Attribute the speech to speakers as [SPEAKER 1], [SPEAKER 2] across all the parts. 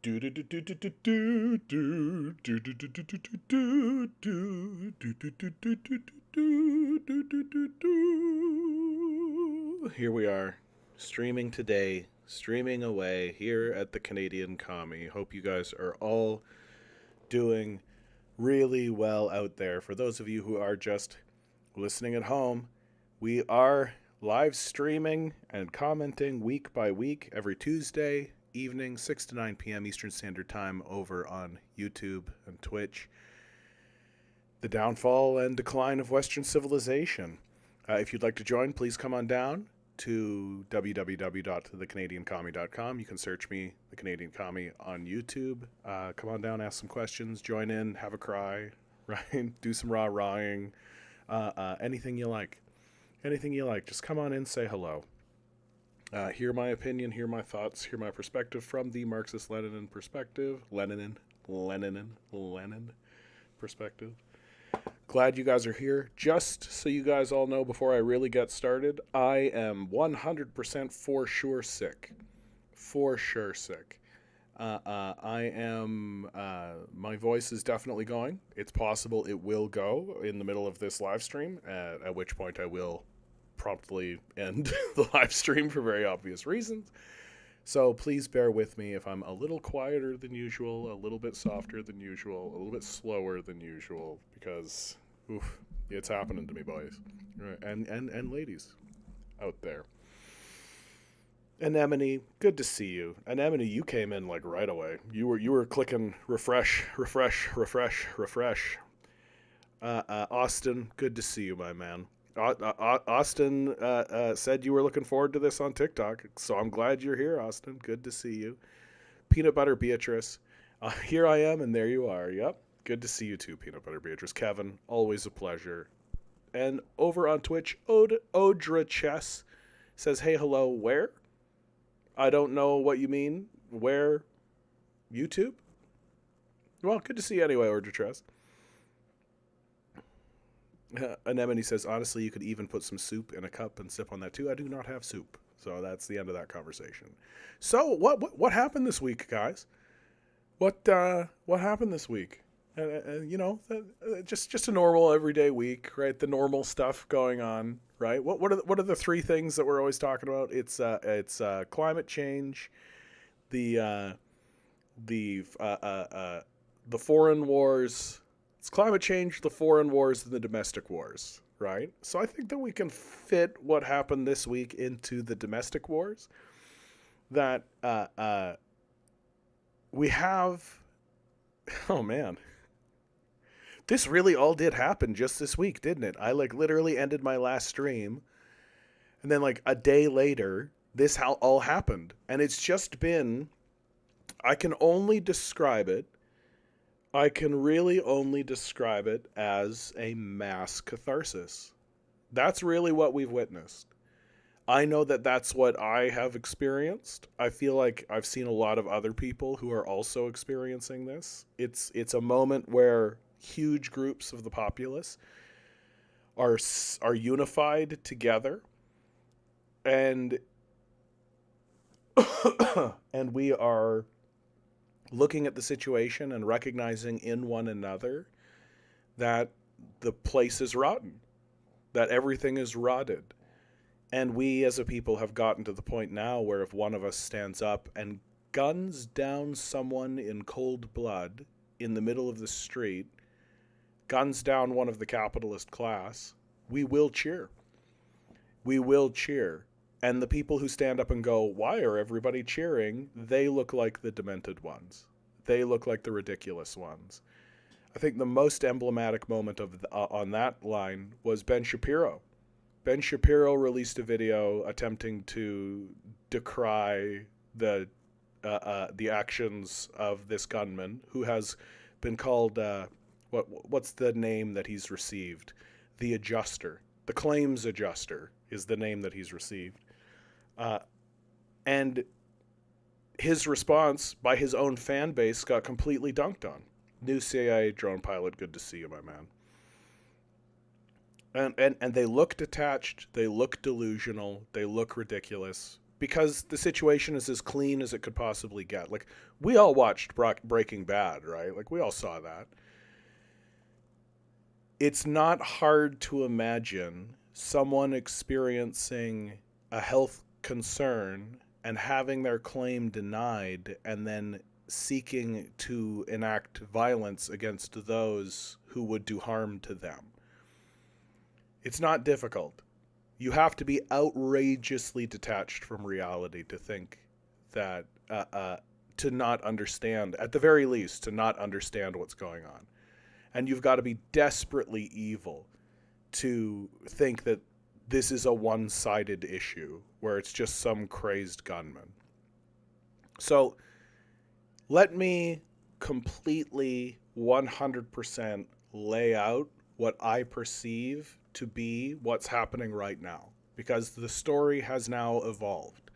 [SPEAKER 1] Do do do do do do do do do do do do do do do do do do do do. Here we are, streaming today, streaming away here at the Canadian Commie. Hope you guys are all doing really well out there. For those of you who are just listening at home, we are live streaming and commenting week by week every Tuesday evening, 6 to 9 p.m. Eastern Standard Time over on YouTube and Twitch. The downfall and decline of Western civilization. If you'd like to join, please come on down to www.thecanadiancommie.com. You can search me, The Canadian Commie, on YouTube. Come on down, ask some questions, join in, have a cry, right? Do some rah-rahing. Anything you like. Anything you like. Just come on in, say hello. Hear my opinion, hear my thoughts, hear my perspective from the Marxist-Lenin perspective. Lenin perspective. Glad you guys are here. Just so you guys all know before I really get started, I am 100% for sure sick. For sure sick. I am, my voice is definitely going. It's possible it will go in the middle of this live stream, at which point I will promptly end the live stream for very obvious reasons. So please bear with me if I'm a little quieter than usual, a little bit softer than usual, a little bit slower than usual, because it's happening to me, boys and ladies out there. Anemone, good to see you. Anemone, you came in like right away. You were clicking refresh. Austin, good to see you, my man. Austin said you were looking forward to this on TikTok, so I'm glad you're here, Austin. Good to see you. Peanut Butter Beatrice, here I am, and there you are. Yep, good to see you too, Peanut Butter Beatrice. Kevin, always a pleasure. And over on Twitch, Odra Chess says, hey, hello, where? I don't know what you mean. Where? YouTube? Well, good to see you anyway, Odra Chess. Anemone says, honestly, you could even put some soup in a cup and sip on that too. I do not have soup. So that's the end of that conversation. So what happened this week, guys? What happened this week? Just a normal everyday week, right? The normal stuff going on, right? What are the three things that we're always talking about? It's climate change, the foreign wars. It's climate change, the foreign wars, and the domestic wars, right? So I think that we can fit what happened this week into the domestic wars. That we have... Oh, man. This really all did happen just this week, didn't it? I, literally ended my last stream, and then, a day later, this all happened. And it's just been... I can really only describe it as a mass catharsis. That's really what we've witnessed. I know that that's what I have experienced. I feel like I've seen a lot of other people who are also experiencing this. It's a moment where huge groups of the populace are unified together, and and we are looking at the situation and recognizing in one another that the place is rotten, that everything is rotted. And we as a people have gotten to the point now where if one of us stands up and guns down someone in cold blood in the middle of the street, guns down one of the capitalist class, we will cheer. We will cheer. And the people who stand up and go, why are everybody cheering? They look like the demented ones. They look like the ridiculous ones. I think the most emblematic moment on that line was Ben Shapiro. Ben Shapiro released a video attempting to decry the actions of this gunman who has been called, what's the name that he's received? The adjuster. The claims adjuster is the name that he's received. And his response by his own fan base got completely dunked on. New CIA drone pilot, good to see you, my man. And they look detached, they look delusional, they look ridiculous, because the situation is as clean as it could possibly get. Like, we all watched Breaking Bad, right? Like, we all saw that. It's not hard to imagine someone experiencing a health concern and having their claim denied and then seeking to enact violence against those who would do harm to them. It's not difficult. You have to be outrageously detached from reality to think that, to not understand, at the very least, to not understand what's going on. And you've got to be desperately evil to think that this is a one-sided issue where it's just some crazed gunman. So let me completely 100% lay out what I perceive to be what's happening right now, because the story has now evolved.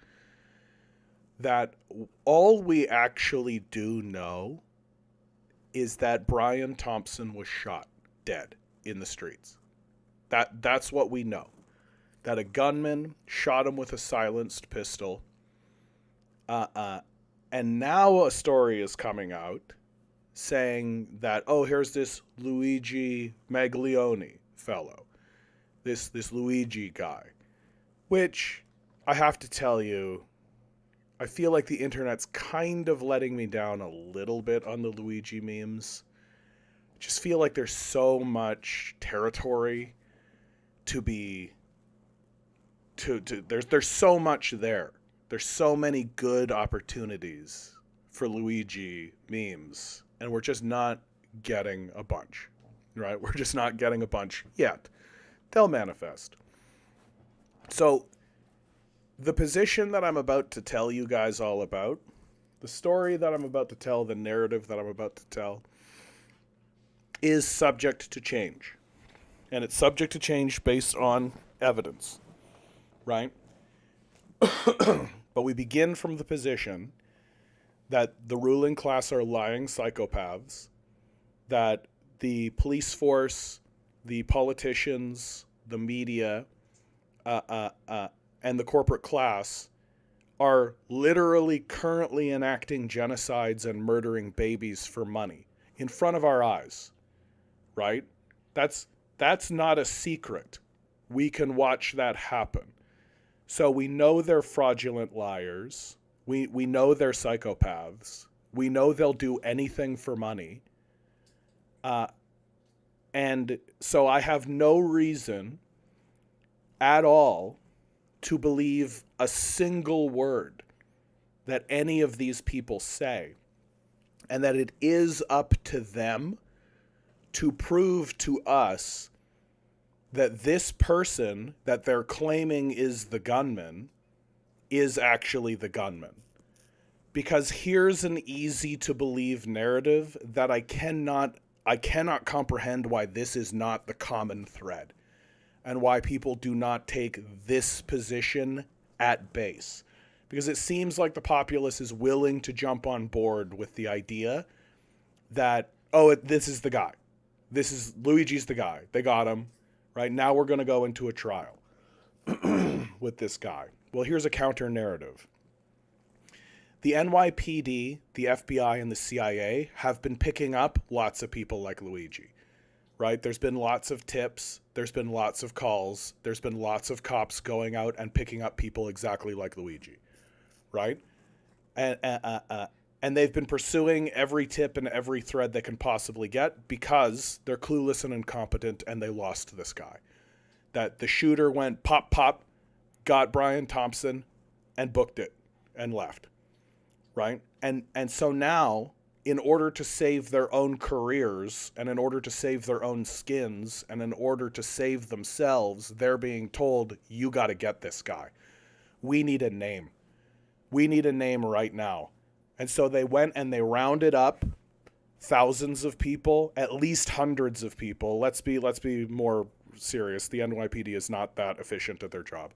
[SPEAKER 1] That all we actually do know is that Brian Thompson was shot dead in the streets. That's what we know. That a gunman shot him with a silenced pistol. And now a story is coming out saying that, oh, here's this Luigi Maglione fellow. This Luigi guy. Which, I have to tell you, I feel like the internet's kind of letting me down a little bit on the Luigi memes. I just feel like there's so much territory to be... There's so much there. There's so many good opportunities for Luigi memes, and we're just not getting a bunch, right? We're just not getting a bunch yet. They'll manifest. So, the position that I'm about to tell you guys all about, the story that I'm about to tell, the narrative that I'm about to tell, is subject to change. And it's subject to change based on evidence, right? But we begin from the position that the ruling class are lying psychopaths, that the police force, the politicians, the media, and the corporate class are literally currently enacting genocides and murdering babies for money in front of our eyes, right? That's not a secret. We can watch that happen. So we know they're fraudulent liars. We know they're psychopaths. We know they'll do anything for money. And so I have no reason at all to believe a single word that any of these people say, and that it is up to them to prove to us that this person that they're claiming is the gunman is actually the gunman. Because here's an easy to believe narrative that I cannot comprehend why this is not the common thread, and why people do not take this position at base. Because it seems like the populace is willing to jump on board with the idea that, oh, this is the guy. Luigi's the guy. They got him. Right, now we're going to go into a trial with this guy. Well, here's a counter narrative. The NYPD, the FBI, and the CIA have been picking up lots of people like Luigi. Right? There's been lots of tips. There's been lots of calls. There's been lots of cops going out and picking up people exactly like Luigi. Right? And they've been pursuing every tip and every thread they can possibly get because they're clueless and incompetent, and they lost this guy. That the shooter went pop, pop, got Brian Thompson, and booked it and left. Right? And so now, in order to save their own careers, and in order to save their own skins, and in order to save themselves, they're being told, you got to get this guy. We need a name. We need a name right now. And so they went and they rounded up thousands of people, at least hundreds of people. Let's be more serious. The NYPD is not that efficient at their job.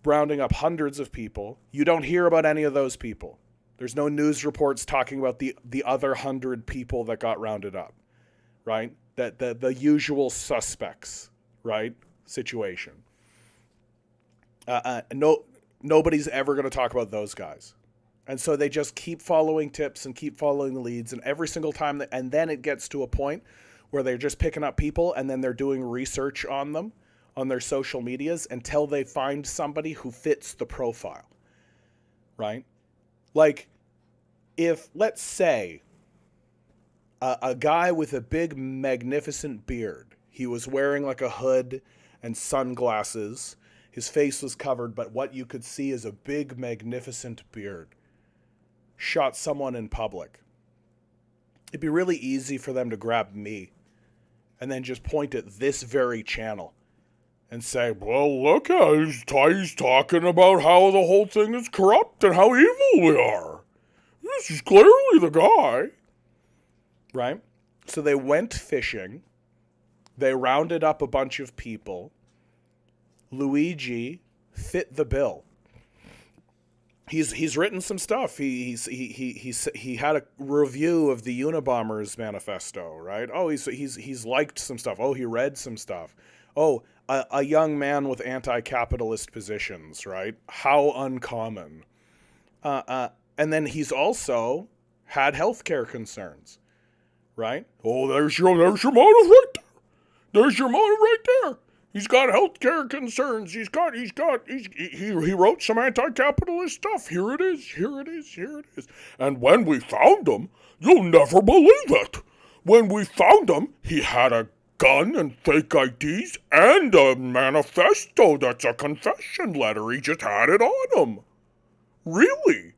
[SPEAKER 1] Rounding up hundreds of people. You don't hear about any of those people. There's no news reports talking about the other 100 people that got rounded up, right? That the usual suspects, right? Situation. nobody's ever going to talk about those guys. And so they just keep following tips and keep following the leads. And every single time, and then it gets to a point where they're just picking up people and then they're doing research on them on their social medias until they find somebody who fits the profile, right? Like, if, let's say, a guy with a big, magnificent beard, he was wearing like a hood and sunglasses, his face was covered, but what you could see is a big, magnificent beard, shot someone in public. It'd be really easy for them to grab me and then just point at this very channel and say, well, look, he's talking about how the whole thing is corrupt and how evil we are. This is clearly the guy. Right? So they went fishing. They rounded up a bunch of people. Luigi fit the bill. He's written some stuff. He had a review of the Unabomber's manifesto, right? Oh, he's liked some stuff. Oh, he read some stuff. Oh, a young man with anti-capitalist positions, right? How uncommon. And then he's also had healthcare concerns, right? Oh, there's your motive right there. There's your motive right there. He's got healthcare concerns. He wrote some anti-capitalist stuff. Here it is. And when we found him, you'll never believe it. When we found him, he had a gun and fake IDs and a manifesto that's a confession letter. He just had it on him. Really?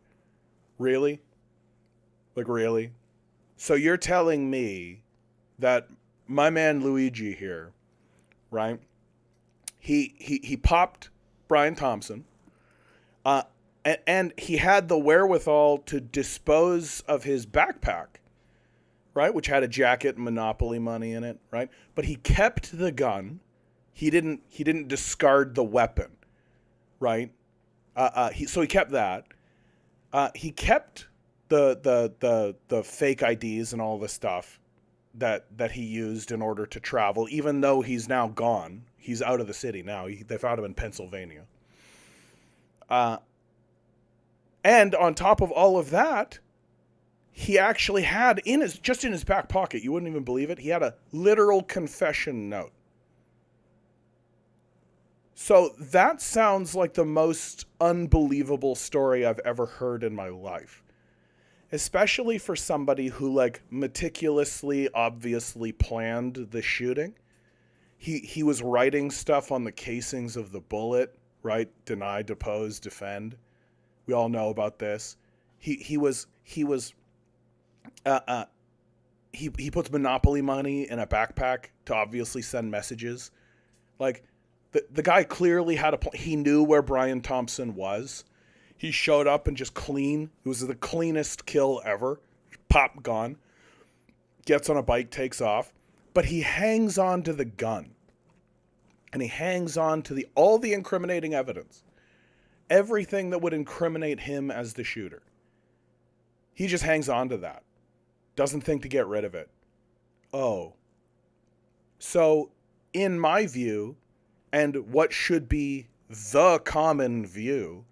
[SPEAKER 1] Really? Like, really? So you're telling me that my man Luigi here, right? He popped Brian Thompson, and he had the wherewithal to dispose of his backpack, right, which had a jacket and Monopoly money in it, right? But he kept the gun. He didn't discard the weapon, right? So he kept that. He kept the fake IDs and all the stuff that he used in order to travel, even though he's now gone. He's out of the city now. They found him in Pennsylvania. And on top of all of that, he actually had in his back pocket, you wouldn't even believe it, he had a literal confession note. So that sounds like the most unbelievable story I've ever heard in my life. Especially for somebody who, like, meticulously, obviously planned the shooting. He was writing stuff on the casings of the bullet, right? Deny, depose, defend. We all know about this. He puts Monopoly money in a backpack to obviously send messages. Like, the guy clearly had a plan. He knew where Brian Thompson was. He showed up and just clean. It was the cleanest kill ever. Pop, gone. Gets on a bike, takes off. But he hangs on to the gun. And he hangs on to all the incriminating evidence. Everything that would incriminate him as the shooter. He just hangs on to that. Doesn't think to get rid of it. Oh. So, in my view, and what should be the common view,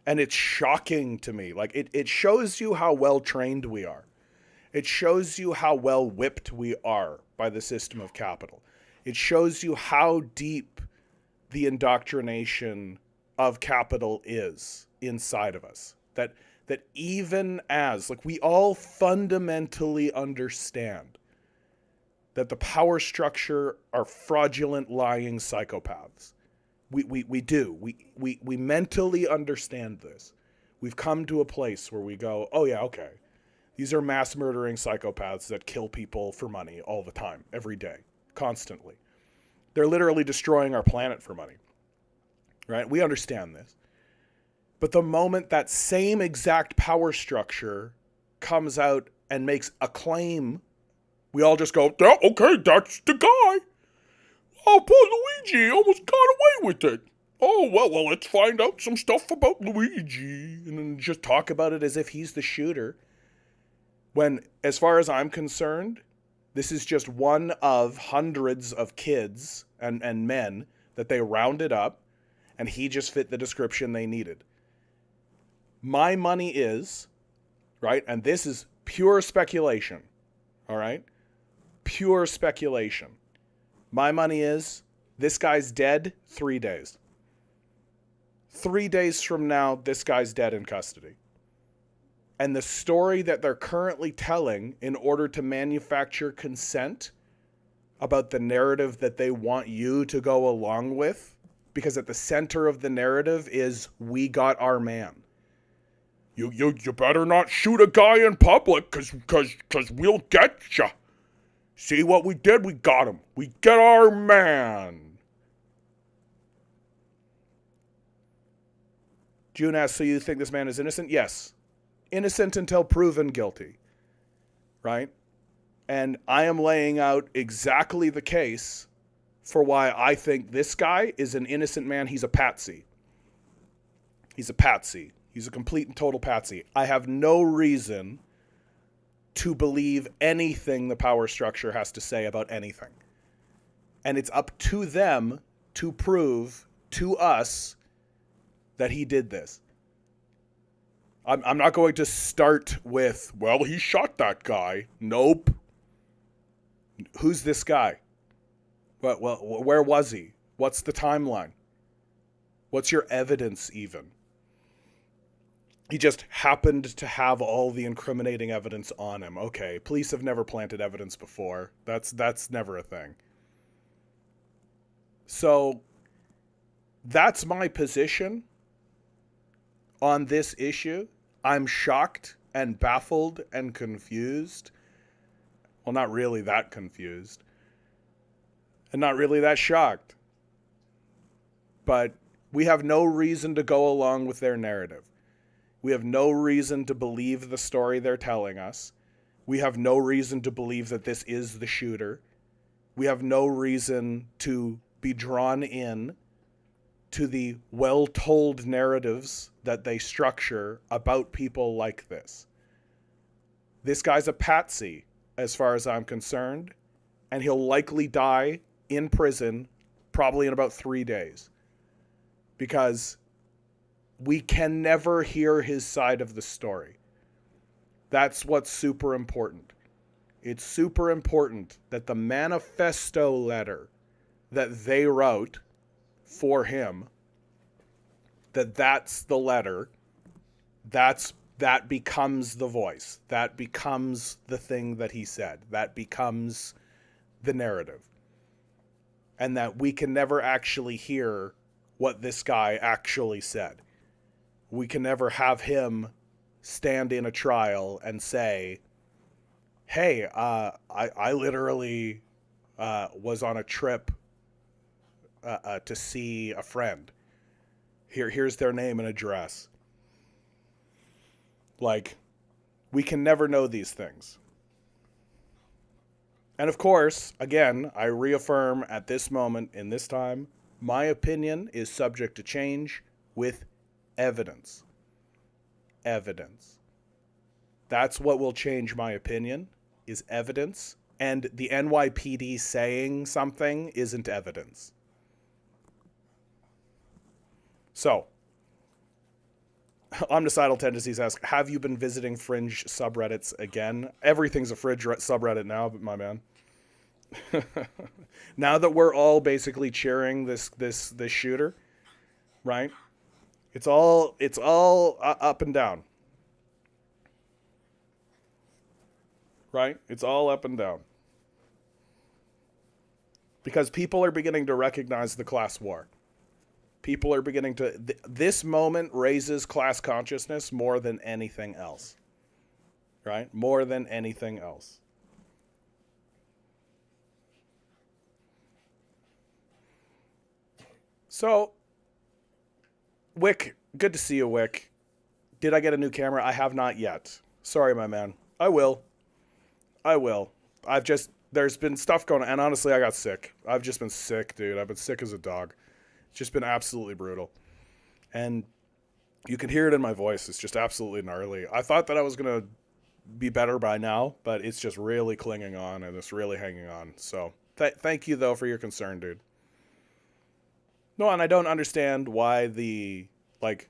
[SPEAKER 1] and it's shocking to me, like, it shows you how well trained we are. It shows you how well whipped we are by the system of capital. It shows you how deep the indoctrination of capital is inside of us. That even as, like, we all fundamentally understand that the power structure are fraudulent, lying psychopaths. We do. We mentally understand this. We've come to a place where we go, oh yeah, okay. These are mass murdering psychopaths that kill people for money all the time, every day, constantly. They're literally destroying our planet for money, right? We understand this. But the moment that same exact power structure comes out and makes a claim, we all just go, yeah, okay, that's the guy. Oh, poor Luigi almost got away with it. Oh, well, let's find out some stuff about Luigi. And then just talk about it as if he's the shooter. When, as far as I'm concerned, this is just one of hundreds of kids and men that they rounded up and he just fit the description they needed. My money is, right, and this is pure speculation, all right? Pure speculation. My money is this guy's dead 3 days. 3 days from now, this guy's dead in custody. And the story that they're currently telling in order to manufacture consent about the narrative that they want you to go along with, because at the center of the narrative is, we got our man. You better not shoot a guy in public cause we'll get ya. See what we did? We got him. We get our man. June asks, so you think this man is innocent? Yes. Innocent until proven guilty. Right? And I am laying out exactly the case for why I think this guy is an innocent man. He's a patsy. He's a patsy. He's a complete and total patsy. I have no reason to believe anything the power structure has to say about anything. And it's up to them to prove to us that he did this. I'm not going to start with, well, he shot that guy. Nope. Who's this guy? Well, where was he? What's the timeline? What's your evidence even? He just happened to have all the incriminating evidence on him. Okay, police have never planted evidence before. That's never a thing. So that's my position on this issue. I'm shocked and baffled and confused. Well, not really that confused. And not really that shocked. But we have no reason to go along with their narrative. We have no reason to believe the story they're telling us. We have no reason to believe that this is the shooter. We have no reason to be drawn in to the well-told narratives that they structure about people like this. This guy's a patsy, as far as I'm concerned, and he'll likely die in prison probably in about 3 days. Because we can never hear his side of the story. That's what's super important. It's super important that the manifesto letter that they wrote for him, that's the letter, that becomes the voice. That becomes the thing that he said. That becomes the narrative. And that we can never actually hear what this guy actually said. We can never have him stand in a trial and say, hey, I literally was on a trip to see a friend. Here's their name and address. Like, we can never know these things. And of course, again, I reaffirm at this moment, in this time, my opinion is subject to change with evidence. Evidence. That's what will change my opinion, is evidence. And the NYPD saying something isn't evidence. So, Omnicidal Tendencies ask, have you been visiting fringe subreddits again? Everything's a fringe subreddit now, but my man. Now that we're all basically cheering this shooter, right? It's all up and down. Right? It's all up and down. Because people are beginning to recognize the class war. People are beginning to... This moment raises class consciousness more than anything else. Right? More than anything else. So, Wick, good to see you, Wick. Did I get a new camera? I have not yet. Sorry, my man. I will. There's been stuff going on, and honestly, I got sick. I've just been sick, dude. I've been sick as a dog. It's just been absolutely brutal. And you can hear it in my voice. It's just absolutely gnarly. I thought that I was going to be better by now, but it's just really clinging on, and it's really hanging on. So, thank you, though, for your concern, dude. No, and I don't understand why like,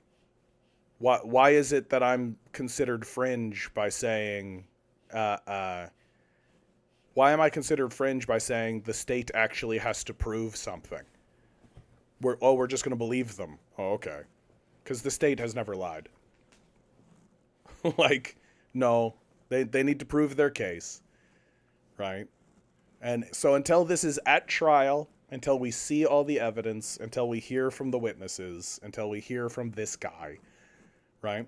[SPEAKER 1] why is it that I'm considered fringe by saying, uh, uh, why am I considered fringe by saying the state actually has to prove something? We're just going to believe them. Oh, okay. Because the state has never lied. Like, no, they need to prove their case, right? And so until this is at trial, until we see all the evidence, until we hear from the witnesses, until we hear from this guy, right?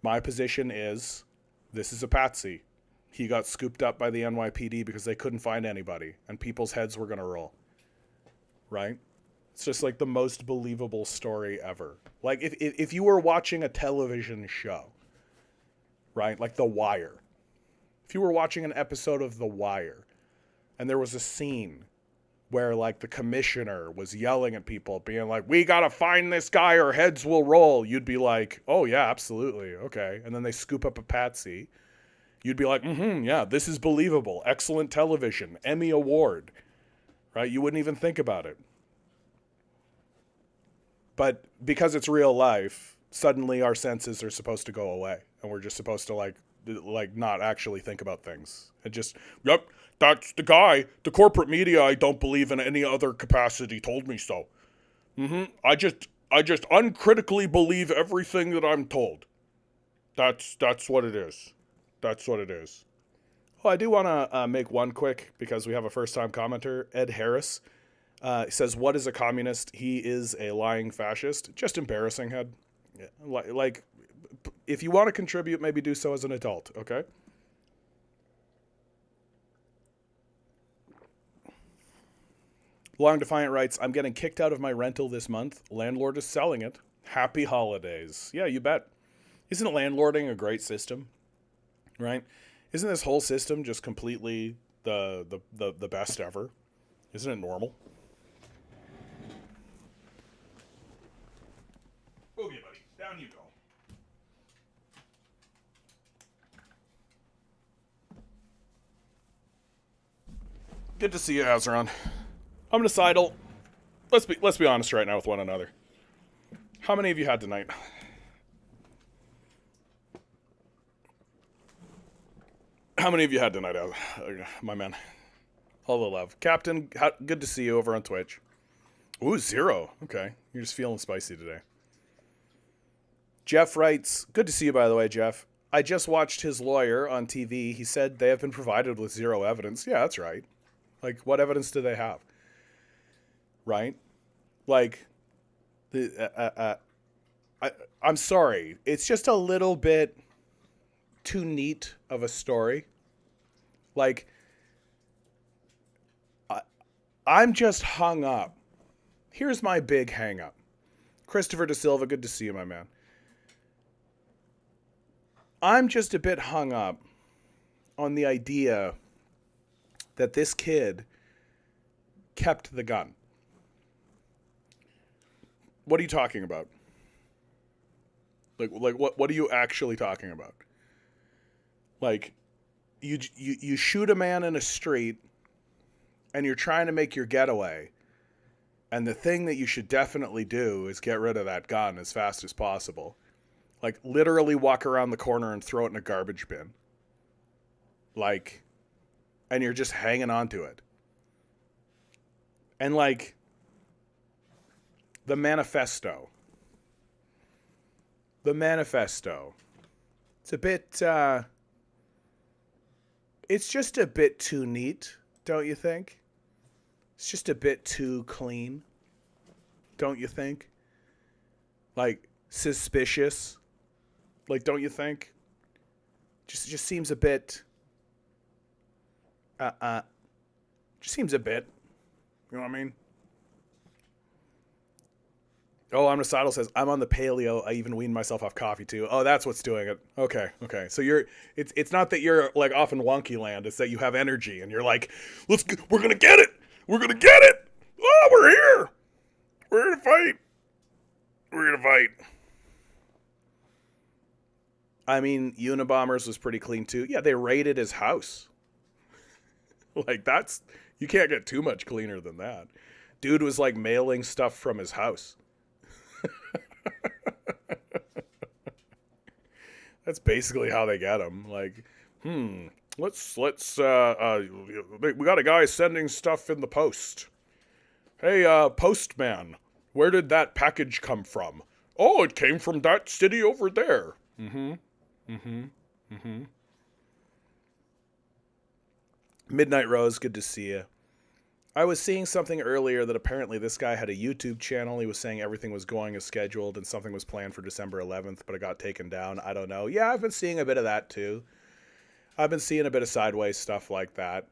[SPEAKER 1] My position is this is a patsy. He got scooped up by the NYPD because they couldn't find anybody, and people's heads were going to roll, right? It's just like the most believable story ever. Like if you were watching a television show, right? Like The Wire. If you were watching an episode of The Wire and there was a scene where like the commissioner was yelling at people being like, we got to find this guy or heads will roll. You'd be like, oh yeah, absolutely. Okay. And then they scoop up a patsy. You'd be like, yeah, this is believable. Excellent television. Emmy Award. Right? You wouldn't even think about it. But because it's real life, suddenly our senses are supposed to go away. And we're just supposed to like not actually think about things. And just, yep, that's the guy. The corporate media I don't believe in any other capacity told me so. I just uncritically believe everything that I'm told. That's what it is. That's what it is. Oh, I do want to make one quick, because we have a first-time commenter, Ed Harris. Says, what is a communist? He is a lying fascist. Just embarrassing, Head. Yeah, like, if you want to contribute, maybe do so as an adult, okay? Long Defiant writes, I'm getting kicked out of my rental this month. Landlord is selling it. Happy holidays. Yeah, you bet. Isn't landlording a great system? Right? Isn't this whole system just completely the best ever? Isn't it normal? Okay, buddy. Down you go. Good to see you, Azeron. I'm gonna sidle. Let's be honest right now with one another. How many have you had tonight? How many of you had tonight, my man? All the love. Captain, good to see you over on Twitch. Ooh, 0. Okay. You're just feeling spicy today. Jeff writes, good to see you, by the way, Jeff. I just watched his lawyer on TV. He said they have been provided with 0 evidence. Yeah, that's right. Like, what evidence do they have? Right? Like, I'm sorry. It's just a little bit too neat of a story. Like, I'm just hung up. Here's my big hang up. Christopher Da Silva, good to see you, my man. I'm just a bit hung up on the idea that this kid kept the gun. What are you talking about? Like what are you actually talking about? Like, you shoot a man in a street and you're trying to make your getaway, and the thing that you should definitely do is get rid of that gun as fast as possible. Like, literally walk around the corner and throw it in a garbage bin. Like, and you're just hanging on to it. And like, the manifesto. It's a bit, it's just a bit too neat, don't you think? It's just a bit too clean, don't you think? Like, suspicious, like, don't you think? Just seems a bit, just seems a bit, you know what I mean? Oh, I'm Recital says, I'm on the paleo. I even weaned myself off coffee too. Oh, that's what's doing it. Okay. So it's not that you're like off in wonky land. It's that you have energy and you're like, we're going to get it. We're going to get it. Oh, we're here. We're here to fight. We're here to fight. I mean, Unabomber's was pretty clean too. Yeah, they raided his house. Like, you can't get too much cleaner than that. Dude was like mailing stuff from his house. That's basically how they get him. Like, let's we got a guy sending stuff in the post. Hey, postman, where did that package come from? Oh, it came from that city over there. Mm-hmm. Mm-hmm. Mm-hmm. Midnight Rose, good to see you. I was seeing something earlier that apparently this guy had a YouTube channel. He was saying everything was going as scheduled and something was planned for December 11th, but it got taken down. I don't know. Yeah, I've been seeing a bit of that too. I've been seeing a bit of sideways stuff like that.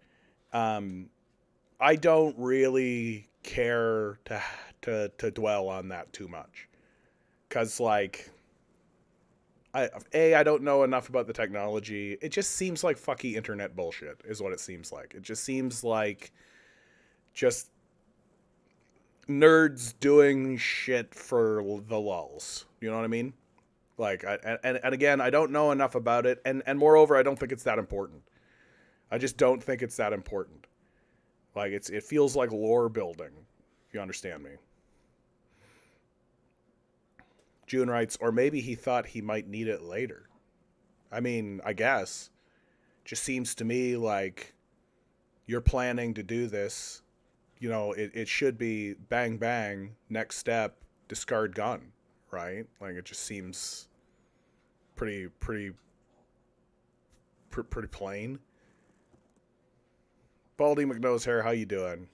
[SPEAKER 1] I don't really care to dwell on that too much. Because, like, I don't know enough about the technology. It just seems like fucky internet bullshit is what it seems like. It just seems like just nerds doing shit for the lulz. You know what I mean? Like, and again, I don't know enough about it. And moreover, I don't think it's that important. I just don't think it's that important. Like, it feels like lore building, if you understand me. June writes, or maybe he thought he might need it later. I mean, I guess. Just seems to me like you're planning to do this. You know, it should be bang, bang, next step, discard gun, right? Like, it just seems pretty plain. Baldy McNose hair, how you doing?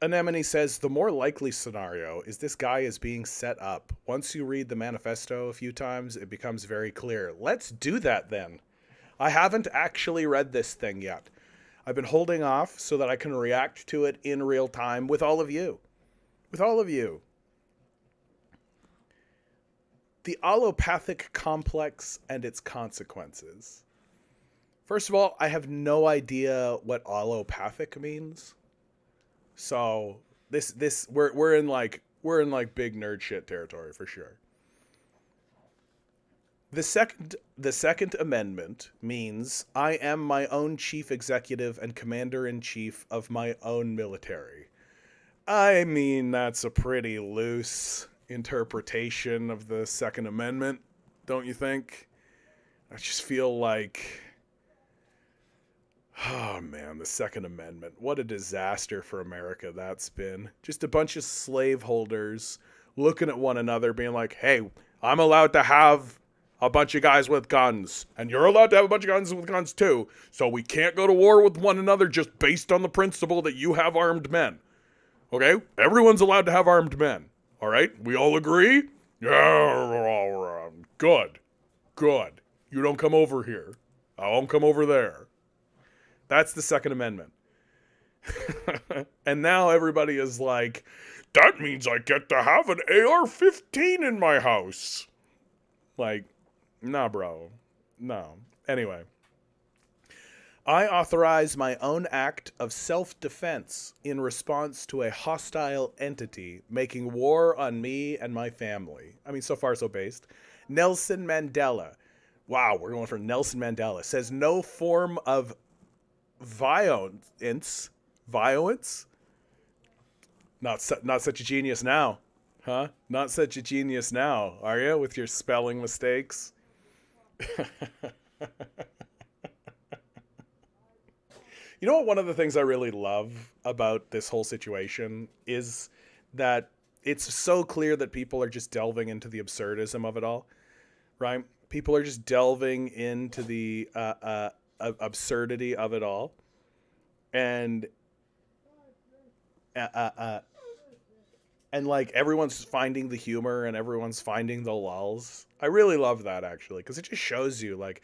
[SPEAKER 1] Anemone says, the more likely scenario is this guy is being set up. Once you read the manifesto a few times, it becomes very clear. Let's do that then. I haven't actually read this thing yet. I've been holding off so that I can react to it in real time with all of you. With all of you. The allopathic complex and its consequences. First of all, I have no idea what allopathic means. So this we're in like big nerd shit territory for sure. The second amendment means I am my own chief executive and commander-in-chief of my own military. I mean, that's a pretty loose interpretation of the Second Amendment, don't you think? I just feel like, oh man, the Second Amendment. What a disaster for America that's been. Just a bunch of slaveholders looking at one another being like, hey, I'm allowed to have a bunch of guys with guns, and you're allowed to have a bunch of guys with guns too, so we can't go to war with one another just based on the principle that you have armed men. Okay? Everyone's allowed to have armed men. All right? We all agree? Yeah, good. Good. You don't come over here. I won't come over there. That's the Second Amendment. And now everybody is like, that means I get to have an AR-15 in my house. Like, nah, bro. No. Anyway. I authorize my own act of self-defense in response to a hostile entity making war on me and my family. I mean, so far so based. Nelson Mandela. Wow, we're going for Nelson Mandela. Says no form of violence. Not such a genius now. Huh? Not such a genius now, are you? With your spelling mistakes? You know what? One of the things I really love about this whole situation is that it's so clear that people are just delving into the absurdism of it all, right? People are just delving into the absurdity of it all. And like everyone's finding the humor and everyone's finding the lulls. I really love that actually, because it just shows you like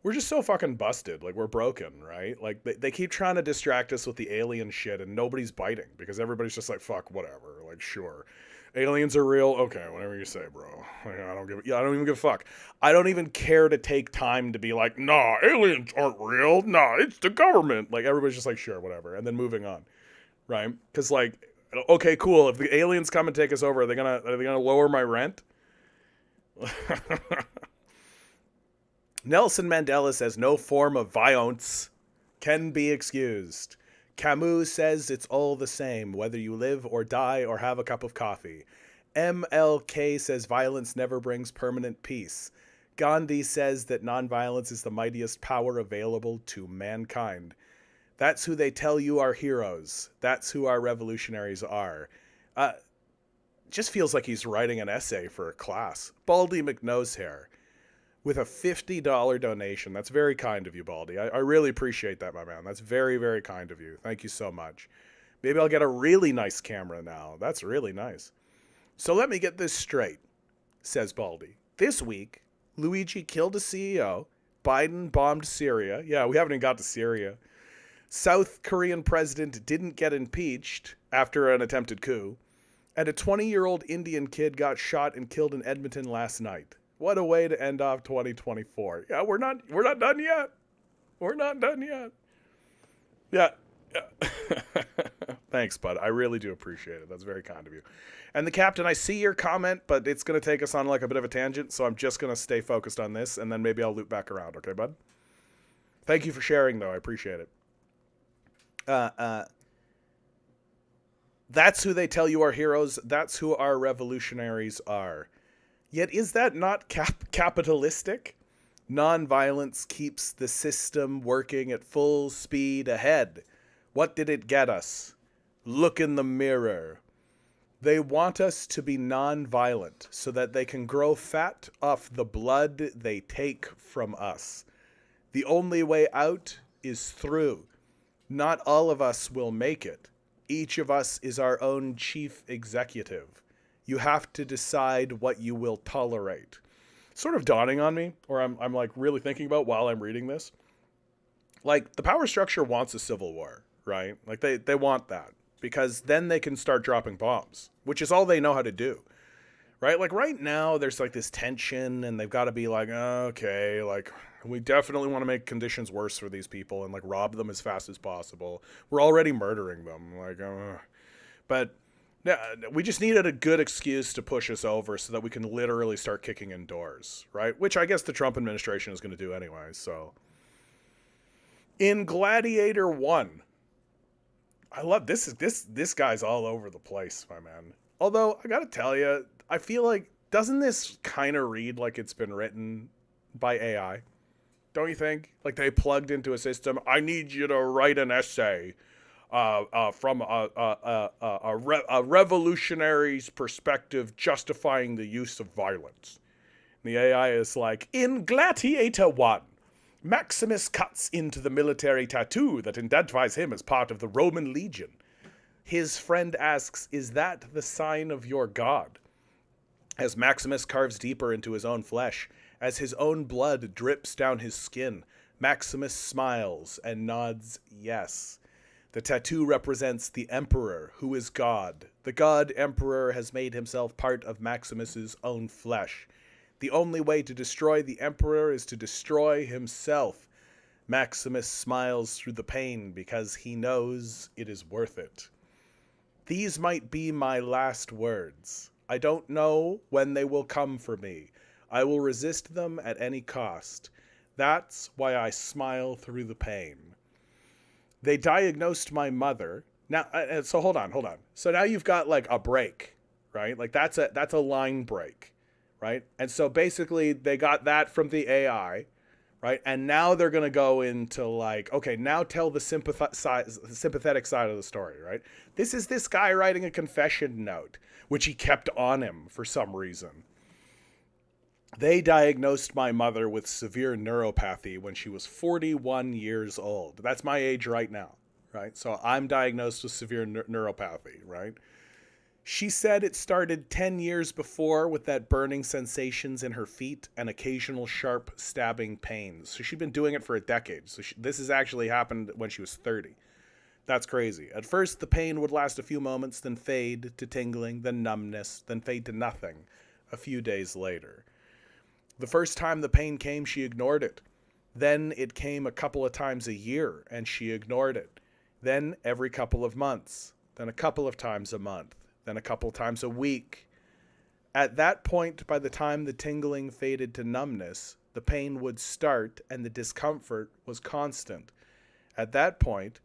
[SPEAKER 1] we're just so fucking busted. Like we're broken, right? Like they keep trying to distract us with the alien shit and nobody's biting because everybody's just like, fuck, whatever. Like, sure. Aliens are real. Okay, whatever you say, bro. Like, I don't even give a fuck. I don't even care to take time to be like, nah, aliens aren't real. Nah, it's the government. Like everybody's just like, sure, whatever. And then moving on. Right? Because like, okay, cool. If the aliens come and take us over, are they gonna lower my rent? Nelson Mandela says no form of violence can be excused. Camus says it's all the same, whether you live or die or have a cup of coffee. MLK says violence never brings permanent peace. Gandhi says that nonviolence is the mightiest power available to mankind. That's who they tell you are heroes. That's who our revolutionaries are. Just feels like he's writing an essay for a class. Baldy McNosehair with a $50 donation. That's very kind of you, Baldy. I really appreciate that, my man. That's very, very kind of you. Thank you so much. Maybe I'll get a really nice camera now. That's really nice. So let me get this straight, says Baldy. This week, Luigi killed a CEO. Biden bombed Syria. Yeah, we haven't even got to Syria. South Korean president didn't get impeached after an attempted coup. And a 20-year-old Indian kid got shot and killed in Edmonton last night. What a way to end off 2024. Yeah, we're not done yet. We're not done yet. Yeah. Thanks, bud. I really do appreciate it. That's very kind of you. And the captain, I see your comment, but it's going to take us on like a bit of a tangent, so I'm just going to stay focused on this, and then maybe I'll loop back around. Okay, bud? Thank you for sharing, though. I appreciate it. That's who they tell you are heroes. That's who our revolutionaries are. Yet is that not capitalistic? Nonviolence keeps the system working at full speed ahead. What did it get us? Look in the mirror. They want us to be nonviolent so that they can grow fat off the blood they take from us. The only way out is through. Not all of us will make it. Each of us is our own chief executive. You have to decide what you will tolerate. Sort of dawning on me, or I'm like really thinking about while I'm reading this. Like, the power structure wants a civil war, right? Like, they want that. Because then they can start dropping bombs, which is all they know how to do. Right? Like, right now, there's like this tension, and they've got to be like, okay, like, we definitely want to make conditions worse for these people and like rob them as fast as possible. We're already murdering them. Like, but we just needed a good excuse to push us over so that we can literally start kicking in doors, right? Which I guess the Trump administration is going to do anyway. So, in Gladiator 1, I love this. This guy's all over the place, my man. Although I gotta tell you, I feel like, doesn't this kind of read like it's been written by AI? Don't you think? Like, they plugged into a system. I need you to write an essay from a revolutionary's perspective justifying the use of violence. And the AI is like, in Gladiator 1, Maximus cuts into the military tattoo that identifies him as part of the Roman legion. His friend asks, is that the sign of your god? As Maximus carves deeper into his own flesh, as his own blood drips down his skin, Maximus smiles and nods yes. The tattoo represents the Emperor, who is God. The God Emperor has made himself part of Maximus's own flesh. The only way to destroy the Emperor is to destroy himself. Maximus smiles through the pain because he knows it is worth it. These might be my last words. I don't know when they will come for me. I will resist them at any cost. That's why I smile through the pain. They diagnosed my mother. Now, so hold on. So now you've got like a break, right? Like that's a line break, right? And so basically they got that from the AI, right? And now they're going to go into like, okay, now tell the sympathetic side of the story, right? This is this guy writing a confession note, which he kept on him for some reason. They diagnosed my mother with severe neuropathy when she was 41 years old. That's my age right now, right? So I'm diagnosed with severe neuropathy, right? She said it started 10 years before with that burning sensations in her feet and occasional sharp stabbing pains. So she'd been doing it for a decade. So this has actually happened when she was 30. That's crazy. At first, the pain would last a few moments, then fade to tingling, then numbness, then fade to nothing a few days later. The first time the pain came, she ignored it. Then it came a couple of times a year, and she ignored it. Then every couple of months. Then a couple of times a month. Then a couple times a week. At that point, by the time the tingling faded to numbness, the pain would start and the discomfort was constant. At that point,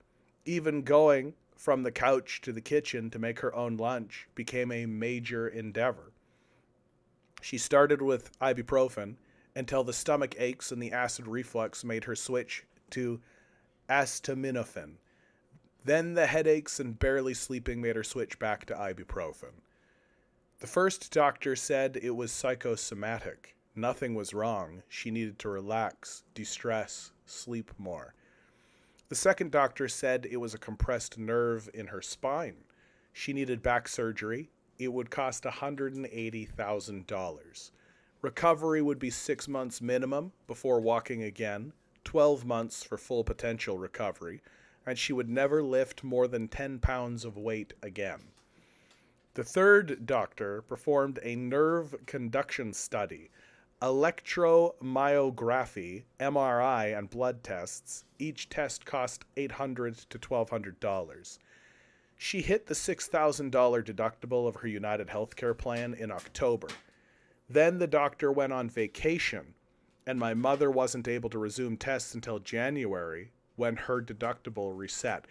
[SPEAKER 1] Even going from the couch to the kitchen to make her own lunch became a major endeavor. She started with ibuprofen until the stomach aches and the acid reflux made her switch to acetaminophen. Then the headaches and barely sleeping made her switch back to ibuprofen. The first doctor said it was psychosomatic. Nothing was wrong. She needed to relax, de-stress, sleep more. The second doctor said it was a compressed nerve in her spine. She needed back surgery. It would cost $180,000. Recovery would be 6 months minimum before walking again, 12 months for full potential recovery, and she would never lift more than 10 pounds of weight again. The third doctor performed a nerve conduction study, electromyography, MRI, and blood tests. Each test cost $800 to $1,200. She hit the $6,000 deductible of her United Healthcare plan in October. Then the doctor went on vacation, and my mother wasn't able to resume tests until January when her deductible reset.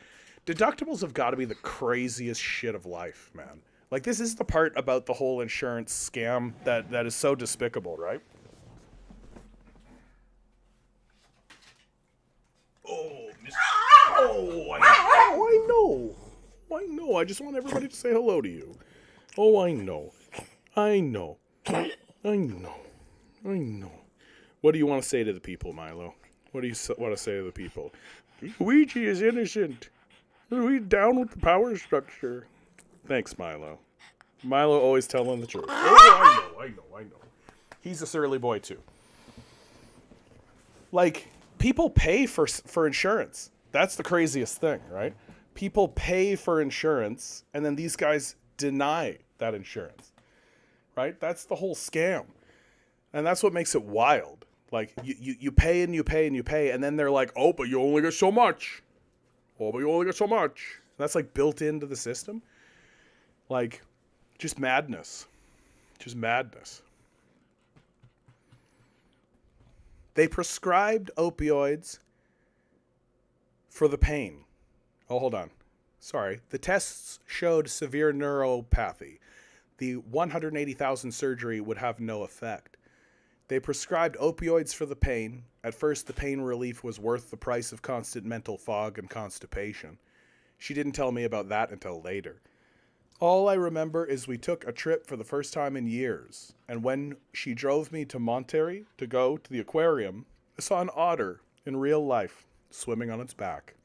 [SPEAKER 1] Deductibles have got to be the craziest shit of life, man. Like, this is the part about the whole insurance scam that is so despicable, right? Oh, I know. I know. I just want everybody to say hello to you. Oh, I know. I know. What do you want to say to the people, Milo? What do you want to say to the people? Luigi is innocent. Are we down with the power structure? Thanks, Milo. Milo always telling the truth. Oh, I know. He's a surly boy, too. Like, people pay for insurance. That's the craziest thing, right? People pay for insurance, and then these guys deny that insurance, right? That's the whole scam. And that's what makes it wild. Like, you pay and you pay and you pay, and then they're like, oh, but you only get so much. Oh, but you only get so much. And that's, like, built into the system. Like, just madness. Just madness. They prescribed opioids for the pain. Oh, hold on. Sorry. The tests showed severe neuropathy. The $180,000 surgery would have no effect. They prescribed opioids for the pain. At first, the pain relief was worth the price of constant mental fog and constipation. She didn't tell me about that until later. All I remember is we took a trip for the first time in years, and when she drove me to Monterey to go to the aquarium, I saw an otter in real life swimming on its back.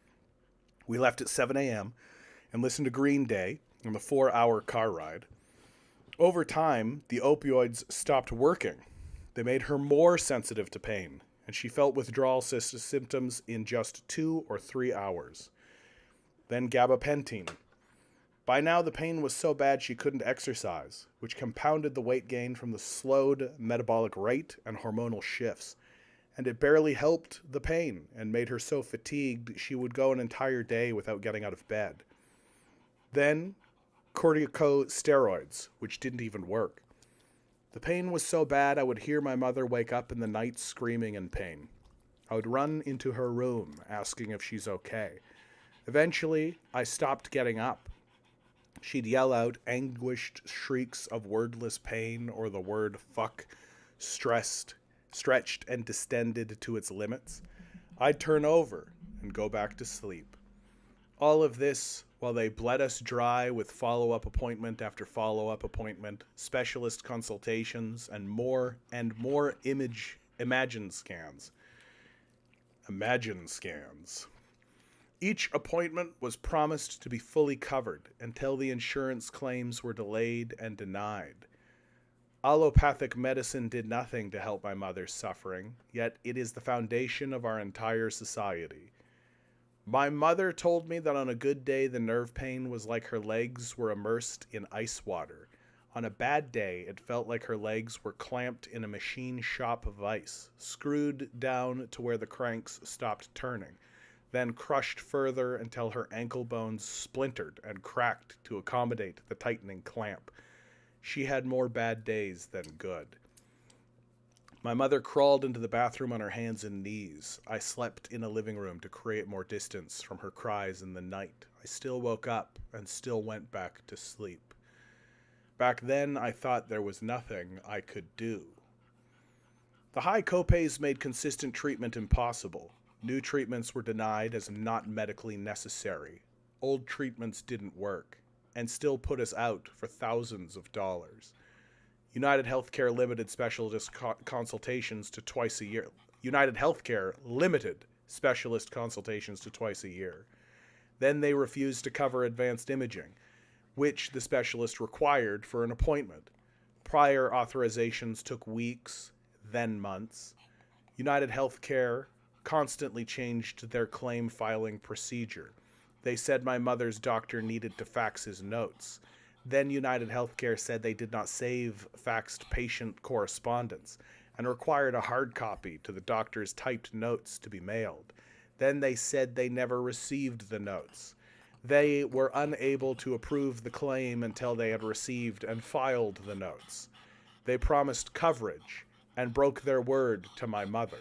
[SPEAKER 1] We left at 7 a.m. and listened to Green Day on the 4-hour car ride. Over time, the opioids stopped working. They made her more sensitive to pain, and she felt withdrawal symptoms in just 2 or 3 hours. Then gabapentin. By now, the pain was so bad she couldn't exercise, which compounded the weight gain from the slowed metabolic rate and hormonal shifts. And it barely helped the pain and made her so fatigued she would go an entire day without getting out of bed. Then, corticosteroids, which didn't even work. The pain was so bad I would hear my mother wake up in the night screaming in pain. I would run into her room asking if she's okay. Eventually, I stopped getting up. She'd yell out anguished shrieks of wordless pain or the word fuck, stretched and distended to its limits. I'd turn over and go back to sleep. All of this while they bled us dry with follow-up appointment after follow-up appointment, specialist consultations, and more imagine scans. Imagine scans. Each appointment was promised to be fully covered until the insurance claims were delayed and denied. Allopathic medicine did nothing to help my mother's suffering, yet it is the foundation of our entire society. My mother told me that on a good day the nerve pain was like her legs were immersed in ice water. On a bad day it felt like her legs were clamped in a machine shop vise, screwed down to where the cranks stopped turning, then crushed further until her ankle bones splintered and cracked to accommodate the tightening clamp. She had more bad days than good. My mother crawled into the bathroom on her hands and knees. I slept in a living room to create more distance from her cries in the night. I still woke up and still went back to sleep. Back then, I thought there was nothing I could do. The high copays made consistent treatment impossible. New treatments were denied as not medically necessary. Old treatments didn't work, and still put us out for thousands of dollars. United Healthcare limited specialist consultations to twice a year. United Healthcare limited specialist consultations to twice a year. Then they refused to cover advanced imaging, which the specialist required for an appointment. Prior authorizations took weeks, then months. United Healthcare constantly changed their claim filing procedure. They said my mother's doctor needed to fax his notes. Then United Healthcare said they did not save faxed patient correspondence and required a hard copy to the doctor's typed notes to be mailed. Then they said they never received the notes. They were unable to approve the claim until they had received and filed the notes. They promised coverage and broke their word to my mother.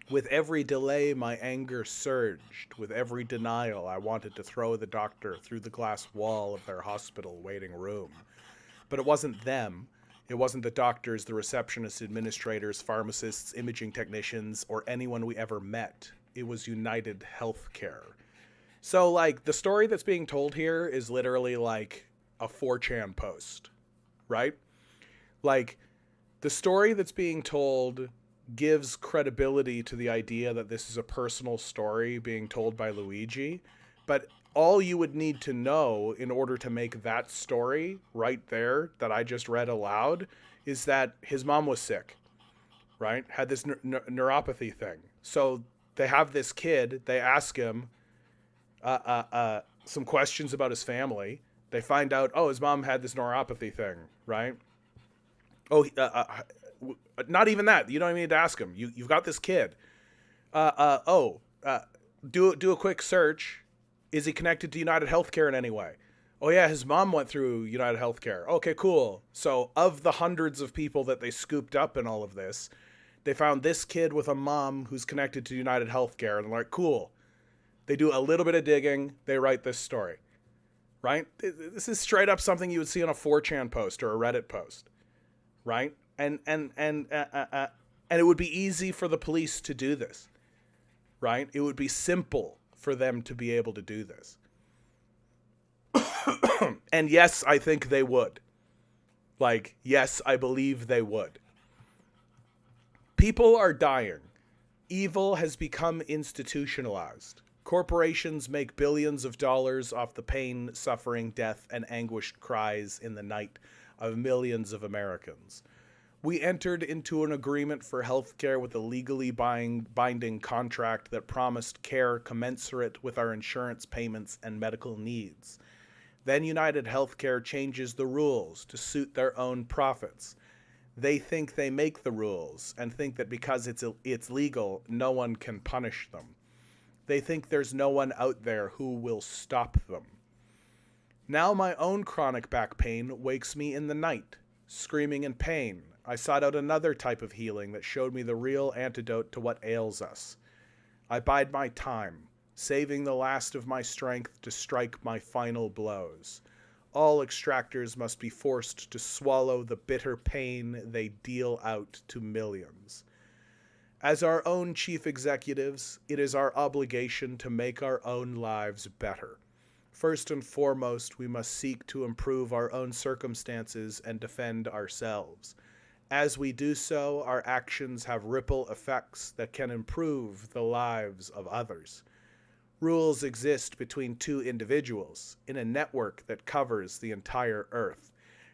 [SPEAKER 1] With every delay, my anger surged. With every denial, I wanted to throw the doctor through the glass wall of their hospital waiting room. But it wasn't them. It wasn't the doctors, the receptionists, administrators, pharmacists, imaging technicians, or anyone we ever met. It was United Healthcare. So, like, the story that's being told here is literally like a 4chan post, right? Like, the story that's being told gives credibility to the idea that this is a personal story being told by Luigi, but all you would need to know in order to make that story right there that I just read aloud is that his mom was sick, right? Had this neuropathy thing. So they have this kid, they ask him some questions about his family. They find out, oh, his mom had this neuropathy thing, right? Oh, not even that. You don't even need to ask him. You've got this kid. Do a quick search. Is he connected to United Healthcare in any way? Oh yeah, his mom went through United Healthcare. Okay, cool. So of the hundreds of people that they scooped up in all of this, they found this kid with a mom who's connected to United Healthcare, and they're like, cool. They do a little bit of digging. They write this story, right? This is straight up something you would see on a 4chan post or a Reddit post, right? And it would be easy for the police to do this, right? It would be simple for them to be able to do this. And yes, I think they would. Like, yes, I believe they would. People are dying. Evil has become institutionalized. Corporations make billions of dollars off the pain, suffering, death, and anguished cries in the night of millions of Americans. We entered into an agreement for healthcare with a legally binding contract that promised care commensurate with our insurance payments and medical needs. Then United Healthcare changes the rules to suit their own profits. They think they make the rules and think that because it's legal, no one can punish them. They think there's no one out there who will stop them. Now my own chronic back pain wakes me in the night, screaming in pain. I sought out another type of healing that showed me the real antidote to what ails us. I bide my time, saving the last of my strength to strike my final blows. All extractors must be forced to swallow the bitter pain they deal out to millions. As our own chief executives, it is our obligation to make our own lives better. First and foremost, we must seek to improve our own circumstances and defend ourselves. As we do so, our actions have ripple effects that can improve the lives of others. Rules exist between two individuals in a network that covers the entire earth.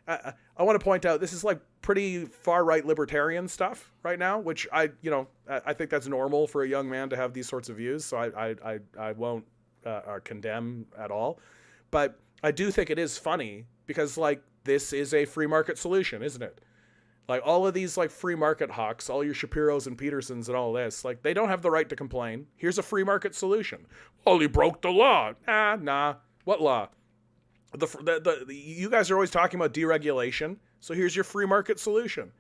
[SPEAKER 1] I want to point out this is like pretty far-right libertarian stuff right now, which I think that's normal for a young man to have these sorts of views, so I won't condemn at all. But I do think it is funny because, like, this is a free market solution, isn't it? Like, all of these, like, free market hawks, all your Shapiros and Petersons and all this, like, they don't have the right to complain. Here's a free market solution. Well, he broke the law. Nah. What law? You guys are always talking about deregulation, so here's your free market solution,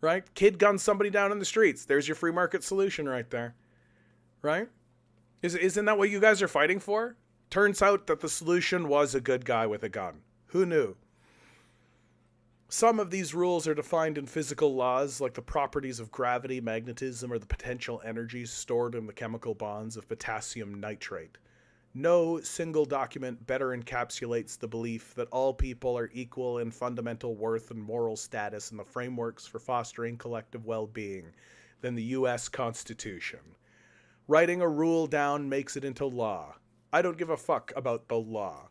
[SPEAKER 1] right? Kid guns somebody down in the streets. There's your free market solution right there, right? Isn't that what you guys are fighting for? Turns out that the solution was a good guy with a gun. Who knew? Some of these rules are defined in physical laws, like the properties of gravity, magnetism, or the potential energies stored in the chemical bonds of potassium nitrate. No single document better encapsulates the belief that all people are equal in fundamental worth and moral status in the frameworks for fostering collective well-being than the U.S. Constitution. Writing a rule down makes it into law. I don't give a fuck about the law.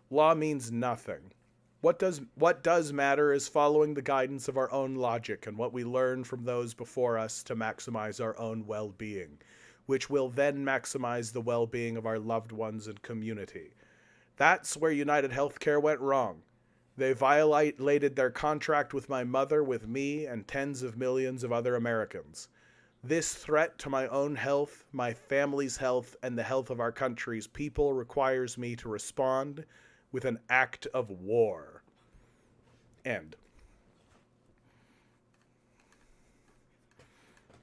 [SPEAKER 1] Law means nothing. What does matter is following the guidance of our own logic and what we learn from those before us to maximize our own well-being, which will then maximize the well-being of our loved ones and community. That's where United Healthcare went wrong. They violated their contract with my mother, with me, and tens of millions of other Americans. This threat to my own health, my family's health, and the health of our country's people requires me to respond with an act of war. End.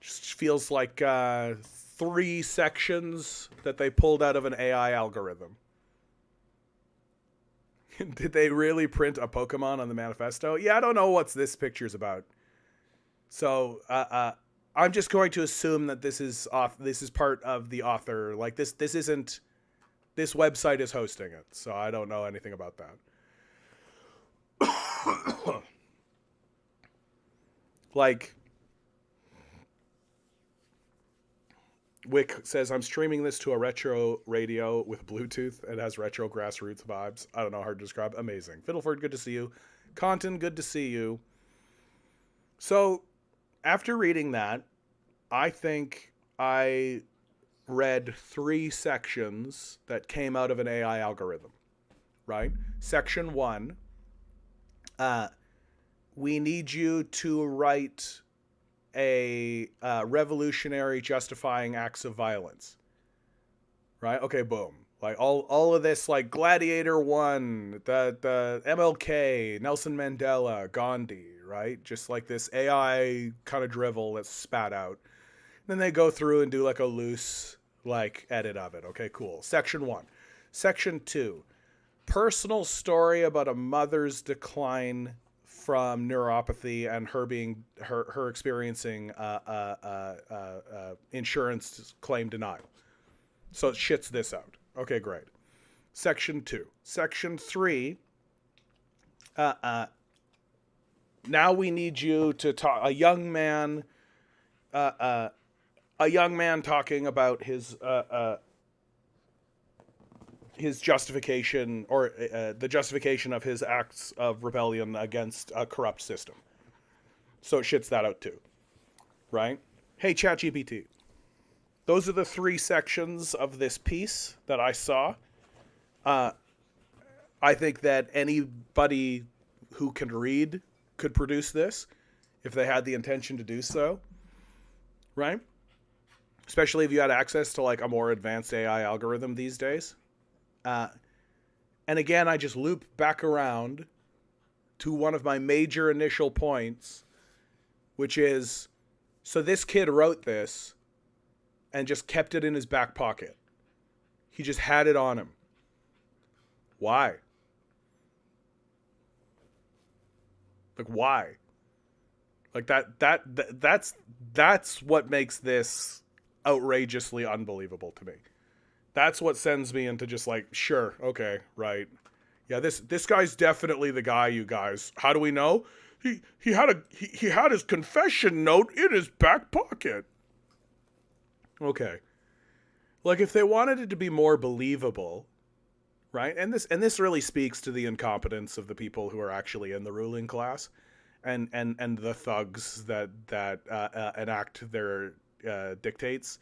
[SPEAKER 1] Just feels like 3 sections that they pulled out of an AI algorithm. Did they really print a Pokemon on the manifesto? Yeah, I don't know what this picture's about. So I'm just going to assume that this is part of the author. Like this isn't. This website is hosting it, so I don't know anything about that. Like, Wick says, I'm streaming this to a retro radio with Bluetooth. It has retro grassroots vibes. I don't know how to describe. Amazing. Fiddleford, good to see you. Conton, good to see you. So, after reading that, I think I read 3 sections that came out of an AI algorithm, right? Section 1, we need you to write a revolutionary justifying acts of violence, right? Okay, boom. Like all of this, like Gladiator 1, the MLK, Nelson Mandela, Gandhi, right? Just like this AI kind of drivel that's spat out. Then they go through and do like a loose like edit of it. Okay, cool. Section 1. Section 2. Personal story about a mother's decline from neuropathy and her experiencing insurance claim denial. So it shits this out. Okay, great. Section 2. Section 3. Now we need you to talk. A young man talking about his justification, or the justification of his acts of rebellion against a corrupt system. So it shits that out too, right? Hey, ChatGPT. Those are the 3 sections of this piece that I saw. I think that anybody who can read could produce this if they had the intention to do so, right? Especially if you had access to like a more advanced AI algorithm these days. And again, I just loop back around to one of my major initial points, which is, so this kid wrote this and just kept it in his back pocket. He just had it on him. Why? Like, why? Like that's what makes this outrageously unbelievable to me. That's what sends me into just like, sure, okay, right. Yeah, this guy's definitely the guy, you guys. How do we know? He had his confession note in his back pocket. Okay. Like, if they wanted it to be more believable, right? And this really speaks to the incompetence of the people who are actually in the ruling class and the thugs that enact their dictates.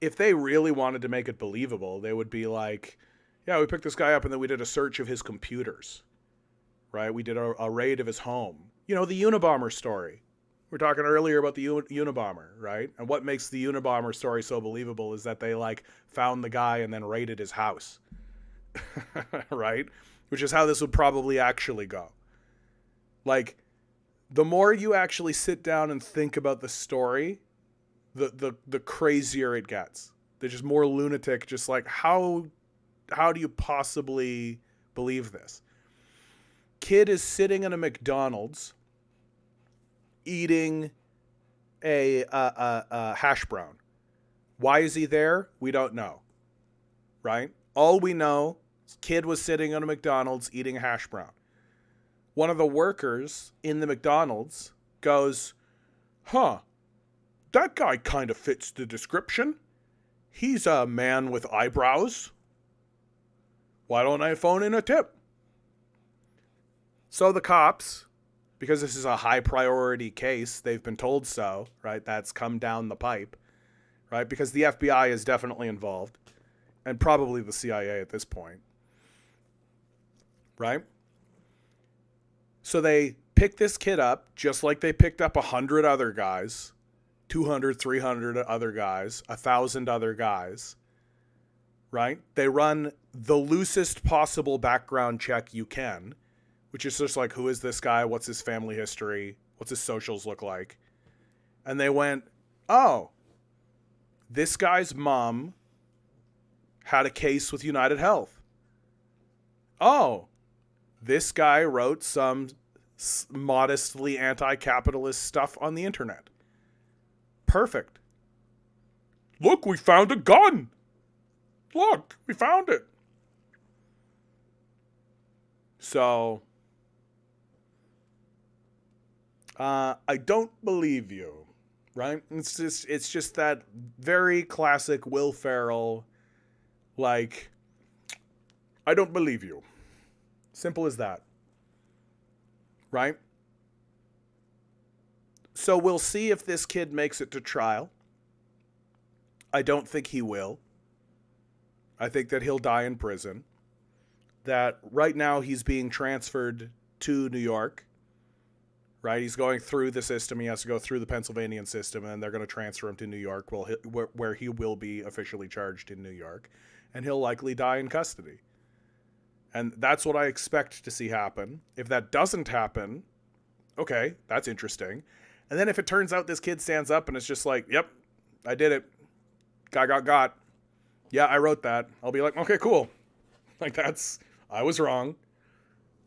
[SPEAKER 1] If they really wanted to make it believable, they would be like, yeah, we picked this guy up and then we did a search of his computers, right? We did a raid of his home. You know, the Unabomber story. We were talking earlier about the Unabomber, right? And what makes the Unabomber story so believable is that they like found the guy and then raided his house, right? Which is how this would probably actually go. Like, the more you actually sit down and think about the story, the crazier it gets. They're just more lunatic. Just like, how do you possibly believe this? Kid is sitting in a McDonald's eating a hash brown. Why is he there? We don't know. Right? All we know is kid was sitting in a McDonald's eating a hash brown. One of the workers in the McDonald's goes, that guy kind of fits the description. He's a man with eyebrows. Why don't I phone in a tip? So the cops, because this is a high priority case, they've been told so, right? That's come down the pipe, right? Because the FBI is definitely involved, and probably the CIA at this point, right? So they pick this kid up just like they picked up 100 other guys, 200, 300 other guys, 1,000 other guys, right? They run the loosest possible background check you can, which is just like, who is this guy? What's his family history? What's his socials look like? And they went, oh, this guy's mom had a case with United Health. Oh, this guy wrote some modestly anti-capitalist stuff on the internet. Perfect. Look, we found a gun. Look, we found it. So, I don't believe you, right? It's just that very classic Will Ferrell, like, I don't believe you. Simple as that. Right? So we'll see if this kid makes it to trial. I don't think he will. I think that he'll die in prison. That right now he's being transferred to New York. Right? He's going through the system. He has to go through the Pennsylvania system, and they're going to transfer him to New York, where he will be officially charged in New York. And he'll likely die in custody. And that's what I expect to see happen. If that doesn't happen, okay, that's interesting. And then if it turns out this kid stands up and it's just like, yep, I did it. Guy got. Yeah, I wrote that. I'll be like, okay, cool. Like, I was wrong.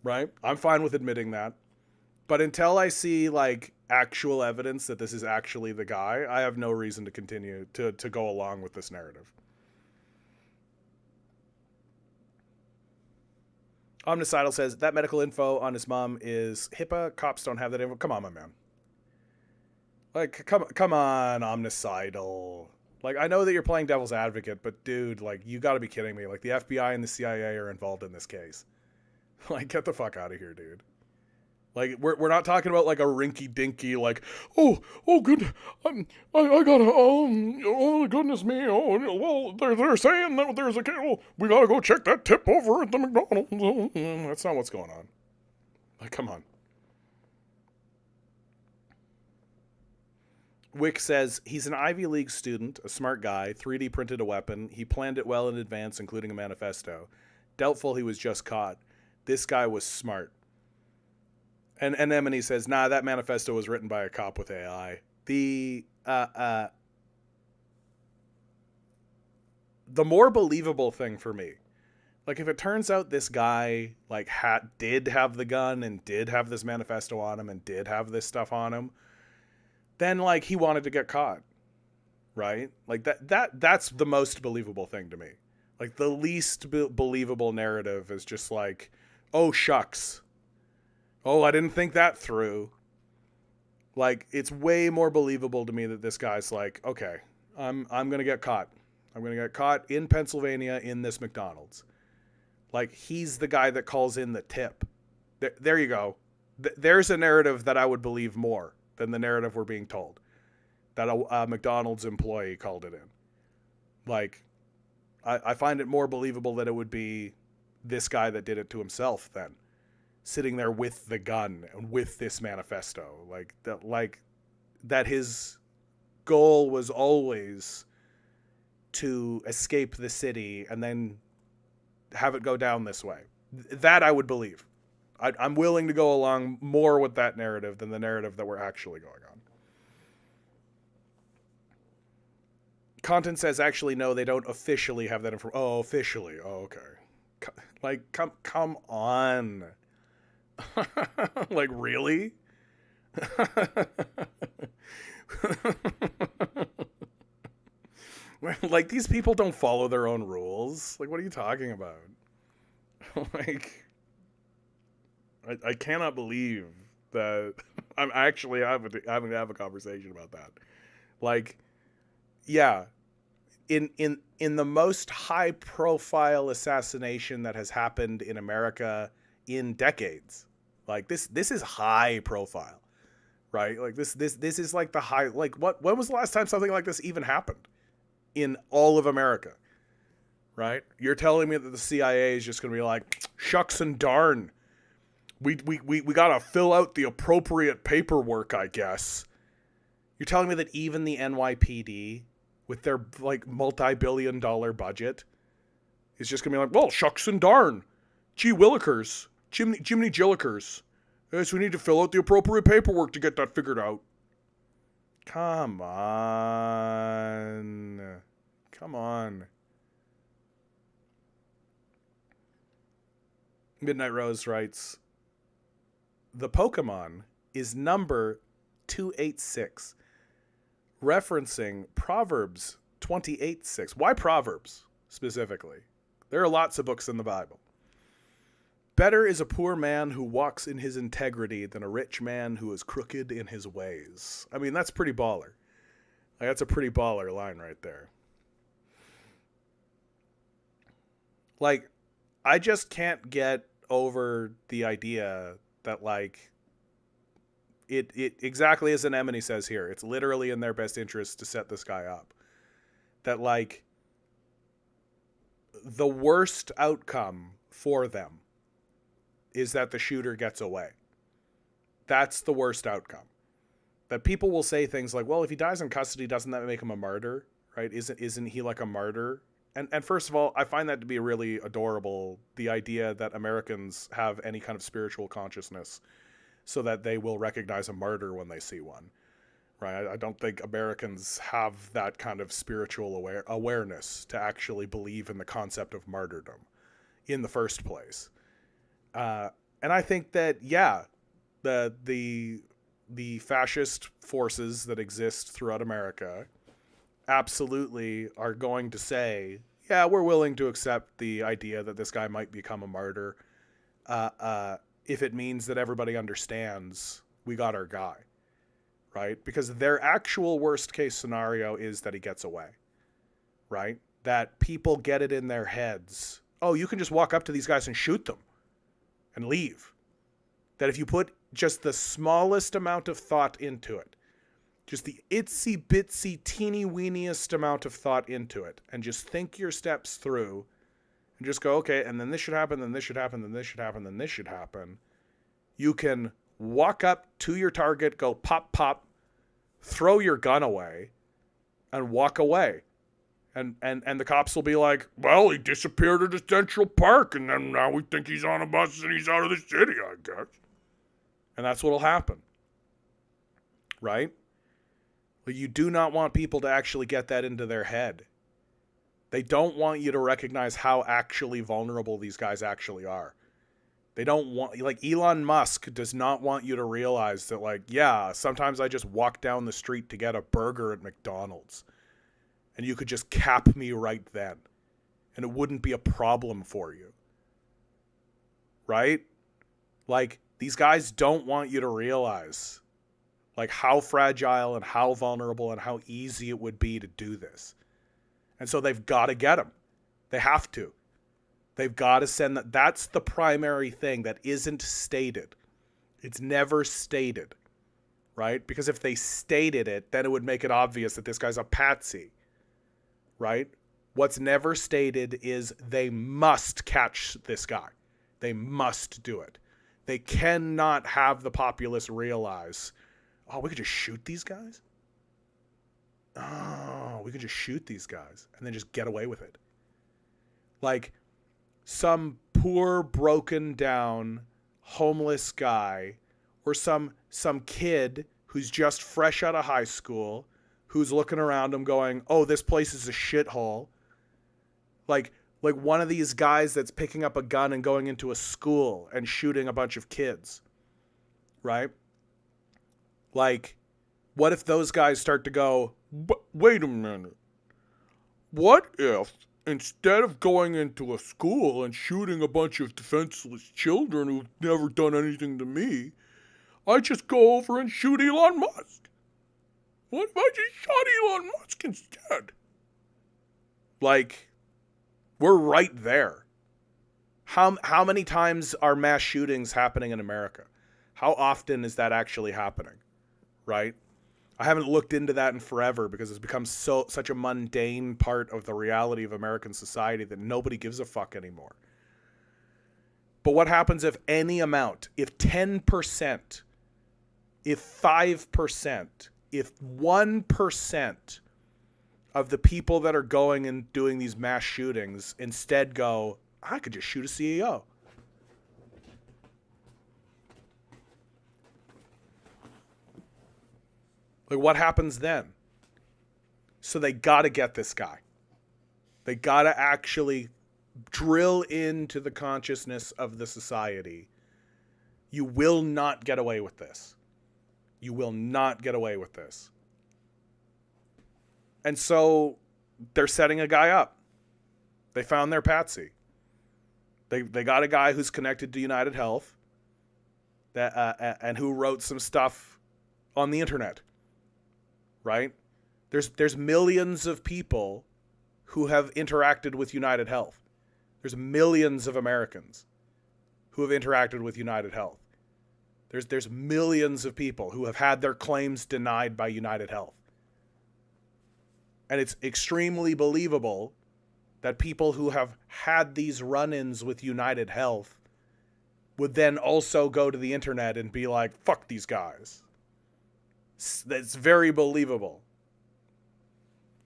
[SPEAKER 1] Right? I'm fine with admitting that. But until I see, like, actual evidence that this is actually the guy, I have no reason to continue to go along with this narrative. Omnicidal says, that medical info on his mom is HIPAA. Cops don't have that info. Come on, my man. Like, come on, Omnicidal. Like, I know that you're playing devil's advocate, but dude, like, you gotta be kidding me. Like, the FBI and the CIA are involved in this case. Like, get the fuck out of here, dude. Like, we're not talking about, like, a rinky-dinky, like, oh, good, I gotta, oh, goodness me, well, they're saying that there's a, oh, we gotta go check that tip over at the McDonald's. Oh, that's not what's going on. Like, come on. Wick says, he's an Ivy League student, a smart guy, 3D printed a weapon. He planned it well in advance, including a manifesto. Doubtful he was just caught. This guy was smart. And Emily says, nah, that manifesto was written by a cop with AI. The more believable thing for me, like, if it turns out this guy, like, did have the gun and did have this manifesto on him and did have this stuff on him, then, like, he wanted to get caught, right? Like, that's the most believable thing to me. Like, the least believable narrative is just like, oh, shucks. Oh, I didn't think that through. Like, it's way more believable to me that this guy's like, okay, I'm going to get caught. I'm going to get caught in Pennsylvania in this McDonald's. Like, he's the guy that calls in the tip. There you go. There's a narrative that I would believe more than the narrative we're being told. That a McDonald's employee called it in. Like, I find it more believable that it would be this guy that did it to himself then. Sitting there with the gun and with this manifesto. Like that his goal was always to escape the city and then have it go down this way. That I would believe. I'm willing to go along more with that narrative than the narrative that we're actually going on. Content says, actually, no, they don't officially have that information. Oh, officially. Oh, okay. Like, come on. Like, really? Like, these people don't follow their own rules. Like, what are you talking about? Like, I cannot believe that I'm actually having to have a conversation about that. Like, yeah, in the most high profile assassination that has happened in America in decades, like this is high profile, right? Like this is like the high, like when was the last time something like this even happened in all of America, right? You're telling me that the CIA is just going to be like, shucks and darn, we got to fill out the appropriate paperwork, I guess. You're telling me that even the NYPD, with their like multi-billion-dollar budget, is just gonna be like, well, shucks and darn, gee willikers, Jiminy Jillikers, yes, we need to fill out the appropriate paperwork to get that figured out. Come on. Midnight Rose writes, the Pokemon is number 286, referencing Proverbs 28:6. Why Proverbs specifically? There are lots of books in the Bible. Better is a poor man who walks in his integrity than a rich man who is crooked in his ways. I mean, that's pretty baller. Like, that's a pretty baller line right there. Like, I just can't get over the idea that, like, it exactly as Anemone says here, it's literally in their best interest to set this guy up. That, like, the worst outcome for them is that the shooter gets away. That's the worst outcome. That people will say things like, well, if he dies in custody, doesn't that make him a martyr? Right? Isn't he like a martyr? And first of all, I find that to be really adorable, the idea that Americans have any kind of spiritual consciousness so that they will recognize a martyr when they see one. Right? I don't think Americans have that kind of spiritual awareness to actually believe in the concept of martyrdom in the first place. And I think that, yeah, the fascist forces that exist throughout America absolutely are going to say, yeah, we're willing to accept the idea that this guy might become a martyr if it means that everybody understands we got our guy, right? Because their actual worst case scenario is that he gets away, right? That people get it in their heads, oh, you can just walk up to these guys and shoot them and leave. That if you put just the smallest amount of thought into it, just the itsy bitsy teeny weeniest amount of thought into it, and just think your steps through and just go, okay, and then this should happen, then this should happen, then this should happen, then this should happen. You can walk up to your target, go pop, pop, throw your gun away, and walk away. And the cops will be like, well, he disappeared at a Central Park, and then now we think he's on a bus and he's out of the city, I guess. And that's what'll happen. Right? But you do not want people to actually get that into their head. They don't want you to recognize how actually vulnerable these guys actually are. They don't want, like, Elon Musk does not want you to realize that, like, yeah, sometimes I just walk down the street to get a burger at McDonald's, and you could just cap me right then, and it wouldn't be a problem for you. Right? Like, these guys don't want you to realize, like, how fragile and how vulnerable and how easy it would be to do this. And so they've got to get him. They have to. They've got to send that. That's the primary thing that isn't stated. It's never stated, right? Because if they stated it, then it would make it obvious that this guy's a patsy, right? What's never stated is they must catch this guy. They must do it. They cannot have the populace realize, oh, we could just shoot these guys? Oh, we could just shoot these guys and then just get away with it. Like, some poor, broken down, homeless guy or some kid who's just fresh out of high school who's looking around him going, oh, this place is a shithole. Like one of these guys that's picking up a gun and going into a school and shooting a bunch of kids, right? Like, what if those guys start to go, wait a minute. What if instead of going into a school and shooting a bunch of defenseless children who've never done anything to me, I just go over and shoot Elon Musk? What if I just shot Elon Musk instead? Like, we're right there. How many times are mass shootings happening in America? How often is that actually happening? Right? I haven't looked into that in forever because it's become such a mundane part of the reality of American society that nobody gives a fuck anymore. But what happens if any amount, if 10%, if 5%, if 1% of the people that are going and doing these mass shootings instead go, I could just shoot a CEO. Like, what happens then? So they got to get this guy. They got to actually drill into the consciousness of the society. You will not get away with this. You will not get away with this. And so they're setting a guy up. They found their patsy. They got a guy who's connected to United Health that and who wrote some stuff on the internet. Right? There's millions of people who have interacted with United Health. There's millions of Americans who have interacted with United Health. There's millions of people who have had their claims denied by United Health. And it's extremely believable that people who have had these run-ins with United Health would then also go to the internet and be like, fuck these guys. That's very believable.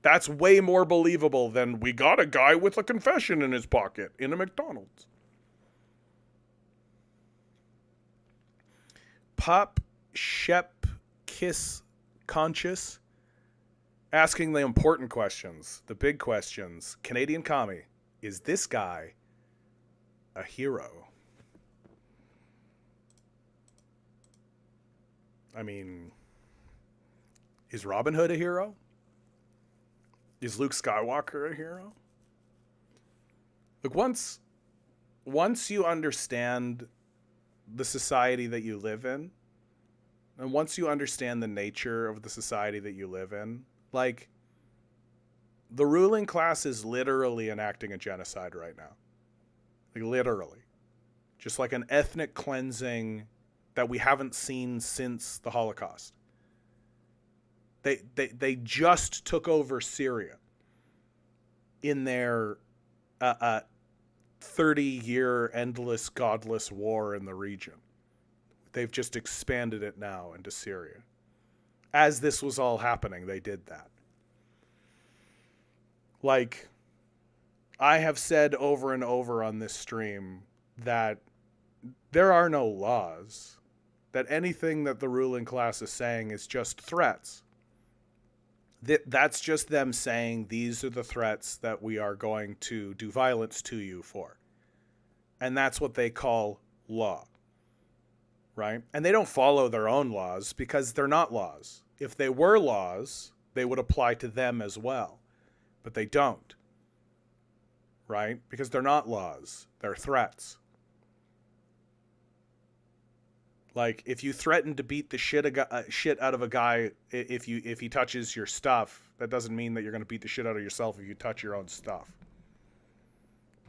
[SPEAKER 1] That's way more believable than we got a guy with a confession in his pocket in a McDonald's. Pop Shep Kiss Conscious asking the important questions, the big questions. Canadian commie, is this guy a hero? I mean, is Robin Hood a hero? Is Luke Skywalker a hero? Look, once you understand the society that you live in, and once you understand the nature of the society that you live in, like, the ruling class is literally enacting a genocide right now. Like, literally. Just like an ethnic cleansing that we haven't seen since the Holocaust. They just took over Syria in their 30-year endless godless war in the region. They've just expanded it now into Syria. As this was all happening, they did that. Like, I have said over and over on this stream that there are no laws, that anything that the ruling class is saying is just threats. That's just them saying these are the threats that we are going to do violence to you for. And that's what they call law. Right? And they don't follow their own laws because they're not laws. If they were laws, they would apply to them as well. But they don't. Right? Because they're not laws. They're threats. Like, if you threaten to beat the shit out of a guy if he touches your stuff, that doesn't mean that you're going to beat the shit out of yourself if you touch your own stuff.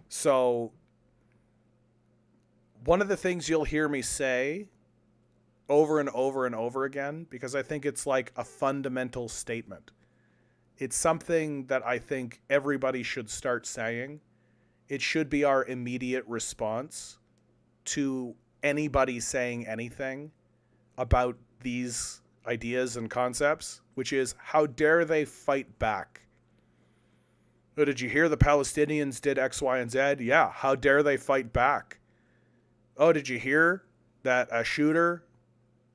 [SPEAKER 1] So, one of the things you'll hear me say over and over and over again, because I think it's like a fundamental statement. It's something that I think everybody should start saying. It should be our immediate response to anybody saying anything about these ideas and concepts, which is, how dare they fight back? Oh, did you hear the Palestinians did X, Y, and Z? Yeah, how dare they fight back? Oh, did you hear that a shooter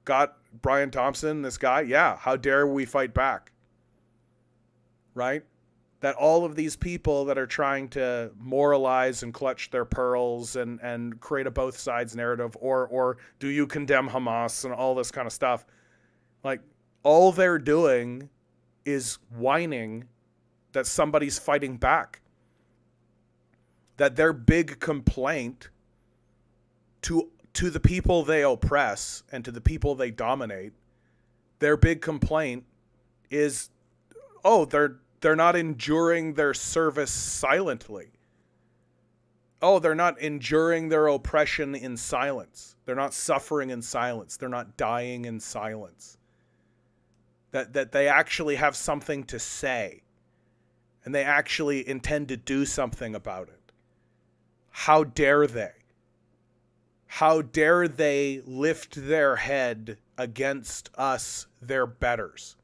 [SPEAKER 1] got Brian Thompson, this guy, yeah, how dare we fight back? Right? That all of these people that are trying to moralize and clutch their pearls and create a both sides narrative, or do you condemn Hamas and all this kind of stuff, like all they're doing is whining that somebody's fighting back. That their big complaint to the people they oppress and to the people they dominate, their big complaint is, oh, they're not enduring their service silently. Oh, they're not enduring their oppression in silence. They're not suffering in silence. They're not dying in silence. That they actually have something to say and they actually intend to do something about it. How dare they? How dare they lift their head against us, their betters?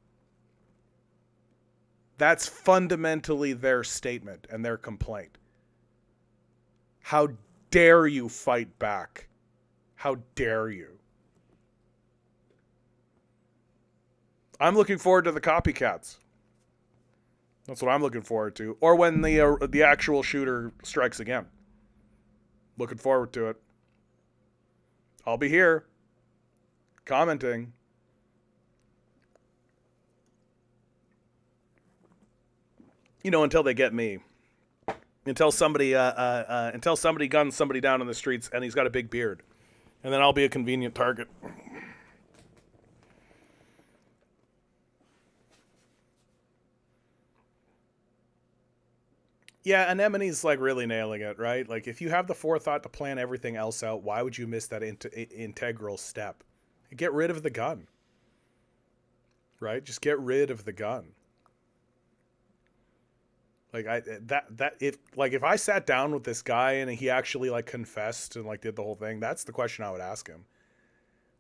[SPEAKER 1] That's fundamentally their statement and their complaint. How dare you fight back? How dare you? I'm looking forward to the copycats. That's what I'm looking forward to. Or when the actual shooter strikes again. Looking forward to it. I'll be here commenting. You know, until they get me. Until somebody guns somebody down in the streets and he's got a big beard. And then I'll be a convenient target. Yeah, Anemone's like really nailing it, right? Like if you have the forethought to plan everything else out, why would you miss that integral step? Get rid of the gun. Right? Just get rid of the gun. Like if I sat down with this guy and he actually like confessed and like did the whole thing, that's the question I would ask him.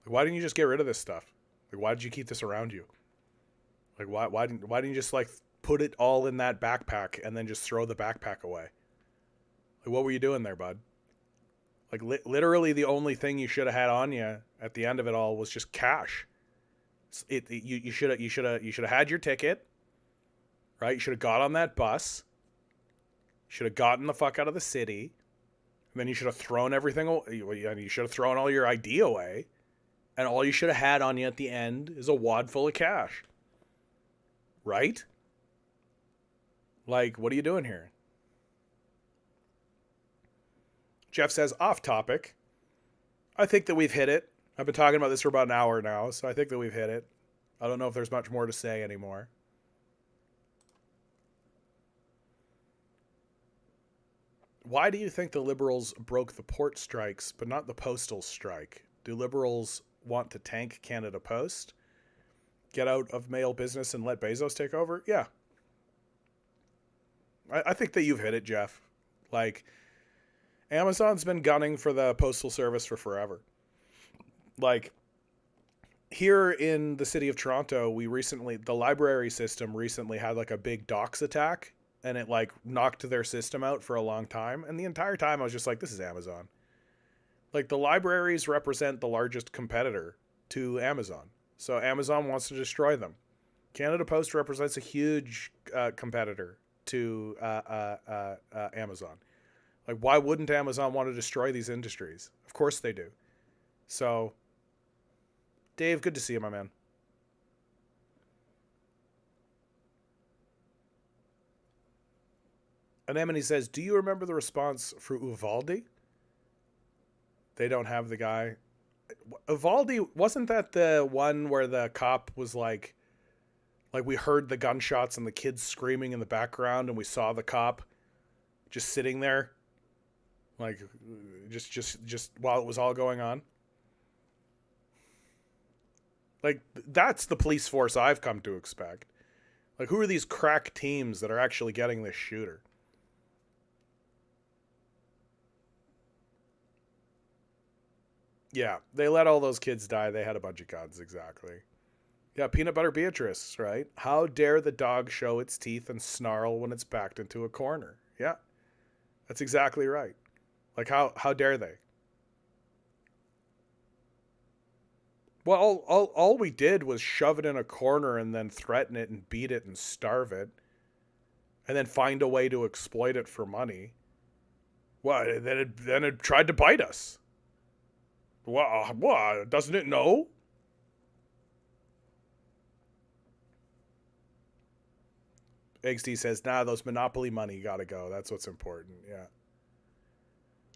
[SPEAKER 1] Like, why didn't you just get rid of this stuff? Like, why did you keep this around you? Like, why didn't you just like put it all in that backpack and then just throw the backpack away? Like, what were you doing there, bud? Like, literally the only thing you should have had on you at the end of it all was just cash. You should have had your ticket, right? You should have got on that bus. You should have gotten the fuck out of the city. And then you should have thrown everything away. You should have thrown all your ID away. And all you should have had on you at the end is a wad full of cash. Right? Like, what are you doing here? Jeff says, off topic. I think that we've hit it. I've been talking about this for about an hour now, so I think that we've hit it. I don't know if there's much more to say anymore. Why do you think the Liberals broke the port strikes, but not the postal strike? Do Liberals want to tank Canada Post? Get out of mail business and let Bezos take over? Yeah. I think that you've hit it, Jeff. Like, Amazon's been gunning for the postal service for forever. Like, here in the city of Toronto, the library system recently had like a big dox attack, and it like knocked their system out for a long time. And the entire time I was just like, this is Amazon. Like, the libraries represent the largest competitor to Amazon. So Amazon wants to destroy them. Canada Post represents a huge competitor to Amazon. Like, why wouldn't Amazon want to destroy these industries? Of course they do. So, Dave, good to see you, my man. Anemone says, do you remember the response for Uvalde? They don't have the guy. Uvalde, wasn't that the one where the cop was like we heard the gunshots and the kids screaming in the background and we saw the cop just sitting there, like just while it was all going on? Like, that's the police force I've come to expect. Like, who are these crack teams that are actually getting this shooter? Yeah, they let all those kids die. They had a bunch of guns, exactly. Yeah, Peanut Butter Beatrice, right? How dare the dog show its teeth and snarl when it's backed into a corner? Yeah, that's exactly right. Like, how dare they? Well, all we did was shove it in a corner and then threaten it and beat it and starve it and then find a way to exploit it for money. Well, then it tried to bite us. What? Doesn't it know? XD says, nah, those monopoly money gotta go. That's what's important. Yeah.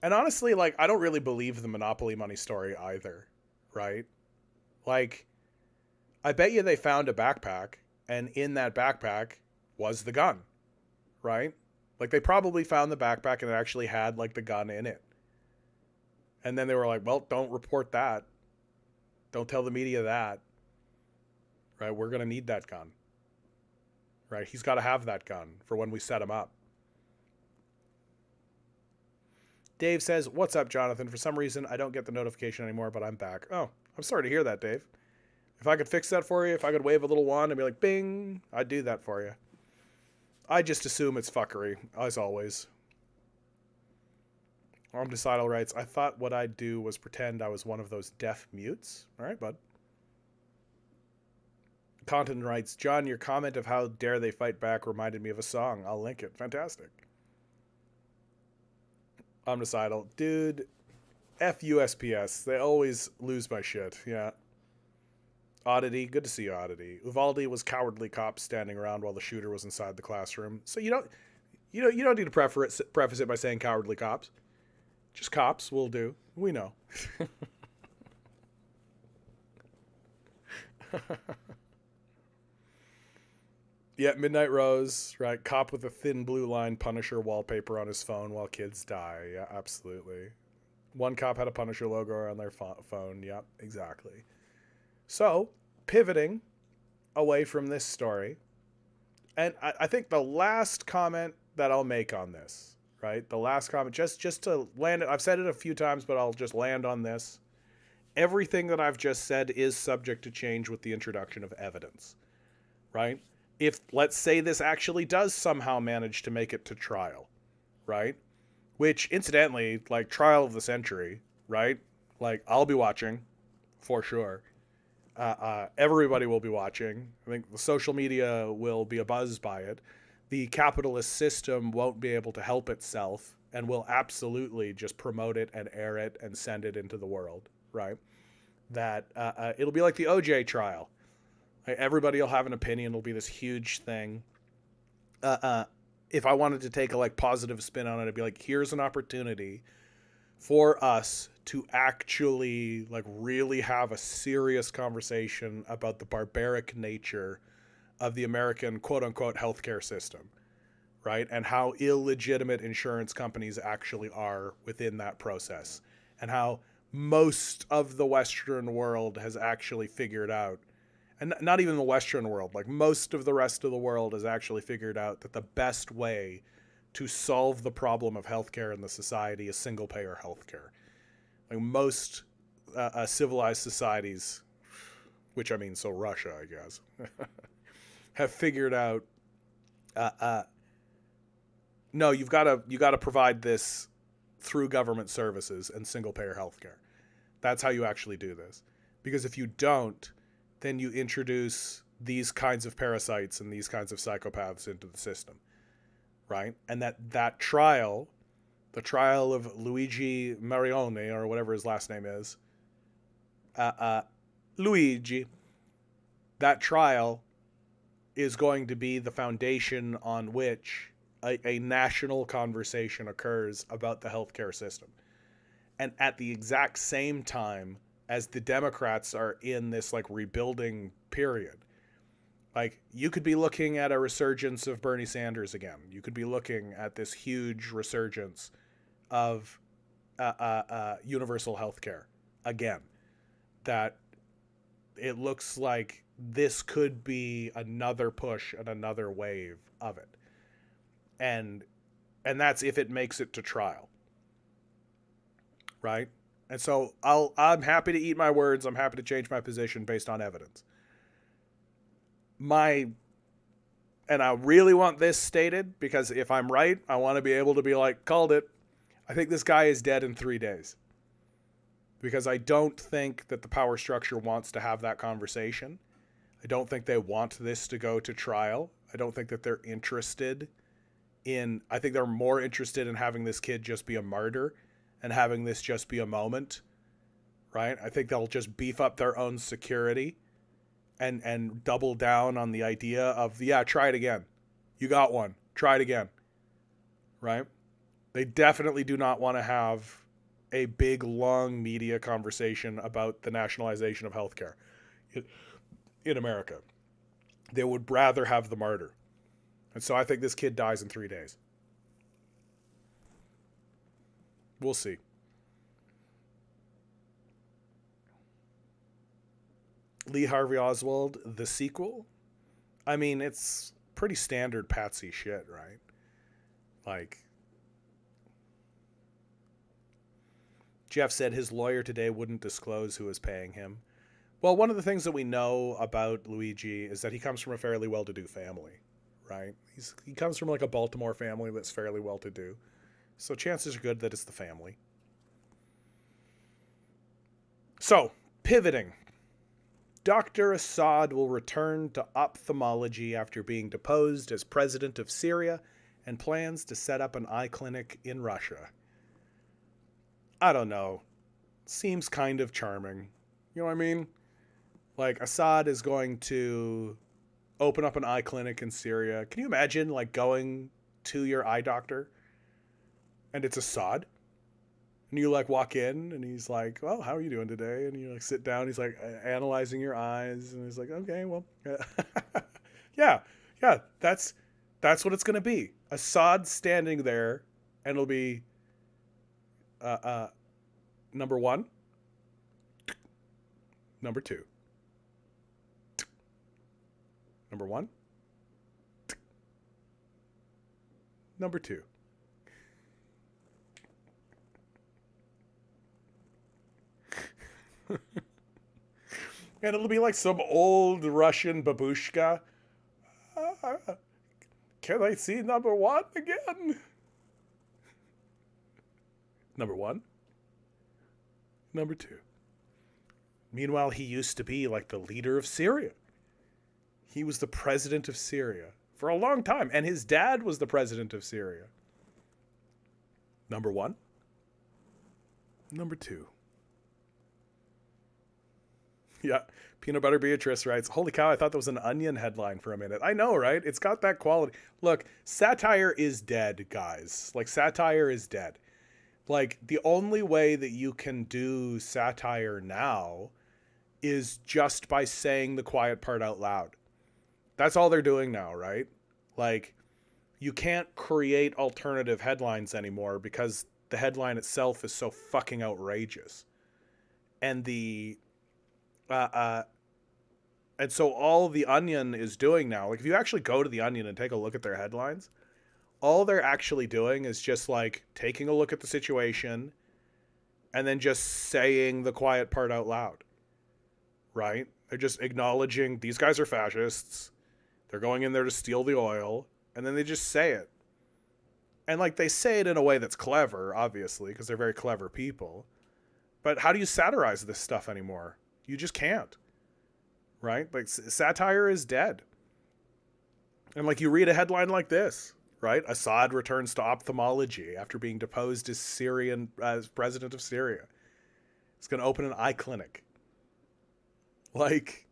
[SPEAKER 1] And honestly, like, I don't really believe the monopoly money story either, right? Like, I bet you they found a backpack, and in that backpack was the gun, right? Like, they probably found the backpack and it actually had, like, the gun in it. And then they were like, well, don't report that. Don't tell the media that, right? We're going to need that gun, right? He's got to have that gun for when we set him up. Dave says, what's up, Jonathan? For some reason, I don't get the notification anymore, but I'm back. Oh, I'm sorry to hear that, Dave. If I could fix that for you, if I could wave a little wand and be like, bing, I'd do that for you. I just assume it's fuckery, as always. Omnicidal writes, I thought what I'd do was pretend I was one of those deaf mutes. All right, bud. Content writes, John, your comment of how dare they fight back reminded me of a song. I'll link it. Fantastic. Omnicidal, dude, F USPS. They always lose my shit. Yeah. Oddity, good to see you, Oddity. Uvalde was cowardly cops standing around while the shooter was inside the classroom. So you don't need to preface it by saying cowardly cops. Just cops will do. We know. Yeah, Midnight Rose, right? Cop with a thin blue line Punisher wallpaper on his phone while kids die. Yeah, absolutely. One cop had a Punisher logo on their phone. Yep, exactly. So, pivoting away from this story, and I think the last comment that I'll make on this, right? The last comment, just to land it, I've said it a few times, but I'll just land on this. Everything that I've just said is subject to change with the introduction of evidence, right? If, let's say, this actually does somehow manage to make it to trial, right? Which, incidentally, like, trial of the century, right? Like, I'll be watching, for sure. Everybody will be watching. I think the social media will be abuzz by it. The capitalist system won't be able to help itself and will absolutely just promote it and air it and send it into the world, right? That it'll be like the OJ trial. Everybody will have an opinion. It'll be this huge thing. If I wanted to take a like positive spin on it, I'd be like, here's an opportunity for us to actually like really have a serious conversation about the barbaric nature of the American quote unquote healthcare system, right? And how illegitimate insurance companies actually are within that process, and how most of the Western world has actually figured out, and not even the Western world, like most of the rest of the world has actually figured out that the best way to solve the problem of healthcare in the society is single payer healthcare. Like most civilized societies, which I mean, so Russia, I guess, have figured out, no, you got to provide this through government services and single payer healthcare. That's how you actually do this. Because if you don't, then you introduce these kinds of parasites and these kinds of psychopaths into the system, right? And that trial, the trial of Luigi Marione, or whatever his last name is, Luigi, that trial is going to be the foundation on which a national conversation occurs about the healthcare system. And at the exact same time as the Democrats are in this like rebuilding period, like you could be looking at a resurgence of Bernie Sanders again. You could be looking at this huge resurgence of universal healthcare again. That it looks like this could be another push and another wave of it, and that's if it makes it to trial, right? And so I'm happy to eat my words. I'm happy to change my position based on evidence. And I really want this stated, because if I'm right, I want to be able to be like, called it. I think this guy is dead in 3 days. because I don't think that the power structure wants to have that conversation. I don't think they want this to go to trial. I don't think that they're interested I think they're more interested in having this kid just be a martyr and having this just be a moment, right? I think they'll just beef up their own security and double down on the idea of, yeah, try it again. You got one. Try it again, right? They definitely do not want to have a big, long media conversation about the nationalization of healthcare in America. They would rather have the martyr. And so I think this kid dies in 3 days. We'll see. Lee Harvey Oswald, the sequel? I mean, it's pretty standard patsy shit, right? Like, Jeff said his lawyer today wouldn't disclose who was paying him. Well, one of the things that we know about Luigi is that he comes from a fairly well-to-do family, right? He comes from like a Baltimore family that's fairly well-to-do. So chances are good that it's the family. So, pivoting. Dr. Assad will return to ophthalmology after being deposed as president of Syria and plans to set up an eye clinic in Russia. I don't know. Seems kind of charming. You know what I mean? Like, Assad is going to open up an eye clinic in Syria. Can you imagine, like, going to your eye doctor and it's Assad? And you, like, walk in and he's like, well, how are you doing today? And you, like, sit down. He's, like, analyzing your eyes. And he's like, okay, well, yeah, that's what it's going to be. Assad standing there, and it'll be number one, number two, number one, number two. And it'll be like some old Russian babushka. Can I see number one again? Number one. Number two. Meanwhile, he used to be like the leader of Syria. He was the president of Syria for a long time. And his dad was the president of Syria. Number one. Number two. Yeah. Peanut Butter Beatrice writes, holy cow, I thought that was an Onion headline for a minute. I know, right? It's got that quality. Look, satire is dead, guys. Like, satire is dead. Like, the only way that you can do satire now is just by saying the quiet part out loud. That's all they're doing now, right? Like, you can't create alternative headlines anymore because the headline itself is so fucking outrageous. And and so all the Onion is doing now, like, if you actually go to the Onion and take a look at their headlines, all they're actually doing is just like taking a look at the situation and then just saying the quiet part out loud, right? They're just acknowledging these guys are fascists. They're going in there to steal the oil, and then they just say it. And like, they say it in a way that's clever, obviously, because they're very clever people. But how do you satirize this stuff anymore? You just can't, right? Like, satire is dead. And like, you read a headline like this, right? Assad returns to ophthalmology after being deposed as president of Syria. He's going to open an eye clinic. Like,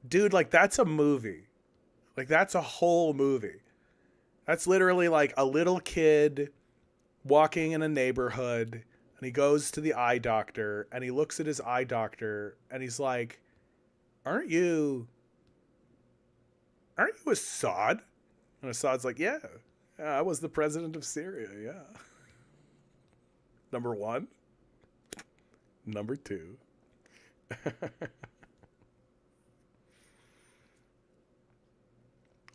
[SPEAKER 1] dude, like, that's a movie. Like, that's a whole movie. That's literally like a little kid walking in a neighborhood, and he goes to the eye doctor, and he looks at his eye doctor, and he's like, aren't you Assad? And Assad's like, yeah, I was the president of Syria, yeah. Number one. Number two.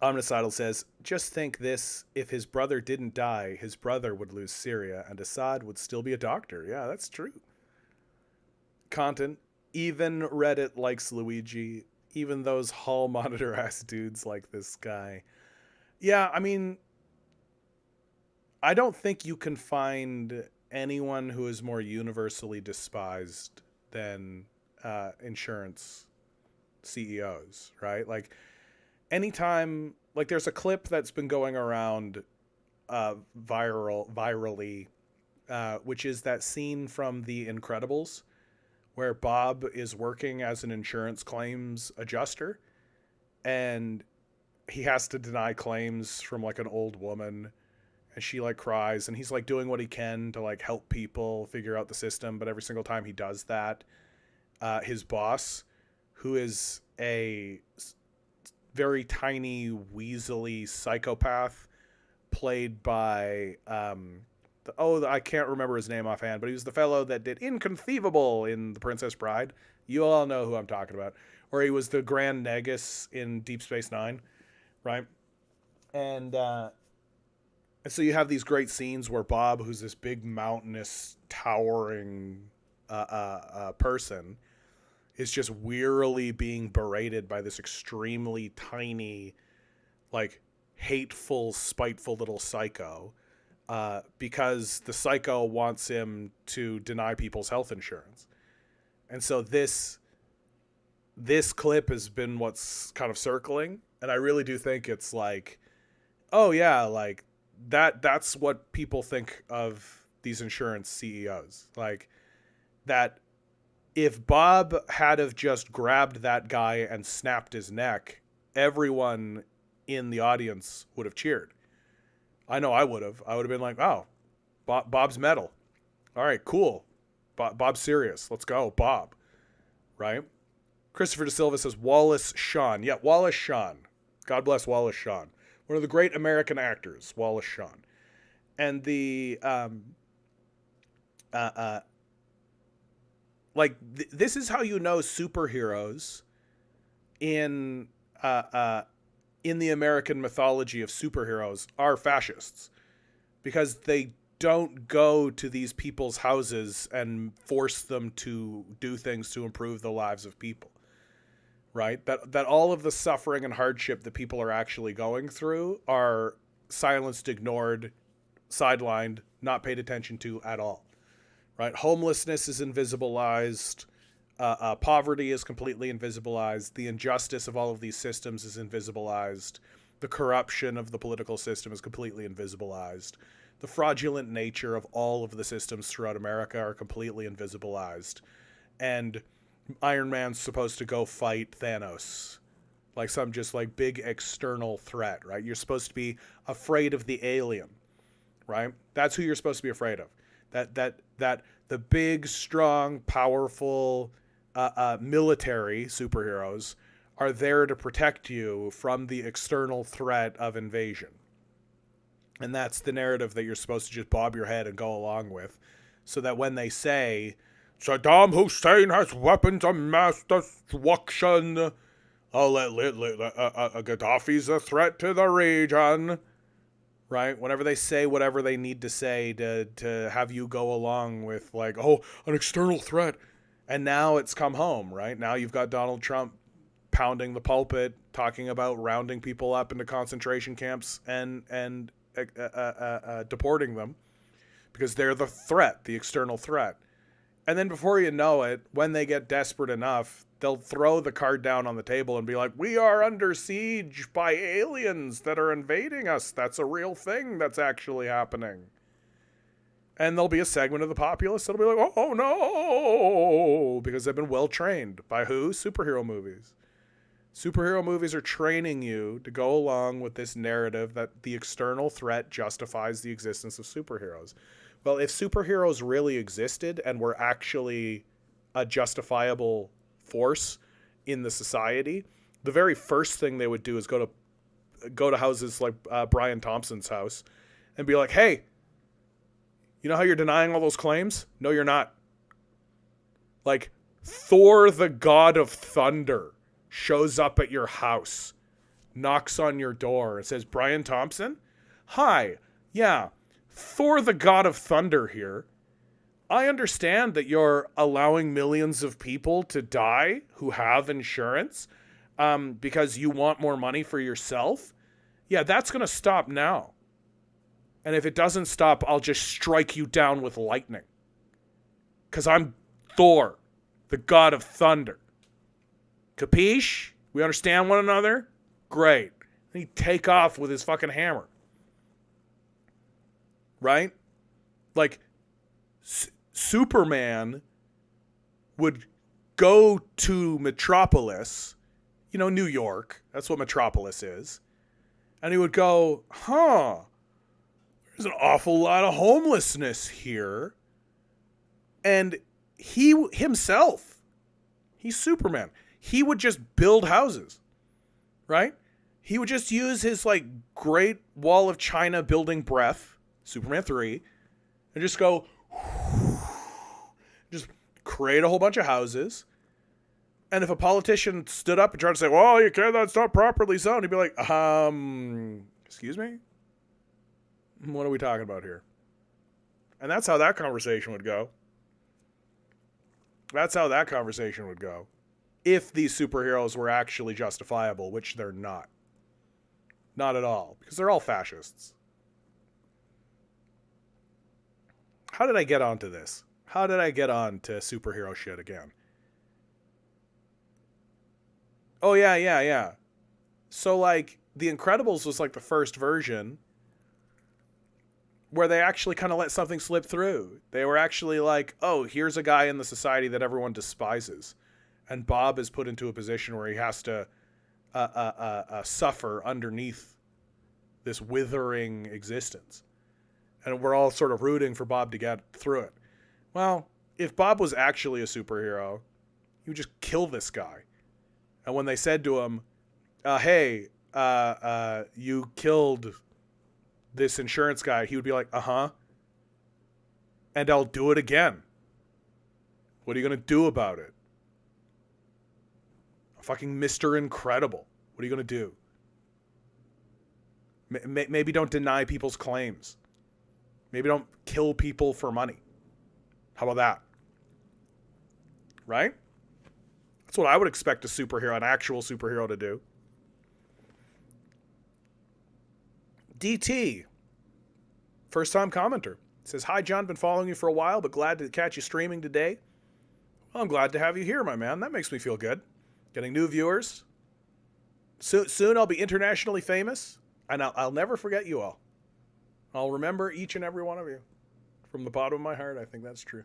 [SPEAKER 1] Omnicidal says, just think this, if his brother didn't die, his brother would lose Syria, and Assad would still be a doctor. Yeah, that's true. Content, even Reddit likes Luigi, even those hall monitor ass dudes like this guy. Yeah, I mean, I don't think you can find anyone who is more universally despised than insurance CEOs, right? Like anytime, like there's a clip that's been going around virally, which is that scene from The Incredibles where Bob is working as an insurance claims adjuster and he has to deny claims from like an old woman, and she like cries, and he's like doing what he can to like help people figure out the system, but every single time he does that, his boss, who is a very tiny weaselly psychopath played by I can't remember his name offhand, but he was the fellow that did Inconceivable in The Princess Bride. You all know who I'm talking about. Or he was the Grand Negus in Deep Space Nine, right? And so you have these great scenes where Bob, who's this big mountainous towering person, is just wearily being berated by this extremely tiny, like hateful, spiteful little psycho, because the psycho wants him to deny people's health insurance. And so this clip has been what's kind of circling, and I really do think it's like, oh yeah, like that's what people think of these insurance CEOs. Like that if Bob had have just grabbed that guy and snapped his neck, everyone in the audience would have cheered. I know I would have. I would have been like, oh, Bob's metal. All right, cool. Bob's serious. Let's go, Bob. Right? Christopher De Silva says Wallace Shawn. Yeah, Wallace Shawn. God bless Wallace Shawn. One of the great American actors, Wallace Shawn. And the this is how you know superheroes in the American mythology of superheroes are fascists, because they don't go to these people's houses and force them to do things to improve the lives of people, right? That all of the suffering and hardship that people are actually going through are silenced, ignored, sidelined, not paid attention to at all, right? Homelessness is invisibilized. Poverty is completely invisibilized. The injustice of all of these systems is invisibilized. The corruption of the political system is completely invisibilized. The fraudulent nature of all of the systems throughout America are completely invisibilized. And Iron Man's supposed to go fight Thanos, like some just like big external threat, right? You're supposed to be afraid of the alien, right? That's who you're supposed to be afraid of. That the big, strong, powerful military superheroes are there to protect you from the external threat of invasion. And that's the narrative that you're supposed to just bob your head and go along with, so that when they say Saddam Hussein has weapons of mass destruction, Gaddafi's a threat to the region, right? Whenever they say whatever they need to say to have you go along with like, oh, an external threat. And now it's come home, right? Now you've got Donald Trump pounding the pulpit, talking about rounding people up into concentration camps and deporting them because they're the threat, the external threat. And then before you know it, when they get desperate enough, they'll throw the card down on the table and be like, we are under siege by aliens that are invading us. That's a real thing that's actually happening. And there'll be a segment of the populace that'll be like, oh no, because they've been well trained by who? Superhero movies. Superhero movies are training you to go along with this narrative that the external threat justifies the existence of superheroes. Well, if superheroes really existed and were actually a justifiable force in the society, the very first thing they would do is go to houses like Brian Thompson's house and be like, hey, you know how you're denying all those claims? No, you're not. Like, Thor, the god of thunder, shows up at your house, knocks on your door, and says, Brian Thompson? Hi. Yeah, Thor, the god of thunder here. I understand that you're allowing millions of people to die who have insurance because you want more money for yourself. Yeah, that's going to stop now. And if it doesn't stop, I'll just strike you down with lightning. Because I'm Thor, the god of thunder. Capiche? We understand one another? Great. Then he'd take off with his fucking hammer. Right? Like, Superman would go to Metropolis, New York. That's what Metropolis is. And he would go, there's an awful lot of homelessness here. And he himself, he's Superman. He would just build houses, right? He would just use his great wall of China building breath, Superman 3, and just go, just create a whole bunch of houses. And if a politician stood up and tried to say, well, you can't, that's not properly zoned, he'd be like, excuse me? What are we talking about here? And that's how that conversation would go. That's how that conversation would go. If these superheroes were actually justifiable, which they're not. Not at all. Because they're all fascists. How did I get onto this? How did I get on to superhero shit again? Oh, yeah. So, The Incredibles was the first version where they actually kind of let something slip through. They were actually oh, here's a guy in the society that everyone despises. And Bob is put into a position where he has to suffer underneath this withering existence. And we're all sort of rooting for Bob to get through it. Well, if Bob was actually a superhero, he would just kill this guy. And when they said to him, hey, you killed this insurance guy, he would be like, and I'll do it again. What are you going to do about it? Fucking Mr. Incredible. What are you going to do? Maybe don't deny people's claims. Maybe don't kill people for money. How about that? Right? That's what I would expect a superhero, an actual superhero, to do. DT, first time commenter, says, hi John, been following you for a while, but glad to catch you streaming today. Well, I'm glad to have you here, my man. That makes me feel good. Getting new viewers. Soon I'll be internationally famous, and I'll never forget you all. I'll remember each and every one of you. From the bottom of my heart, I think that's true.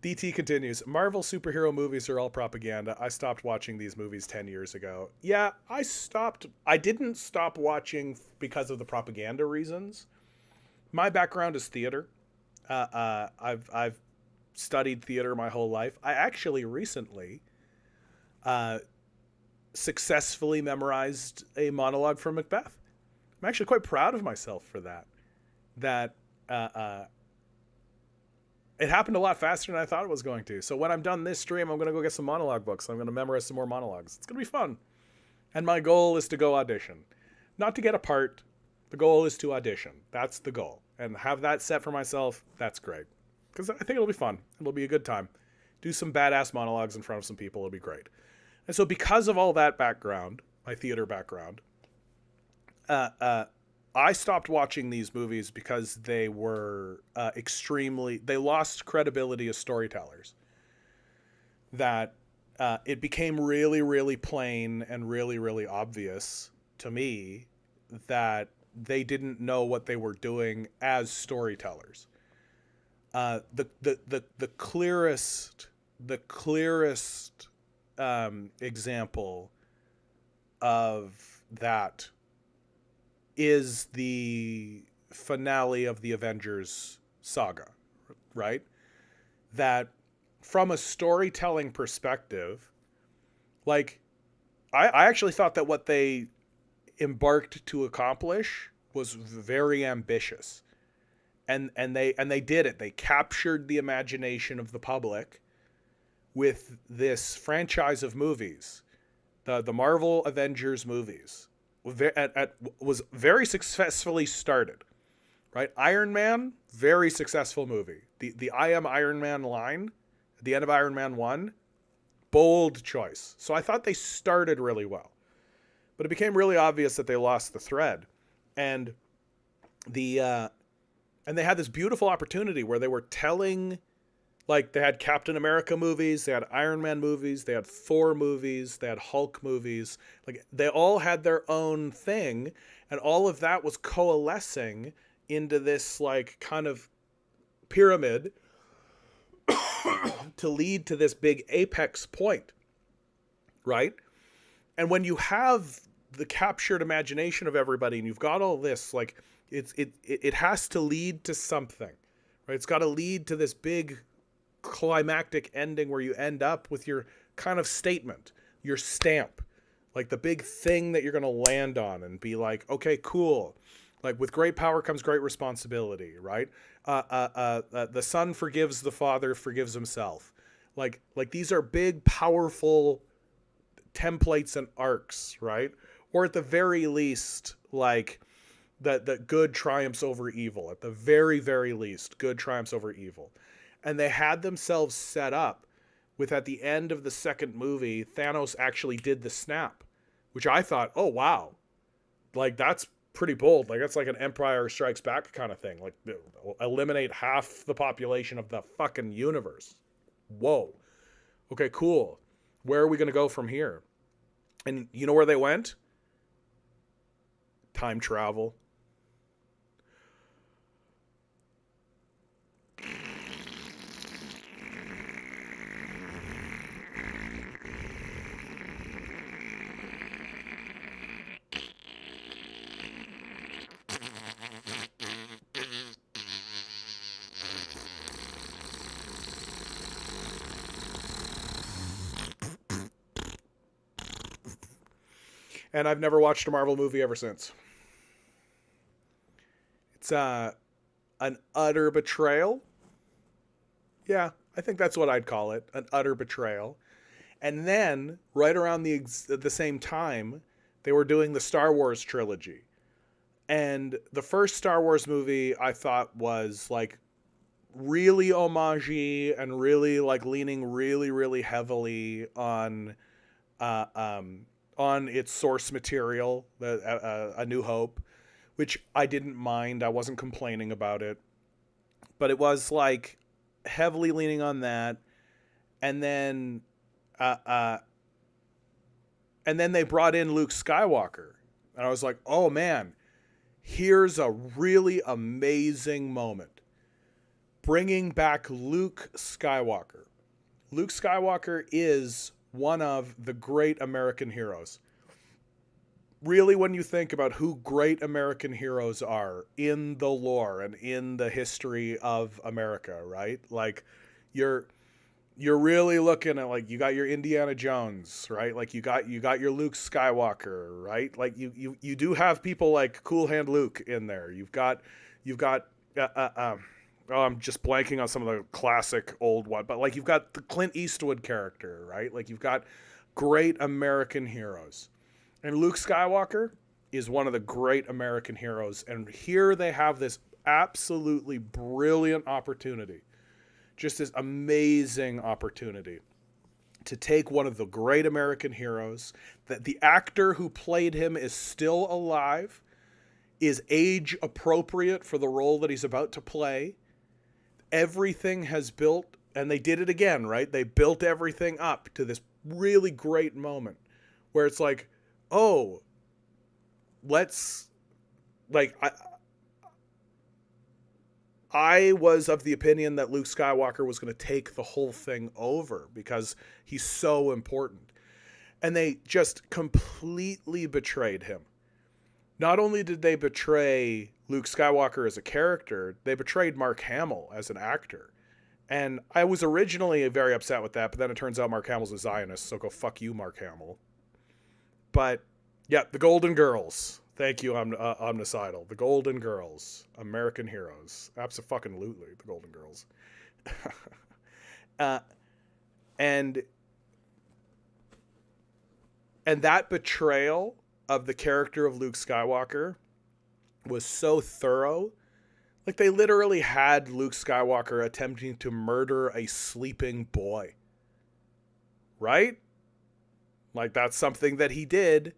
[SPEAKER 1] DT continues, Marvel superhero movies are all propaganda. I stopped watching these movies 10 years ago. Yeah, I didn't stop watching because of the propaganda reasons. My background is theater. I've studied theater my whole life. I actually recently successfully memorized a monologue from Macbeth. I'm actually quite proud of myself for that. It happened a lot faster than I thought it was going to. So when I'm done this stream, I'm going to go get some monologue books. I'm going to memorize some more monologues. It's going to be fun. And my goal is to go audition. Not to get a part. The goal is to audition. That's the goal. And have that set for myself, that's great. Because I think it'll be fun. It'll be a good time. Do some badass monologues in front of some people. It'll be great. And so because of all that background, my theater background, I stopped watching these movies because they were they lost credibility as storytellers. That it became really, really plain and really, really obvious to me that they didn't know what they were doing as storytellers. The clearest example of that is the finale of the Avengers saga, right? That from a storytelling perspective, I actually thought that what they embarked to accomplish was very ambitious. And they did it. They captured the imagination of the public with this franchise of movies, the Marvel Avengers movies. Was very successfully started, right? Iron Man, very successful movie. The I am Iron Man line at the end of Iron Man 1, bold choice. So I thought they started really well. But it became really obvious that they lost the thread. And the and they had this beautiful opportunity where they were telling, like, they had Captain America movies, they had Iron Man movies, they had Thor movies, they had Hulk movies. Like, they all had their own thing, and all of that was coalescing into this, like, kind of pyramid to lead to this big apex point, right? And when you have the captured imagination of everybody and you've got all this, like, it has to lead to something, right? It's got to lead to this big climactic ending where you end up with your kind of statement, your stamp, like the big thing that you're going to land on and be like, okay, cool. Like, with great power comes great responsibility, right? The son forgives the father, forgives himself. Like these are big, powerful templates and arcs, right? Or at the very least, like, that good triumphs over evil. At the very, very least, good triumphs over evil. And they had themselves set up with, at the end of the second movie, Thanos actually did the snap, which I thought, oh, wow. Like, that's pretty bold. Like, that's like an Empire Strikes Back kind of thing. Like, eliminate half the population of the fucking universe. Whoa. Okay, cool. Where are we going to go from here? And you know where they went? Time travel. And I've never watched a Marvel movie ever since. It's an utter betrayal. Yeah, I think that's what I'd call it, an utter betrayal. And then, right around the same time, they were doing the Star Wars trilogy. And the first Star Wars movie I thought was, like, really homage-y and really, like, leaning really, really heavily uh, um, on its source material, A New Hope, which I didn't mind. I wasn't complaining about it. But it was, like, heavily leaning on that. And then uh, uh, and then they brought in Luke Skywalker. And I was like, oh, man, here's a really amazing moment. Bringing back Luke Skywalker. Luke Skywalker is one of the great American heroes. Really, when you think about who great American heroes are in the lore and in the history of America, right? Like, you're really looking at, like, you got your Indiana Jones, right? Like, you got your Luke Skywalker, right? Like, you do have people like Cool Hand Luke in there. You've got oh, I'm just blanking on some of the classic old one, but, like, you've got the Clint Eastwood character, right? Like, you've got great American heroes. And Luke Skywalker is one of the great American heroes. And here they have this absolutely brilliant opportunity, just this amazing opportunity to take one of the great American heroes, that the actor who played him is still alive, is age appropriate for the role that he's about to play. Everything has built, and they did it again, right? They built everything up to this really great moment where it's like, oh, let's, like, I was of the opinion that Luke Skywalker was going to take the whole thing over because he's so important. And they just completely betrayed him. Not only did they betray Luke Skywalker as a character, they betrayed Mark Hamill as an actor. And I was originally very upset with that, but then it turns out Mark Hamill's a Zionist, so go fuck you, Mark Hamill. But, yeah, the Golden Girls. Thank you, Omnicidal. The Golden Girls. American heroes. Abso-fucking-lutely, the Golden Girls. And that betrayal of the character of Luke Skywalker was so thorough. Like, they literally had Luke Skywalker attempting to murder a sleeping boy. Right? Like, that's something that he did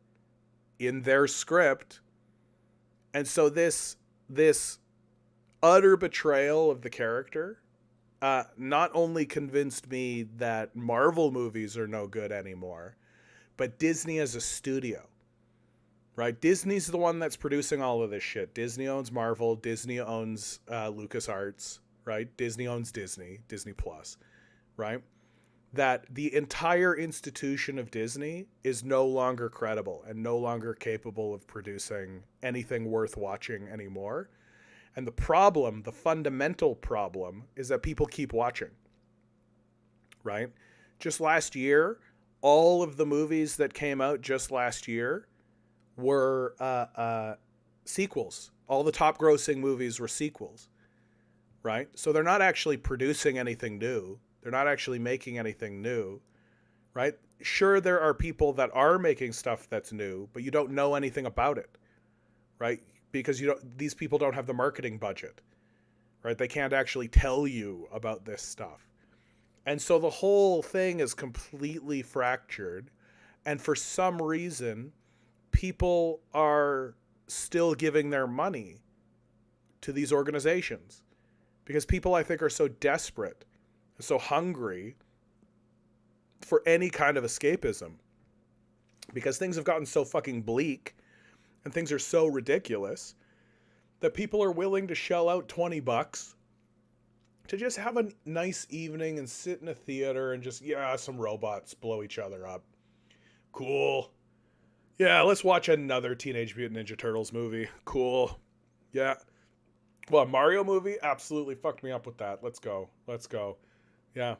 [SPEAKER 1] in their script. And so this utter betrayal of the character not only convinced me that Marvel movies are no good anymore, but Disney as a studio, right? Disney's the one that's producing all of this shit. Disney owns Marvel. Disney owns LucasArts, right? Disney owns Disney Plus, right? That the entire institution of Disney is no longer credible and no longer capable of producing anything worth watching anymore. And the problem, the fundamental problem, is that people keep watching, right? Just last year, all of the movies that came out just last year were sequels. All the top grossing movies were sequels, right? So they're not actually producing anything new. They're not actually making anything new, right? Sure, there are people that are making stuff that's new, but you don't know anything about it, right? Because these people don't have the marketing budget, right? They can't actually tell you about this stuff. And so the whole thing is completely fractured. And for some reason, people are still giving their money to these organizations because people, I think, are so desperate, so hungry for any kind of escapism, because things have gotten so fucking bleak and things are so ridiculous that people are willing to shell out $20 to just have a nice evening and sit in a theater and just, yeah, some robots blow each other up. Cool. Yeah, let's watch another Teenage Mutant Ninja Turtles movie. Cool. Yeah. Well, a Mario movie? Absolutely fucked me up with that. Let's go. Yeah.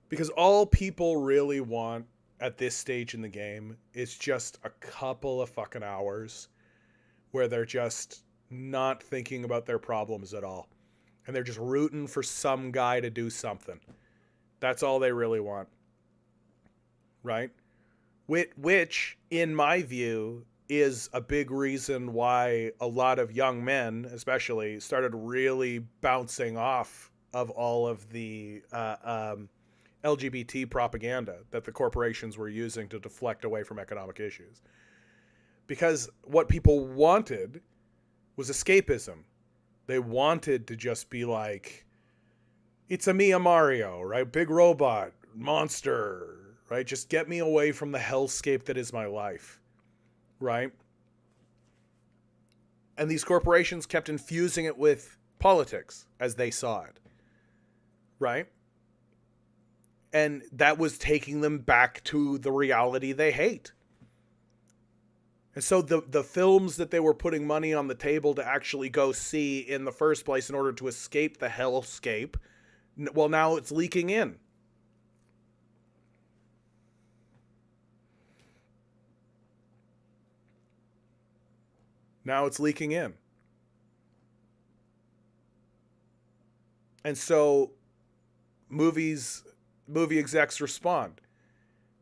[SPEAKER 1] Because all people really want at this stage in the game is just a couple of fucking hours where they're just not thinking about their problems at all. And they're just rooting for some guy to do something. That's all they really want. Right? Which, in my view, is a big reason why a lot of young men, especially, started really bouncing off of all of the LGBT propaganda that the corporations were using to deflect away from economic issues. Because what people wanted was escapism. They wanted to just be like, it's a me, a Mario, right? Big robot, monster, right? Just get me away from the hellscape that is my life, right? And these corporations kept infusing it with politics as they saw it, right? And that was taking them back to the reality they hate. And so the films that they were putting money on the table to actually go see in the first place in order to escape the hellscape, well, now it's leaking in. Now it's leaking in. And so movie execs respond.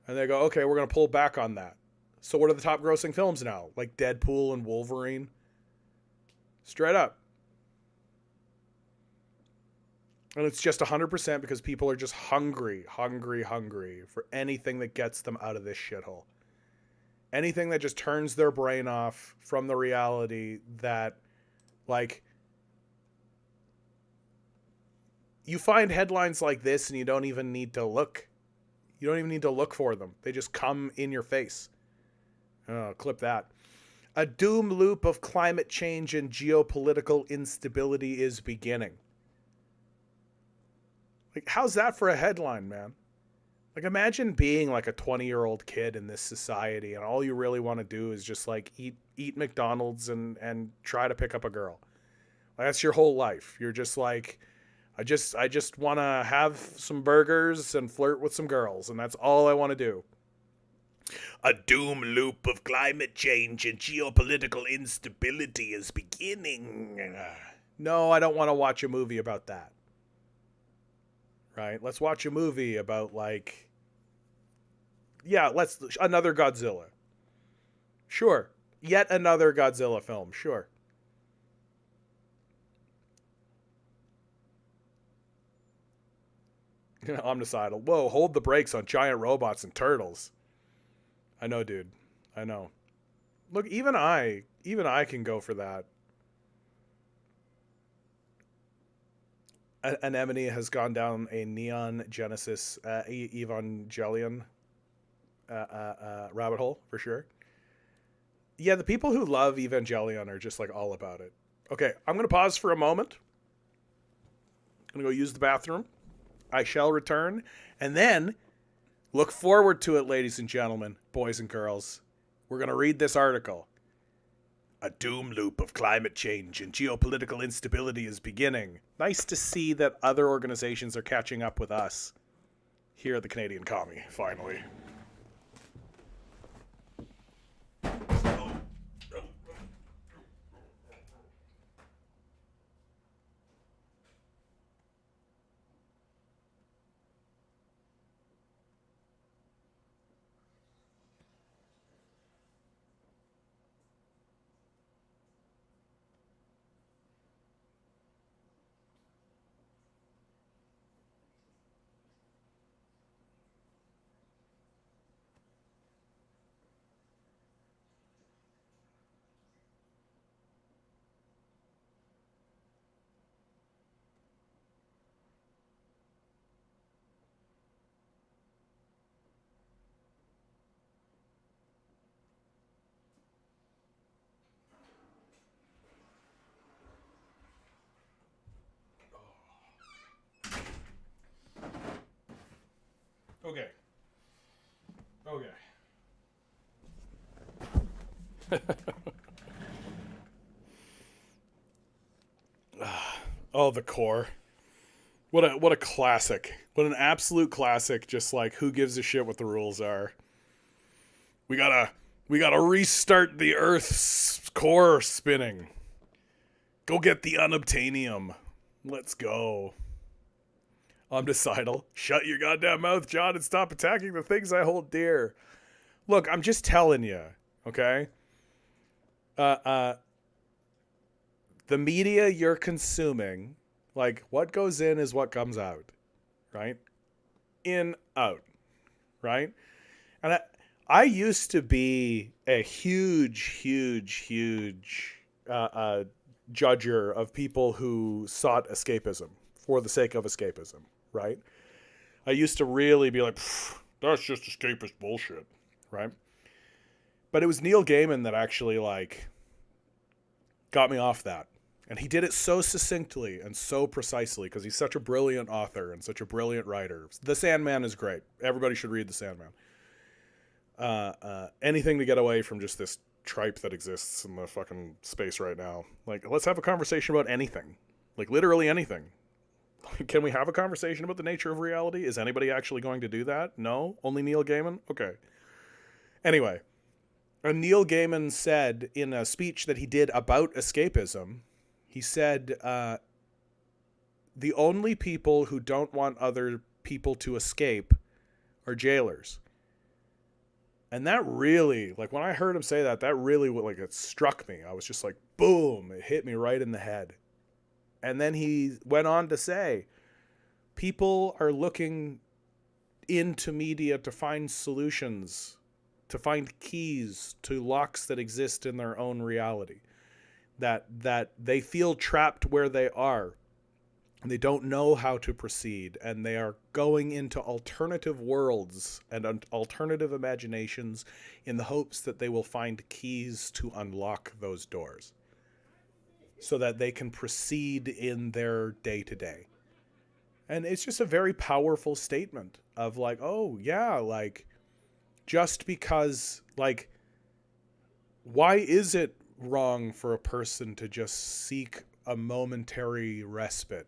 [SPEAKER 1] And they go, okay, we're going to pull back on that. So what are the top grossing films now? Like Deadpool and Wolverine? Straight up. And it's just 100% because people are just hungry for anything that gets them out of this shithole. Anything that just turns their brain off from the reality that, like, you find headlines like this and you don't even need to look. You don't even need to look for them. They just come in your face. Oh, clip that. A doom loop of climate change and geopolitical instability is beginning. Like, how's that for a headline, man? Like, imagine being like a 20-year-old kid in this society and all you really want to do is just like eat McDonald's and try to pick up a girl. Like, that's your whole life. You're just like, I just want to have some burgers and flirt with some girls, and that's all I want to do. A doom loop of climate change and geopolitical instability is beginning. No, I don't want to watch a movie about that. Right? Let's watch a movie about, like, yeah, another Godzilla. Sure. Yet another Godzilla film. Sure. Omnicidal. Whoa, hold the brakes on giant robots and turtles. I know, dude. I know. Look, even I can go for that. Anemone has gone down a Neon Genesis Evangelion rabbit hole for sure. Yeah, the people who love Evangelion are just like all about it. Okay, I'm gonna pause for a moment. I'm gonna go use the bathroom. I shall return, and then look forward to it, ladies and gentlemen, boys and girls. We're gonna read this article. A doom loop of climate change and geopolitical instability is beginning. Nice to see that other organizations are catching up with us here at the Canadian Commie, finally. Okay. Okay. Oh, the core. What a classic. What an absolute classic. Just like who gives a shit what the rules are. We gotta we gotta restart the Earth's core spinning. Go get the unobtainium. Let's go. Omnicidal. Shut your goddamn mouth, John, and stop attacking the things I hold dear. Look, I'm just telling you, okay? Uh, uh, the media you're consuming, like what goes in is what comes out, right? In, out, right? And I used to be a huge judger of people who sought escapism for the sake of escapism, right? I used to really be like, that's just escapist bullshit, right? But it was Neil Gaiman that actually like got me off that. And he did it so succinctly and so precisely because he's such a brilliant author and such a brilliant writer. The Sandman is great. Everybody should read The Sandman. Anything to get away from just this tripe that exists in the fucking space right now. Like, let's have a conversation about anything. Like, literally anything. Can we have a conversation about the nature of reality? Is anybody actually going to do that? No? Only Neil Gaiman? Okay. Anyway, Neil Gaiman said in a speech that he did about escapism, he said, the only people who don't want other people to escape are jailers. And that really, like when I heard him say that, that really, like, it struck me. I was just like, boom, it hit me right in the head. And then he went on to say, people are looking into media to find solutions, to find keys to locks that exist in their own reality. That they feel trapped where they are. And they don't know how to proceed. And they are going into alternative worlds and alternative imaginations in the hopes that they will find keys to unlock those doors so that they can proceed in their day-to-day. And it's just a very powerful statement of like, oh, yeah, like, just because, like, why is it wrong for a person to just seek a momentary respite,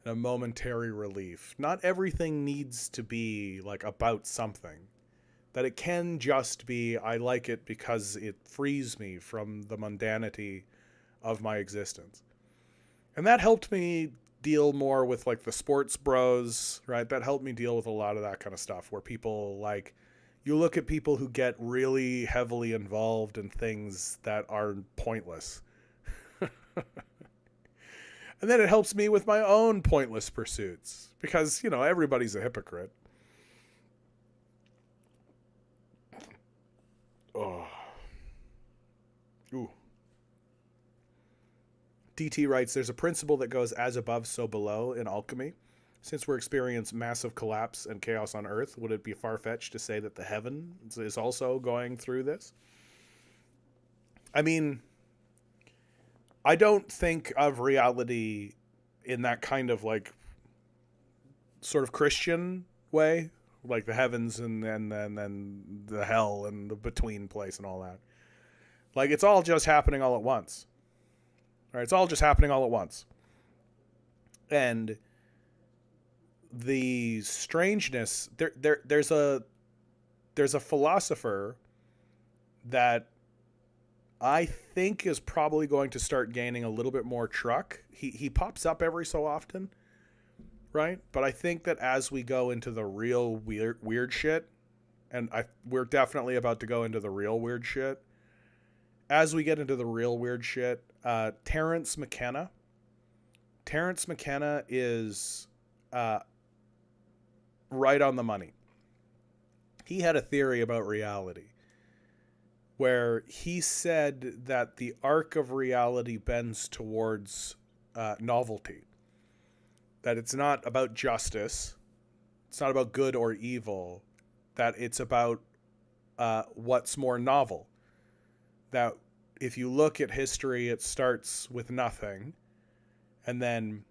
[SPEAKER 1] a momentary relief? Not everything needs to be, like, about something. That it can just be, I like it because it frees me from the mundanity of my existence. And that helped me deal more with, like, the sports bros, right? That helped me deal with a lot of that kind of stuff where people, like, you look at people who get really heavily involved in things that are pointless. And then it helps me with my own pointless pursuits because, you know, everybody's a hypocrite. Oh. Ooh. DT writes, there's a principle that goes as above, so below in alchemy. Since we're experiencing massive collapse and chaos on Earth, would it be far-fetched to say that the heaven is also going through this? I mean, I don't think of reality in that kind of like sort of Christian way, like the heavens and then the hell and the between place and all that. Like it's all just happening all at once. All right, it's all just happening all at once. And the strangeness there's a philosopher that I think is probably going to start gaining a little bit more truck. He pops up every so often, right? But I think that as we go into the real weird shit, and we're definitely about to go into the real weird shit. As we get into the real weird shit, Terence McKenna is right on the money. He had a theory about reality where he said that the arc of reality bends towards novelty. That it's not about justice. It's not about good or evil. That it's about what's more novel. That if you look at history, it starts with nothing. And then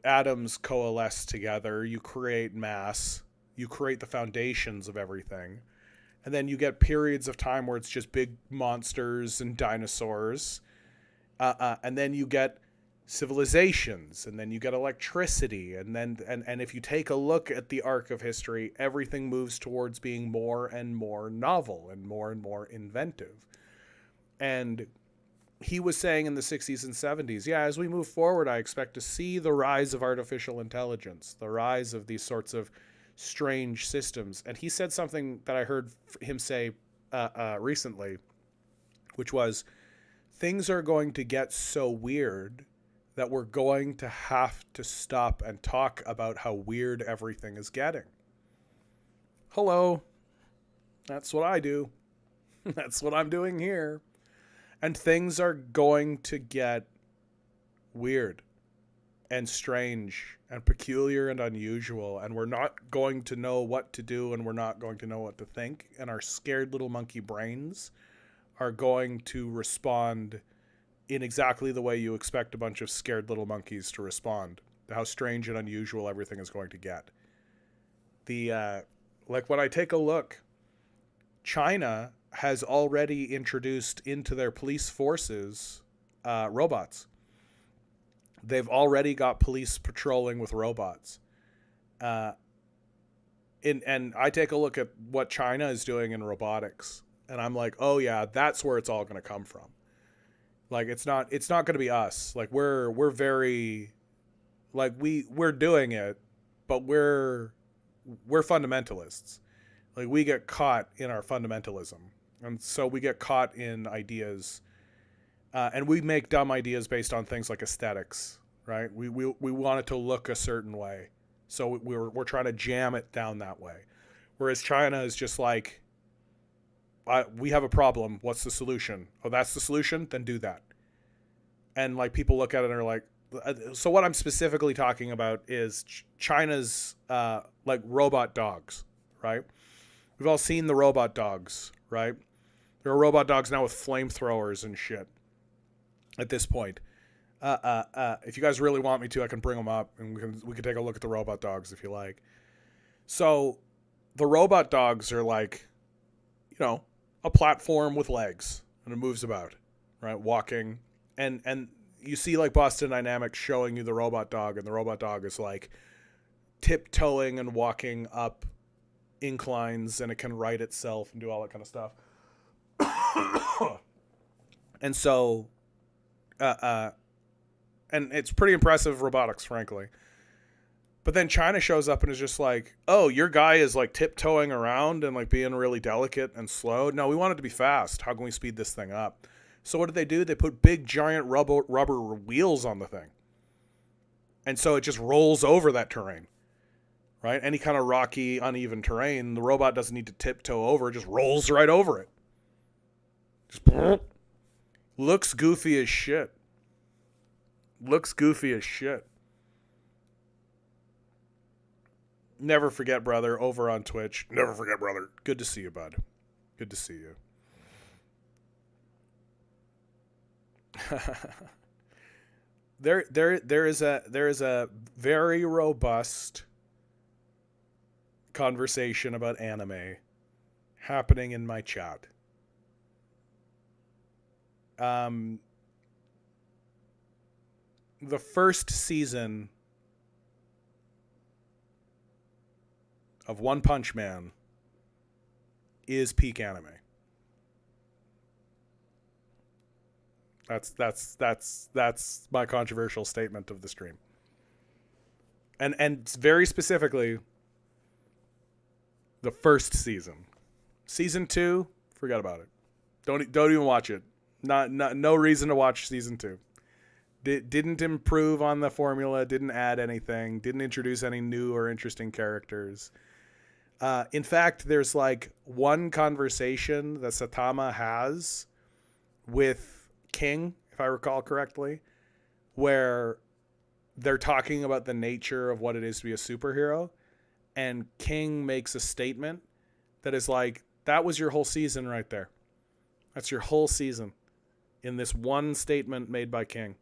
[SPEAKER 1] atoms coalesce together. You create mass. You create the foundations of everything. And then you get periods of time where it's just big monsters and dinosaurs. And then you get civilizations, and then you get electricity. And then and if you take a look at the arc of history, everything moves towards being more and more novel and more inventive. And he was saying in the 60s and 70s, yeah, as we move forward, I expect to see the rise of artificial intelligence, the rise of these sorts of strange systems. And he said something that I heard him say recently, which was, things are going to get so weird that we're going to have to stop and talk about how weird everything is getting. Hello. That's what I do. That's what I'm doing here. And things are going to get weird and strange and peculiar and unusual, and we're not going to know what to do, and we're not going to know what to think, and our scared little monkey brains are going to respond in exactly the way you expect a bunch of scared little monkeys to respond. How strange and unusual everything is going to get. Like when I take a look, China has already introduced into their police forces robots. They've already got police patrolling with robots. And I take a look at what China is doing in robotics, and I'm like, oh yeah, that's where it's all going to come from. Like it's not going to be us. Like we're very, like we're doing it, but we're fundamentalists. Like we get caught in our fundamentalism, and so we get caught in ideas, and we make dumb ideas based on things like aesthetics, right? We want it to look a certain way, so we're trying to jam it down that way. Whereas China is just like, we have a problem. What's the solution? Oh, that's the solution? Then do that. And like people look at it and are like, so what I'm specifically talking about is China's like robot dogs, right? We've all seen the robot dogs, right? There are robot dogs now with flamethrowers and shit at this point. If you guys really want me to, I can bring them up and we can take a look at the robot dogs if you like. So the robot dogs are like, you know, a platform with legs, and it moves about, right? Walking. And you see like Boston Dynamics showing you the robot dog, and the robot dog is like tiptoeing and walking up inclines, and it can right itself and do all that kind of stuff. And so, and it's pretty impressive robotics, frankly. But then China shows up and is just like, oh, your guy is like tiptoeing around and like being really delicate and slow. No, we want it to be fast. How can we speed this thing up? So what do? They put big giant rubber wheels on the thing. And so it just rolls over that terrain, right? Any kind of rocky, uneven terrain, the robot doesn't need to tiptoe over. It just rolls right over it. Just, Looks goofy as shit. Looks goofy as shit. Never forget, brother, over on Twitch. Never forget, brother. Good to see you, bud. Good to see you. there is a very robust conversation about anime happening in my chat. The first season of One Punch Man is peak anime. That's my controversial statement of the stream. And very specifically, the first season. Season 2, forget about it. Don't even watch it. No reason to watch season 2. Didn't improve on the formula, didn't add anything, didn't introduce any new or interesting characters. In fact, there's like one conversation that Saitama has with King, if I recall correctly, where they're talking about the nature of what it is to be a superhero, and King makes a statement that is like, that was your whole season right there. That's your whole season in this one statement made by King.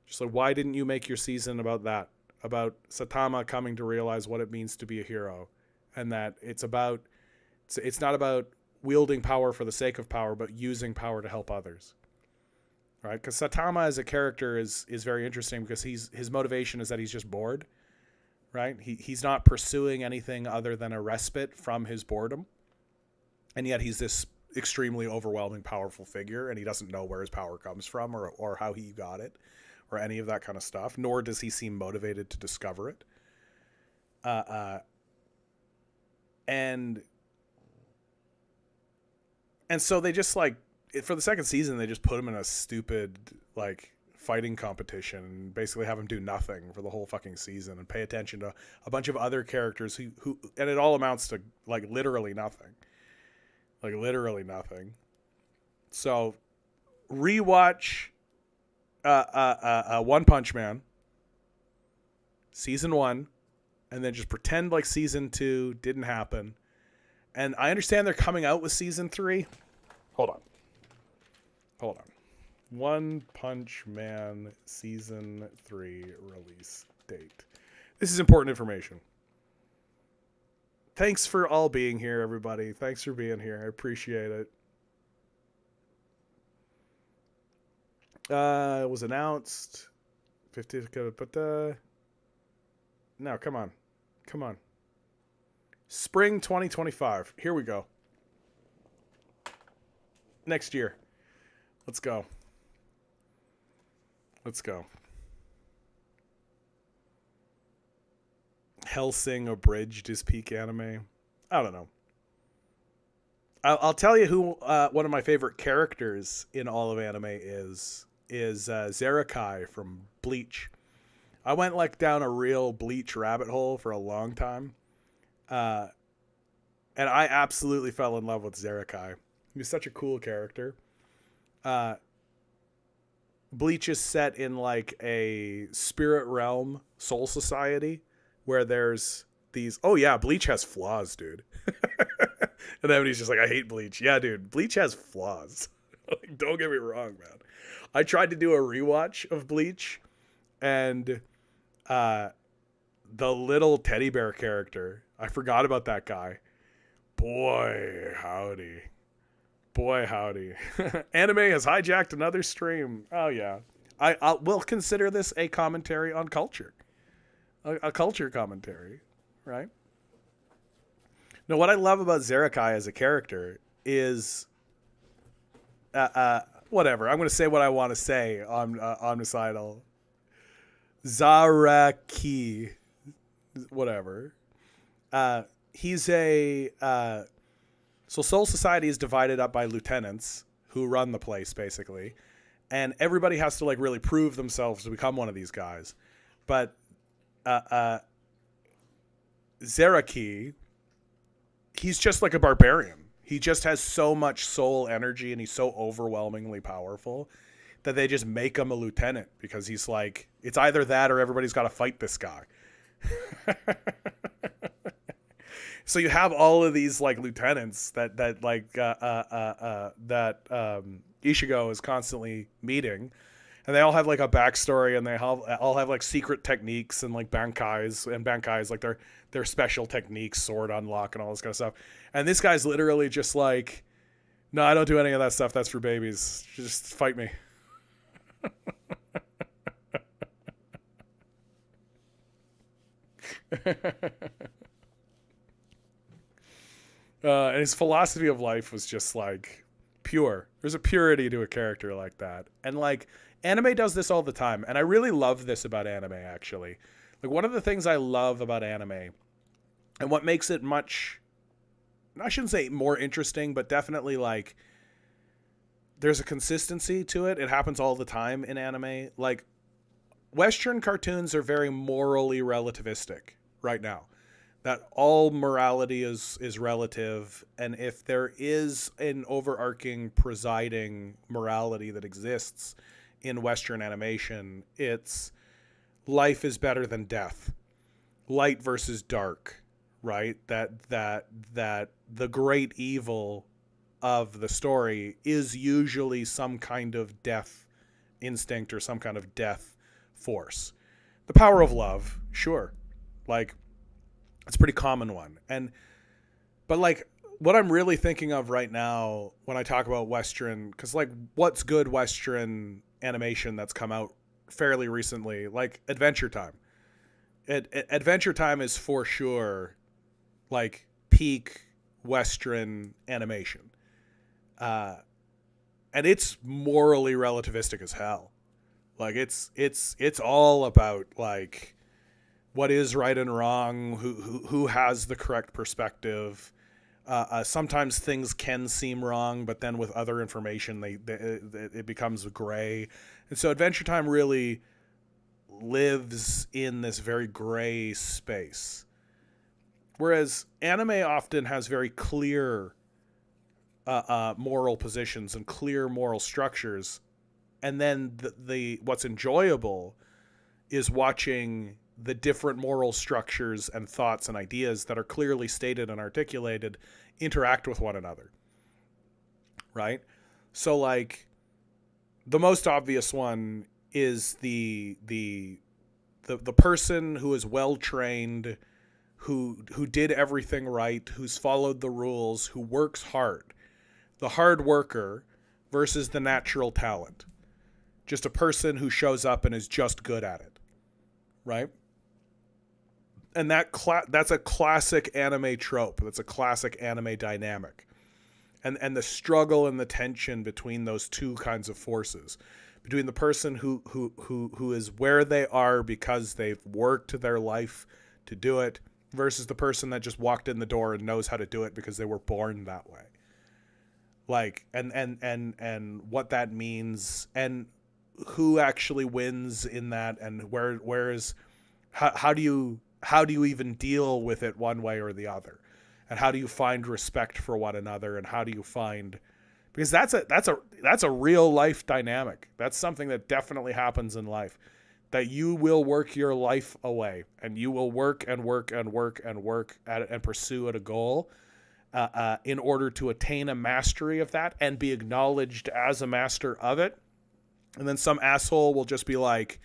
[SPEAKER 1] Just like, why didn't you make your season about that? About Saitama coming to realize what it means to be a hero. And that it's not about wielding power for the sake of power, but using power to help others. Right? Because Saitama as a character is very interesting because his motivation is that he's just bored. Right? He's not pursuing anything other than a respite from his boredom. And yet he's this extremely overwhelming, powerful figure, and he doesn't know where his power comes from or how he got it or any of that kind of stuff, nor does he seem motivated to discover it. And so they just like, for the second season, they just put him in a stupid like fighting competition and basically have him do nothing for the whole fucking season and pay attention to a bunch of other characters who and it all amounts to like literally nothing. Like literally nothing. So rewatch One Punch Man season 1 and then just pretend like season 2 didn't happen. And I understand they're coming out with season 3. Hold on. One Punch Man season 3 release date. This is important information. Thanks for all being here, everybody. Thanks for being here. I appreciate it. It was announced. 50. No, come on. Spring 2025. Here we go. Next year. Let's go. Hellsing abridged is peak anime. I don't know. I'll tell you who one of my favorite characters in all of anime is Zerakai from Bleach. I went like down a real Bleach rabbit hole for a long time. And I absolutely fell in love with Zerakai. He was such a cool character. Bleach is set in like a spirit realm soul society where there's these, oh yeah, Bleach has flaws, dude. And then he's just like, I hate Bleach. Yeah, dude, Bleach has flaws. Like, don't get me wrong, man. I tried to do a rewatch of Bleach, and the little teddy bear character, I forgot about that guy. Boy, howdy. Anime has hijacked another stream. Oh, yeah. I will consider this a commentary on culture. A culture commentary, right? Now, what I love about Zerakai as a character is... whatever. I'm going to say what I want to say on omnicidal. Zaraki. Whatever. He's a... So Soul Society is divided up by lieutenants who run the place, basically. And everybody has to, like, really prove themselves to become one of these guys. But Zaraki, he's just like a barbarian. He just has so much soul energy and he's so overwhelmingly powerful that they just make him a lieutenant because he's like, it's either that or everybody's got to fight this guy. So you have all of these like lieutenants that Ishigo is constantly meeting, and they all have like a backstory, and they all have like secret techniques and like bankais like their special techniques, sword unlock, and all this kind of stuff. And this guy's literally just like, no, I don't do any of that stuff. That's for babies. Just fight me. And his philosophy of life was just like pure. There's a purity to a character like that. And like anime does this all the time. And I really love this about anime, actually. Like one of the things I love about anime and what makes it much, I shouldn't say more interesting, but definitely like there's a consistency to it. It happens all the time in anime. Like Western cartoons are very morally relativistic right now. That all morality is relative, and if there is an overarching presiding morality that exists in Western animation, it's life is better than death, light versus dark, right? That the great evil of the story is usually some kind of death instinct or some kind of death force. The power of love, sure, like. It's a pretty common one. But like what I'm really thinking of right now when I talk about Western, because like what's good Western animation that's come out fairly recently, like Adventure Time. Adventure Time is for sure like peak Western animation. And it's morally relativistic as hell. Like it's all about like what is right and wrong, who has the correct perspective. Sometimes things can seem wrong, but then with other information, it becomes gray. And so Adventure Time really lives in this very gray space. Whereas anime often has very clear moral positions and clear moral structures. And then the what's enjoyable is watching the different moral structures and thoughts and ideas that are clearly stated and articulated interact with one another. Right? So like the most obvious one is the person who is well trained, who did everything right, who's followed the rules, who works hard. The hard worker versus the natural talent. Just a person who shows up and is just good at it. Right? And that's a classic anime trope. That's a classic anime dynamic. And the struggle and the tension between those two kinds of forces, between the person who is where they are because they've worked their life to do it versus the person that just walked in the door and knows how to do it because they were born that way. Like and what that means and who actually wins in that and where is how do you even deal with it one way or the other? And how do you find respect for one another? And how do you find, because that's a real life dynamic. That's something that definitely happens in life, that you will work your life away and you will work and work and work and work at it and pursue at a goal in order to attain a mastery of that and be acknowledged as a master of it. And then some asshole will just be like,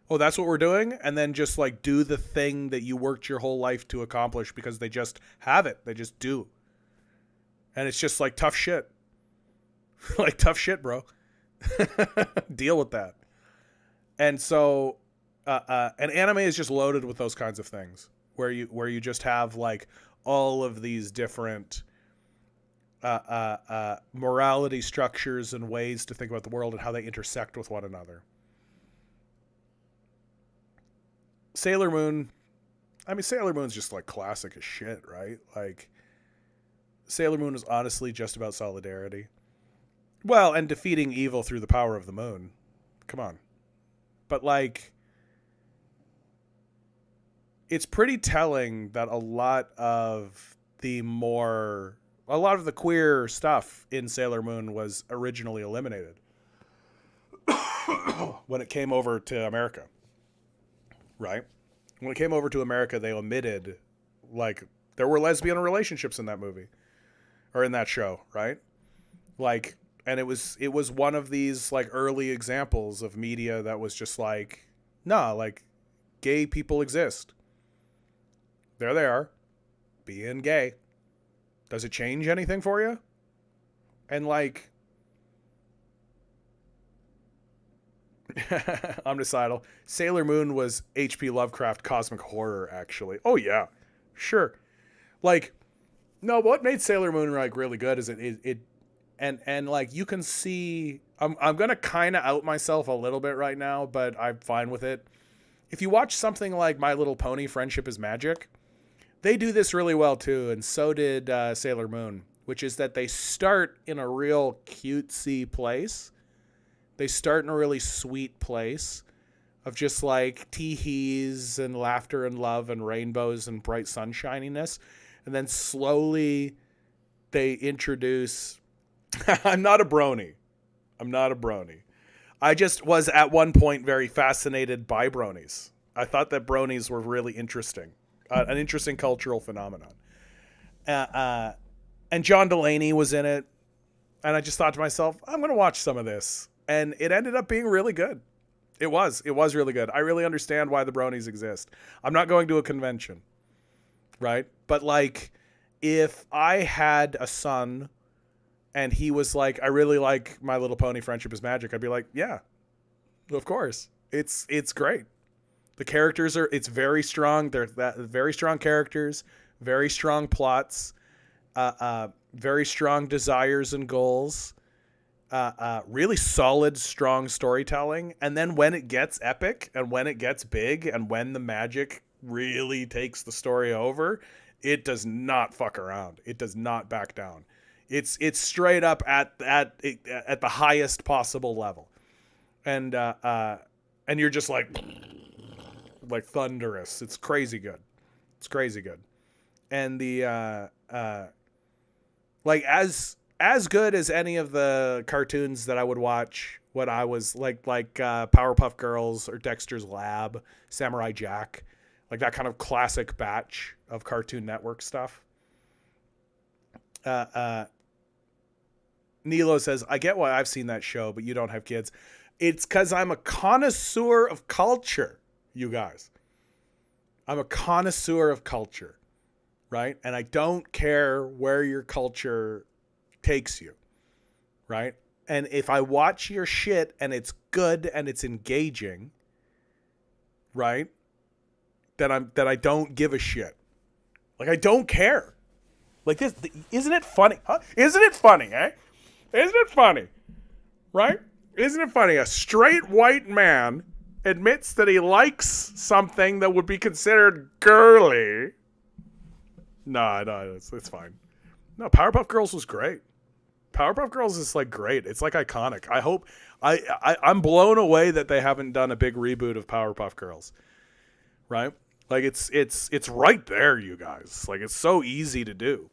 [SPEAKER 1] oh, that's what we're doing? And then just like do the thing that you worked your whole life to accomplish because they just have it. They just do. And it's just like tough shit. Like tough shit, bro. Deal with that. And so, and anime is just loaded with those kinds of things where you just have like all of these different morality structures and ways to think about the world and how they intersect with one another. Sailor Moon's just like classic as shit, right? Like Sailor Moon is honestly just about solidarity. Well, and defeating evil through the power of the moon. Come on. But like it's pretty telling that a lot of the more a lot of the queer stuff in Sailor Moon was originally eliminated when it came over to America, right? When it came over to America, they omitted, like, there were lesbian relationships in that movie or in that show, right? Like, and it was one of these like early examples of media that was just like, nah, like, gay people exist. There they are, being gay. Does it change anything for you? And like, omnicidal. Sailor Moon was H.P. Lovecraft cosmic horror, actually. Oh yeah, sure. Like, no, what made Sailor Moon like really good is it and like you can see. I'm gonna kind of out myself a little bit right now, but I'm fine with it. If you watch something like My Little Pony: Friendship is Magic, they do this really well too, and so did Sailor Moon, which is that they start in a real cutesy place. They start in a really sweet place of just like tee-hees and laughter and love and rainbows and bright sunshininess. And then slowly they introduce... I'm not a brony. I just was at one point very fascinated by bronies. I thought that bronies were really interesting. An interesting cultural phenomenon. And John Delaney was in it. And I just thought to myself, I'm going to watch some of this. And it ended up being really good. It was really good. I really understand why the bronies exist. I'm not going to a convention, right? But like, if I had a son and he was like, I really like My Little Pony: Friendship is Magic, I'd be like, yeah, of course. It's great. The characters it's very strong. They're very strong characters, very strong plots, very strong desires and goals. Really solid, strong storytelling. And then when it gets epic and when it gets big and when the magic really takes the story over, it does not fuck around. It does not back down. It's straight up at the highest possible level. And you're just like thunderous. It's crazy good. And the like as good as any of the cartoons that I would watch when I was like Powerpuff Girls or Dexter's Lab, Samurai Jack, like that kind of classic batch of Cartoon Network stuff. Nilo says, I get why I've seen that show, but you don't have kids. It's because I'm a connoisseur of culture, you guys. I'm a connoisseur of culture, right? And I don't care where your culture takes you, right? And if I watch your shit and it's good and it's engaging, right? Then I don't give a shit. Like, I don't care. Like this, isn't it funny? Huh? Isn't it funny, eh? Isn't it funny? Right? Isn't it funny? A straight white man admits that he likes something that would be considered girly. No, it's fine. No, Powerpuff Girls was great. Powerpuff Girls is like great. It's like iconic. I hope I'm blown away that they haven't done a big reboot of Powerpuff Girls. Right? Like it's right there, you guys. Like it's so easy to do.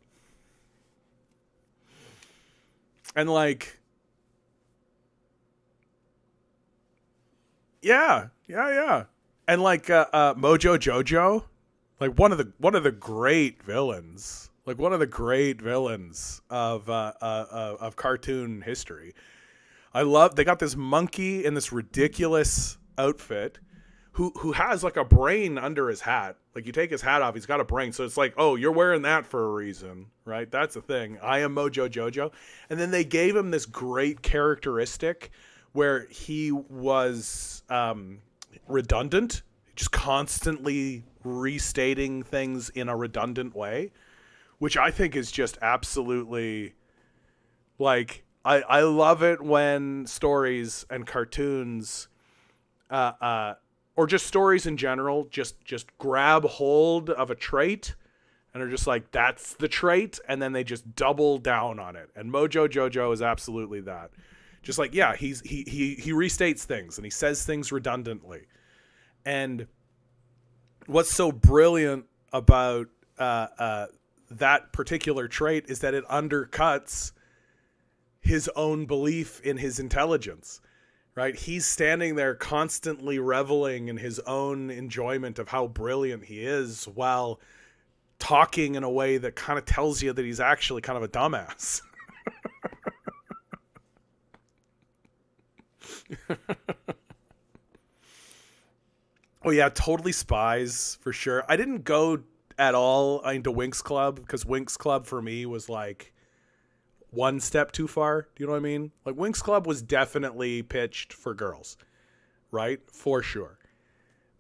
[SPEAKER 1] And like yeah. And like Mojo Jojo, like one of the great villains. Like one of the great villains of cartoon history. They got this monkey in this ridiculous outfit who has like a brain under his hat. Like you take his hat off, he's got a brain. So it's like, oh, you're wearing that for a reason, right? That's the thing. I am Mojo Jojo. And then they gave him this great characteristic where he was redundant, just constantly restating things in a redundant way, which I think is just absolutely like, I love it when stories and cartoons, or just stories in general, just grab hold of a trait and are just like, that's the trait. And then they just double down on it. And Mojo Jojo is absolutely that. Just like, yeah, he restates things and he says things redundantly. And what's so brilliant about that particular trait is that it undercuts his own belief in his intelligence, right? He's standing there constantly reveling in his own enjoyment of how brilliant he is while talking in a way that kind of tells you that he's actually kind of a dumbass. Oh yeah, totally Spies for sure. I didn't go at all into Winx Club because Winx Club for me was like one step too far. Do you know what I mean? Like Winx Club was definitely pitched for girls, right? For sure.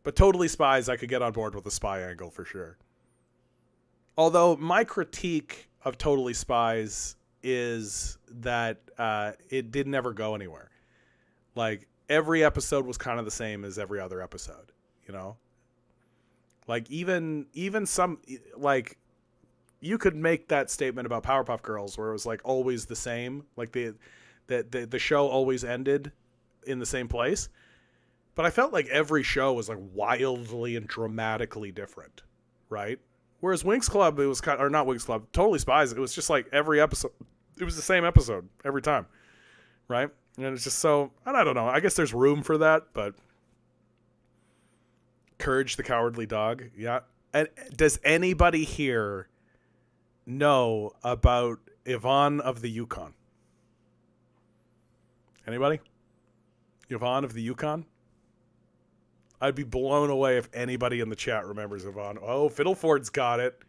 [SPEAKER 1] But Totally Spies, I could get on board with the spy angle for sure. Although my critique of Totally Spies is that it did never go anywhere. Like every episode was kind of the same as every other episode, you know? Like even some, like, you could make that statement about Powerpuff Girls where it was like always the same, like the show always ended in the same place. But I felt like every show was like wildly and dramatically different, right? Whereas Winx Club, it was kind of, or not Winx Club, Totally Spies, it was just like every episode, it was the same episode every time, right? And it's just so, and I don't know, I guess there's room for that, but Courage the Cowardly Dog, yeah. And does anybody here know about Yvonne of the Yukon? Anybody? Yvonne of the Yukon? I'd be blown away if anybody in the chat remembers Yvonne. Oh, Fiddleford's got it.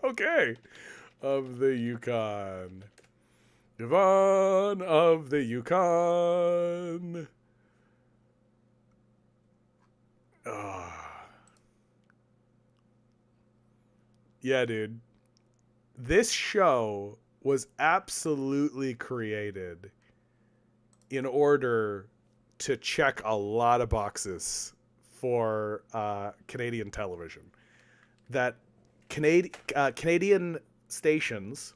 [SPEAKER 1] Okay. Of the Yukon. Yvonne of the Yukon. Oh. Yeah, dude. This show was absolutely created in order to check a lot of boxes for Canadian television. That Canadian stations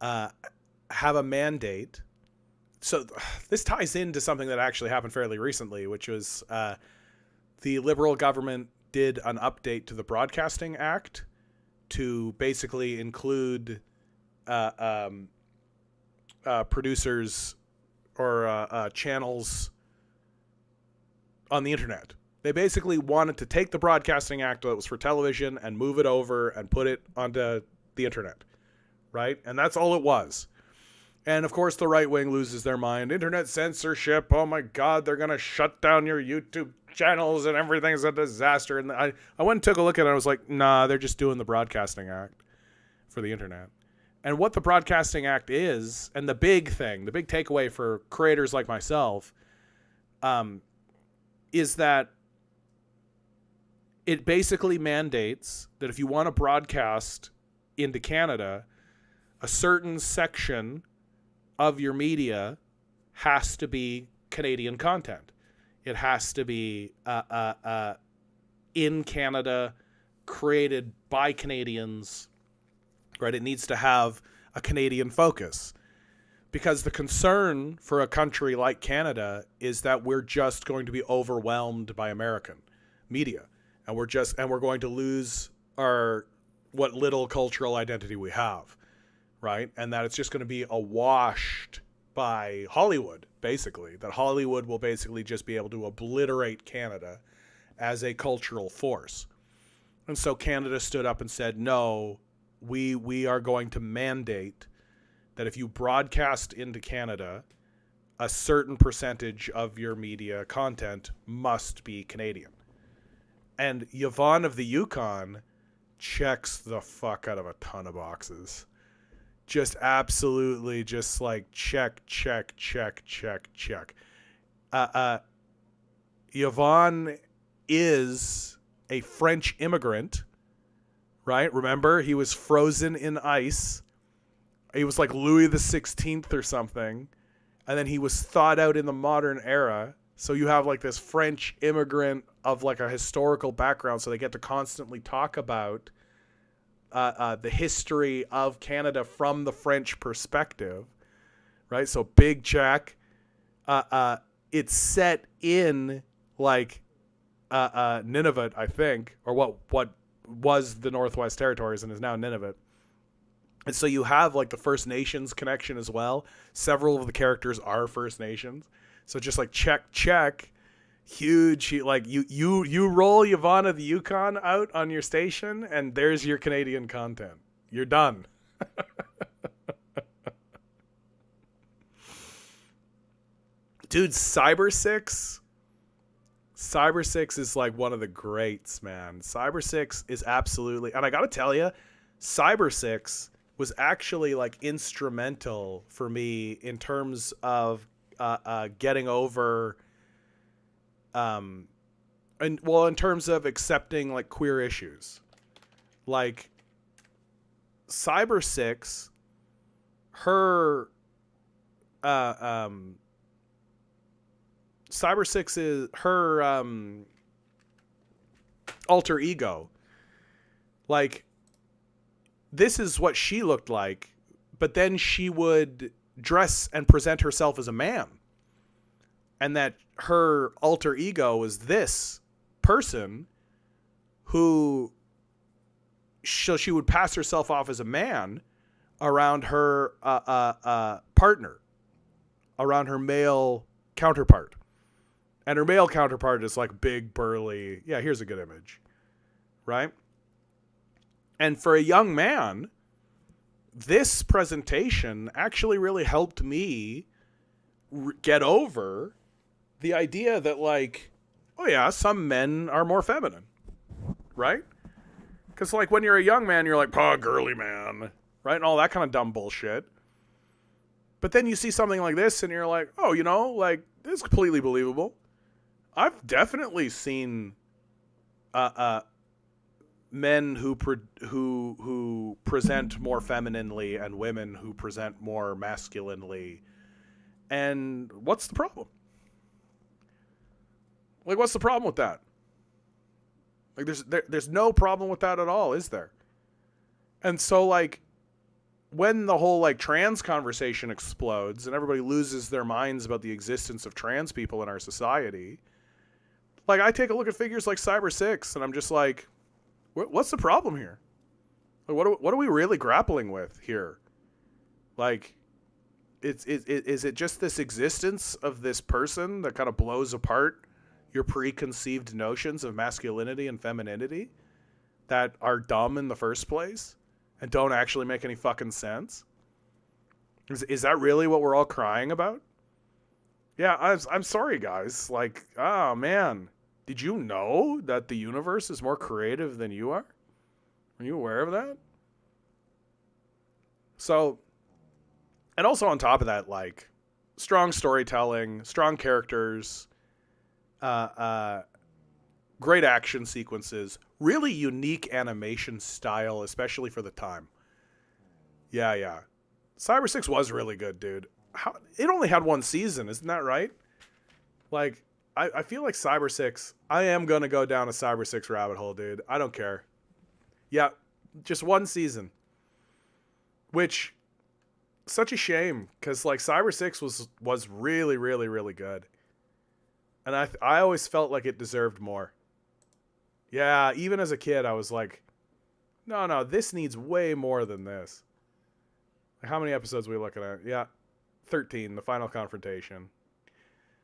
[SPEAKER 1] have a mandate. So this ties into something that actually happened fairly recently, which was the Liberal government did an update to the Broadcasting Act to basically include producers or channels on the internet. They basically wanted to take the Broadcasting Act that was for television and move it over and put it onto the internet, right? And that's all it was. And of course the right wing loses their mind. Internet censorship, oh my God, they're going to shut down your YouTube channels and everything's a disaster. And I went and took a look at it and I was like, nah, they're just doing the Broadcasting Act for the internet. And what the Broadcasting Act is, and the big takeaway for creators like myself, is that it basically mandates that if you want to broadcast into Canada, a certain section of your media has to be Canadian content. It has to be in Canada, created by Canadians, right? It needs to have a Canadian focus. Because the concern for a country like Canada is that we're just going to be overwhelmed by American media. And we're going to lose what little cultural identity we have, right? And that it's just going to be awashed by Hollywood, basically. That Hollywood will basically just be able to obliterate Canada as a cultural force. And so Canada stood up and said, no, we are going to mandate that if you broadcast into Canada, a certain percentage of your media content must be Canadian. And Yvonne of the Yukon checks the fuck out of a ton of boxes. Just absolutely just like check. Yvonne is a French immigrant, right? Remember, he was frozen in ice. He was like Louis the 16th or something. And then he was thawed out in the modern era. So you have like this French immigrant of like a historical background. So they get to constantly talk about the history of Canada from the French perspective, right? So big check. It's set in like Nunavut, I think, or what was the Northwest Territories and is now Nunavut. And so you have like the First Nations connection as well. Several of the characters are First Nations. So just like check, huge, like you roll Yvonne of the Yukon out on your station, and there's your Canadian content. You're done. Dude, Cyber 6 is like one of the greats, man. Cyber 6 is absolutely, and I gotta tell you, Cyber 6 was actually like instrumental for me in terms of getting over, and well, in terms of accepting like queer issues. Like Cyber 6, her Cyber 6 is her alter ego. Like, this is what she looked like, but then she would dress and present herself as a man. And that her alter ego was this person who, so she would pass herself off as a man around her partner, around her male counterpart. And her male counterpart is like big, burly. Yeah, here's a good image. Right? And for a young man, this presentation actually really helped me get over the idea that, like, oh yeah, some men are more feminine. Right? Because, like, when you're a young man, you're like, oh, girly man. Right? And all that kind of dumb bullshit. But then you see something like this and you're like, oh, you know, like, this is completely believable. I've definitely seen men who present more femininely and women who present more masculinely. And what's the problem? Like, what's the problem with that? Like, there's no problem with that at all, is there? And so, like, when the whole, like, trans conversation explodes and everybody loses their minds about the existence of trans people in our society, like, I take a look at figures like Cyber 6 and I'm just like, what's the problem here? Like, what are we really grappling with here? Like, is it just this existence of this person that kind of blows apart your preconceived notions of masculinity and femininity that are dumb in the first place and don't actually make any fucking sense? Is that really what we're all crying about? Yeah, I'm sorry, guys. Like, oh, man. Did you know that the universe is more creative than you are? Are you aware of that? So, and also on top of that, like, strong storytelling, strong characters, great action sequences, really unique animation style, especially for the time. Yeah. Cyber 6 was really good, dude. It only had one season, isn't that right? Like, I feel like Cyber 6, I am going to go down a Cyber 6 rabbit hole, dude. I don't care. Yeah, just one season. Which, such a shame, because, like, Cyber 6 was really, really, really good. And I always felt like it deserved more. Yeah, even as a kid, I was like, no, this needs way more than this. How many episodes are we looking at? Yeah, 13, the final confrontation.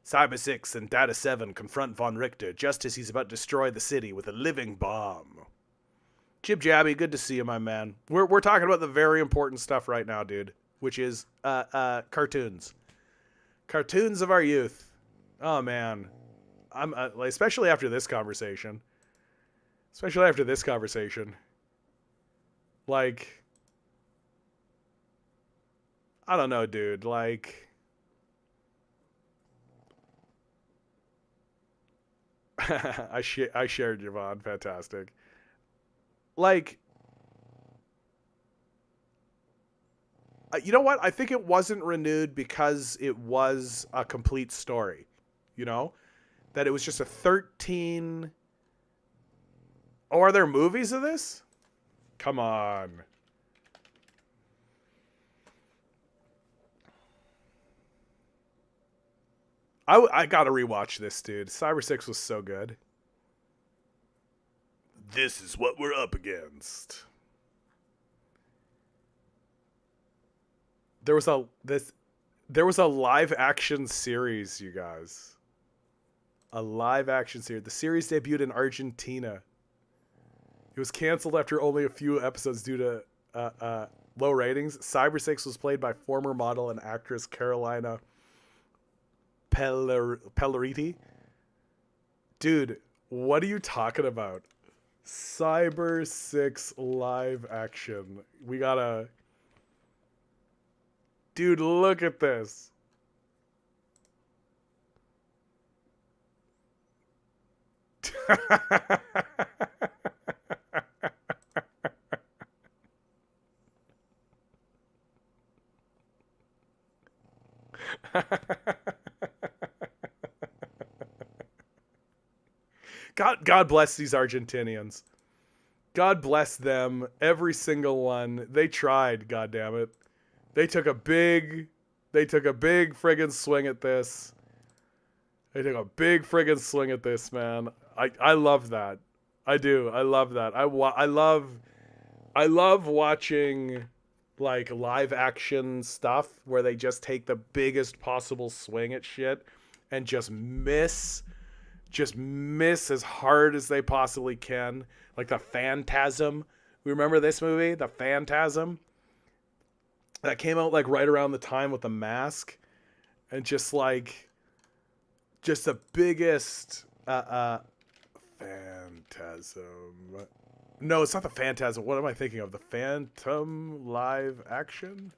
[SPEAKER 1] Cyber 6 and Data 7 confront Von Richter just as he's about to destroy the city with a living bomb. Jib Jabby, good to see you, my man. We're talking about the very important stuff right now, dude, which is cartoons. Cartoons of our youth. Oh, man. I'm especially after this conversation. Like, I don't know, dude. Like, I shared Javon. Fantastic. Like, you know what? I think it wasn't renewed because it was a complete story. You know? That it was just a 13... Oh, are there movies of this? Come on. I gotta rewatch this, dude. Cyber 6 was so good. This is what we're up against. There was a live action series, you guys. A live action series. The series debuted in Argentina. It was canceled after only a few episodes due to low ratings. Cyber 6 was played by former model and actress Carolina Pelleriti. Dude, what are you talking about? Cyber 6 live action. We gotta... Dude, look at this. God bless these Argentinians. God bless them, every single one. They tried, goddammit. They took a big friggin' swing at this. They took a big friggin' swing at this, man. I love that. I do. I love that. I love watching like live action stuff where they just take the biggest possible swing at shit and just miss as hard as they possibly can. Like the Phantasm. Remember this movie? The Phantasm? That came out like right around the time with The Mask. And just the biggest Phantasm. No, it's not the Phantasm. What am I thinking of? The Phantom live action?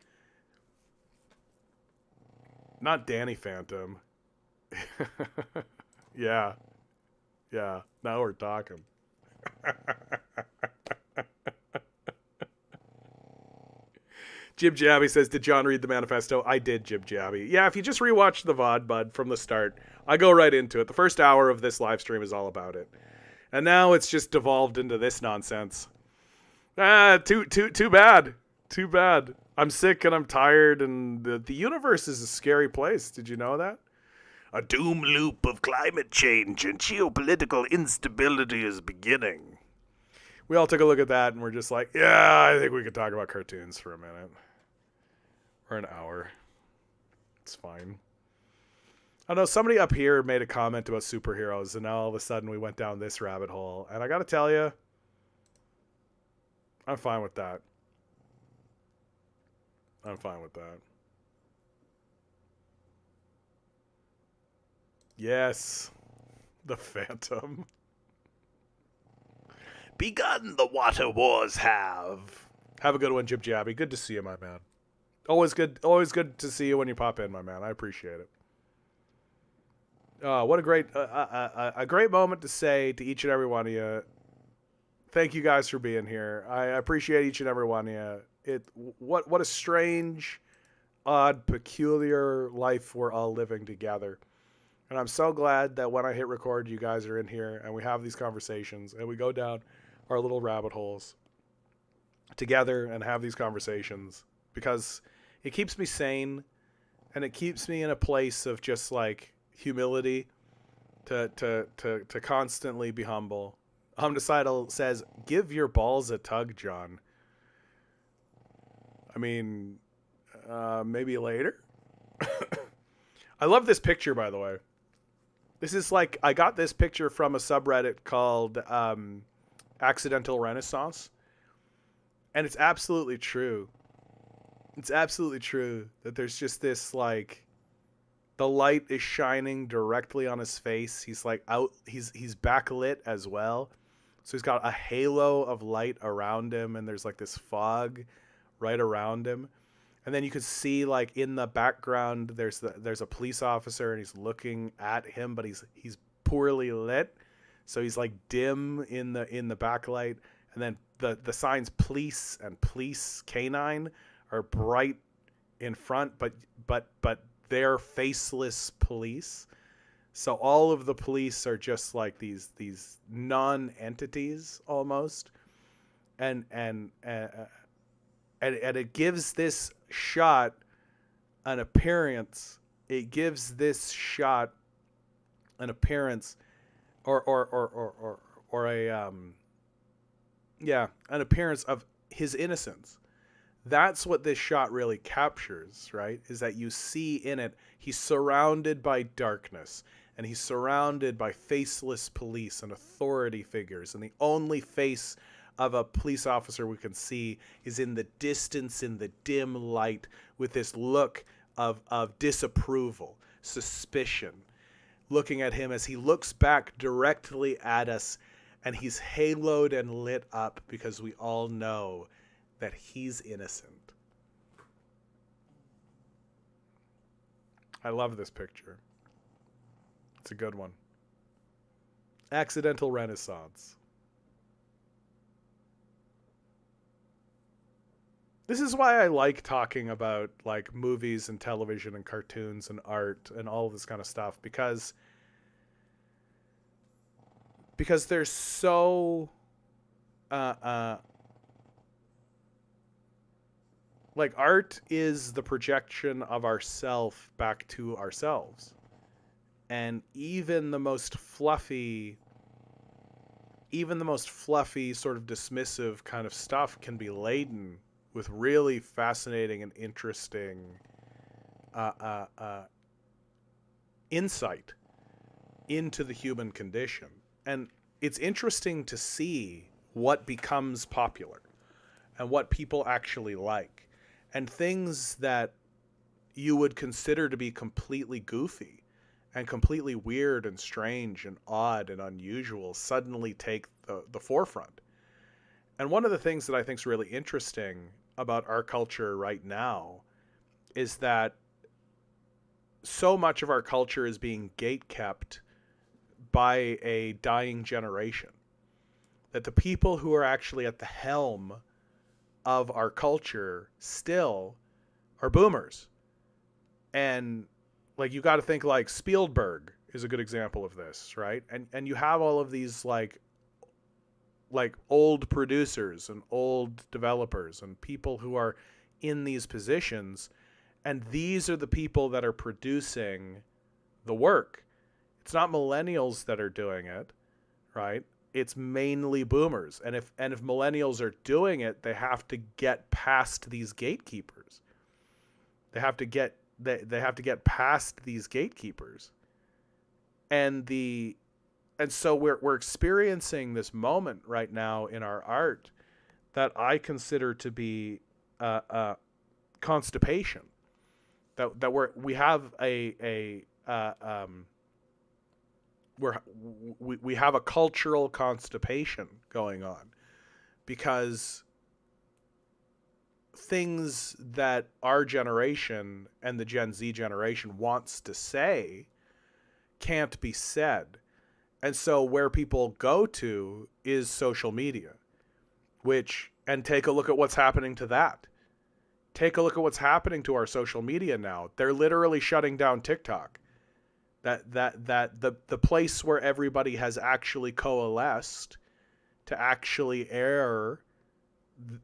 [SPEAKER 1] Not Danny Phantom. Yeah. Yeah. Now we're talking. Jib Jabby says, did John read the manifesto? I did, Jib Jabby. Yeah, if you just rewatch the VOD, bud, from the start, I go right into it. The first hour of this live stream is all about it. And now it's just devolved into this nonsense. Too bad. Too bad. I'm sick and I'm tired, and the universe is a scary place. Did you know that? A doom loop of climate change and geopolitical instability is beginning. We all took a look at that and we're just like, yeah, I think we could talk about cartoons for a minute. Or an hour. It's fine. I know somebody up here made a comment about superheroes, and now all of a sudden we went down this rabbit hole. And I gotta tell you, I'm fine with that. I'm fine with that. Yes. The Phantom. Begun the water wars have. Have a good one, Jib Jabby. Good to see you, my man. Always good to see you when you pop in, my man. I appreciate it. What a great moment to say to each and every one of you. Thank you guys for being here. I appreciate each and every one of you. What a strange, odd, peculiar life we're all living together. And I'm so glad that when I hit record, you guys are in here and we have these conversations and we go down our little rabbit holes together and have these conversations, because it keeps me sane and it keeps me in a place of just like humility to constantly be humble. Homicidal says, give your balls a tug, John. I mean, maybe later. I love this picture, by the way. This is like, I got this picture from a subreddit called Accidental Renaissance. And it's absolutely true. It's absolutely true that there's just this, like, the light is shining directly on his face. He's like out, he's backlit as well. So he's got a halo of light around him, and there's like this fog right around him. And then you could see, like, in the background, there's a police officer, and he's looking at him, but he's poorly lit, so he's like dim in the backlight. And then the signs police and police canine are bright in front, but they're faceless police. So all of the police are just like these non-entities almost, and it gives this shot an appearance. It gives this shot an appearance, or Yeah, an appearance of his innocence. That's what this shot really captures, right? Is that you see in it, he's surrounded by darkness, and he's surrounded by faceless police and authority figures, and the only face of a police officer we can see is in the distance, in the dim light, with this look of disapproval, suspicion, looking at him as he looks back directly at us, and he's haloed and lit up because we all know that he's innocent. I love this picture. It's a good one. Accidental Renaissance. This is why I like talking about like movies and television and cartoons and art and all this kind of stuff, because they're so like art is the projection of ourself back to ourselves. And even the most fluffy sort of dismissive kind of stuff can be laden with really fascinating and interesting insight into the human condition. And it's interesting to see what becomes popular and what people actually like. And things that you would consider to be completely goofy and completely weird and strange and odd and unusual suddenly take the forefront. And one of the things that I think is really interesting about our culture right now is that so much of our culture is being gatekept by a dying generation. That the people who are actually at the helm of our culture still are boomers. And like you got to think like Spielberg is a good example of this, right? And you have all of these like old producers and old developers and people who are in these positions, and these are the people that are producing the work. It's not millennials that are doing it, right? It's mainly boomers. And if millennials are doing it, they have to get past these gatekeepers. They have to get past these gatekeepers. And so we're experiencing this moment right now in our art that I consider to be constipation. That we have we have a cultural constipation going on, because things that our generation and the Gen Z generation wants to say can't be said. And so where people go to is social media, and take a look at what's happening to that. Take a look at what's happening to our social media now. They're literally shutting down TikTok. The place where everybody has actually coalesced to actually air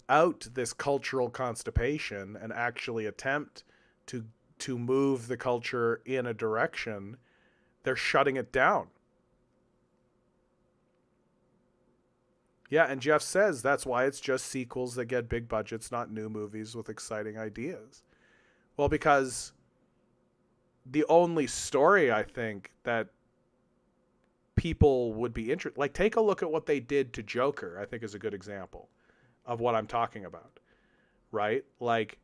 [SPEAKER 1] out this cultural constipation and actually attempt to move the culture in a direction, they're shutting it down. Yeah, and Jeff says that's why it's just sequels that get big budgets, not new movies with exciting ideas. Well, because the only story I think that people would be interested, like take a look at what they did to Joker, I think is a good example of what I'm talking about, right? Like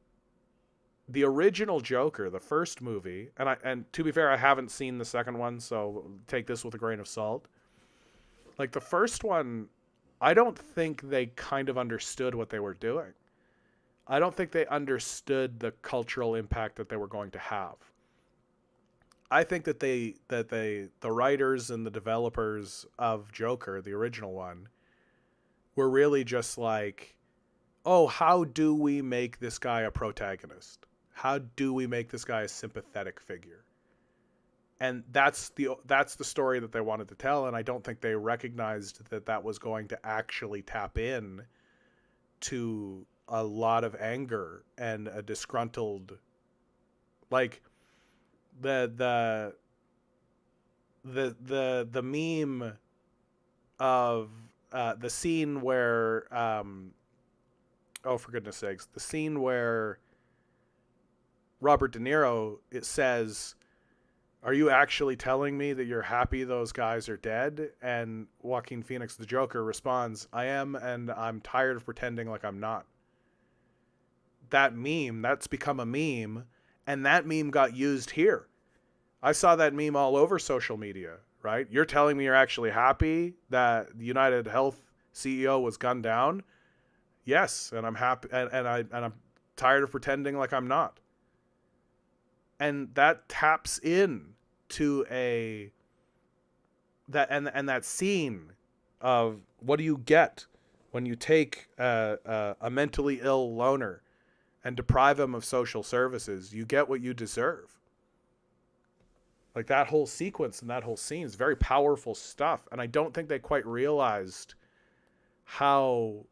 [SPEAKER 1] the original Joker, the first movie, and to be fair, I haven't seen the second one, so take this with a grain of salt. Like the first one, I don't think they kind of understood what they were doing. I don't think they understood the cultural impact that they were going to have. I think that the writers and the developers of Joker, the original one, were really just like, oh, how do we make this guy a protagonist? How do we make this guy a sympathetic figure? And that's the story that they wanted to tell, and I don't think they recognized that was going to actually tap in to a lot of anger and a disgruntled, like the meme of the scene where oh, for goodness sakes, the scene where Robert De Niro, it says, "Are you actually telling me that you're happy those guys are dead?" And Joaquin Phoenix, the Joker, responds, "I am, and I'm tired of pretending like I'm not." That meme, that's become a meme, and that meme got used here. I saw that meme all over social media, right? You're telling me you're actually happy that the United Health CEO was gunned down? Yes, and I'm happy, and I'm tired of pretending like I'm not. And that taps in to that scene of what do you get when you take a mentally ill loner and deprive him of social services? You get what you deserve. Like, that whole sequence and that whole scene is very powerful stuff, and I don't think they quite realized how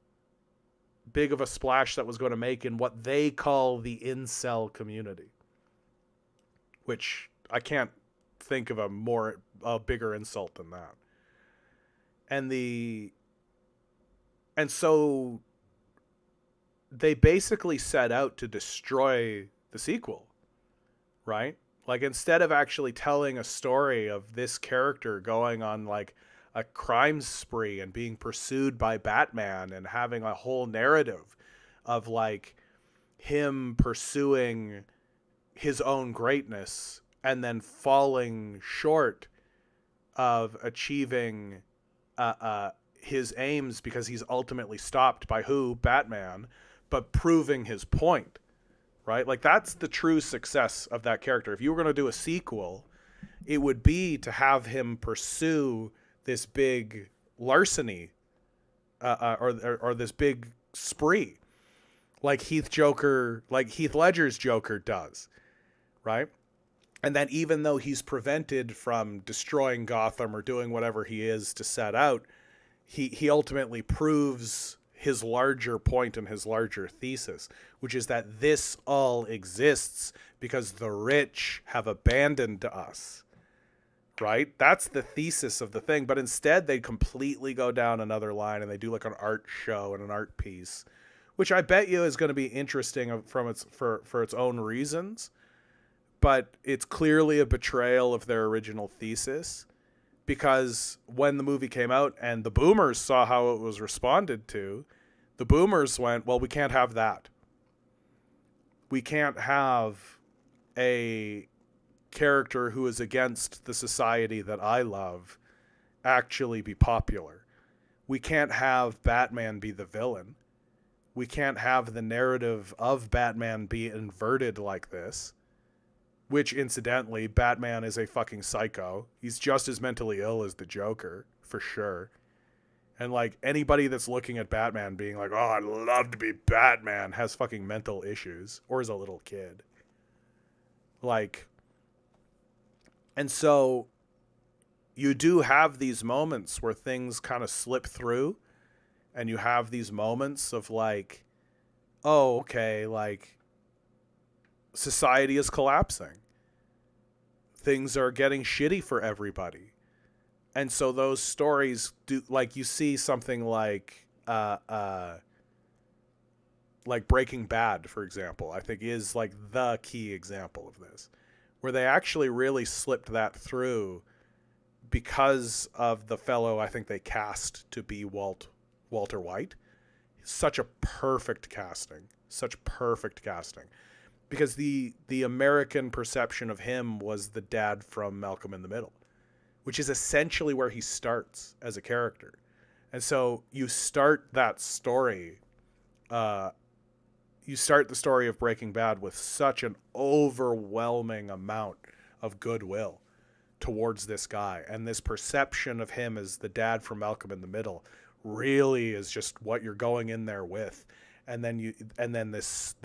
[SPEAKER 1] big of a splash that was going to make in what they call the incel community, which I can't think of a bigger insult than that. And so they basically set out to destroy the sequel, right? Like, instead of actually telling a story of this character going on like a crime spree and being pursued by Batman and having a whole narrative of like him pursuing his own greatness and then falling short of achieving his aims because he's ultimately stopped by who? Batman, but proving his point, right? Like, that's the true success of that character. If you were going to do a sequel, it would be to have him pursue this big larceny or this big spree like Heath Ledger's Joker does, right? And that even though he's prevented from destroying Gotham or doing whatever he is to set out, he ultimately proves his larger point and his larger thesis, which is that this all exists because the rich have abandoned us, right? That's the thesis of the thing. But instead, they completely go down another line and they do like an art show and an art piece, which I bet you is going to be interesting for its own reasons. But it's clearly a betrayal of their original thesis, because when the movie came out and the boomers saw how it was responded to, the boomers went, well, we can't have that. We can't have a character who is against the society that I love actually be popular. We can't have Batman be the villain. We can't have the narrative of Batman be inverted like this. Which, incidentally, Batman is a fucking psycho. He's just as mentally ill as the Joker, for sure. And, like, anybody that's looking at Batman being like, oh, I'd love to be Batman, has fucking mental issues. Or is a little kid. Like, and so you do have these moments where things kind of slip through. And you have these moments of, like, oh, okay, like, society is collapsing. Things are getting shitty for everybody. And so those stories do, like, you see something like Breaking Bad, for example, I think is like the key example of this, where they actually really slipped that through because of the fellow I think they cast to be Walter White. Such a perfect casting. Because the American perception of him was the dad from Malcolm in the Middle, which is essentially where he starts as a character. And so you start that story, you start the story of Breaking Bad with such an overwhelming amount of goodwill towards this guy. And this perception of him as the dad from Malcolm in the Middle really is just what you're going in there with. And then this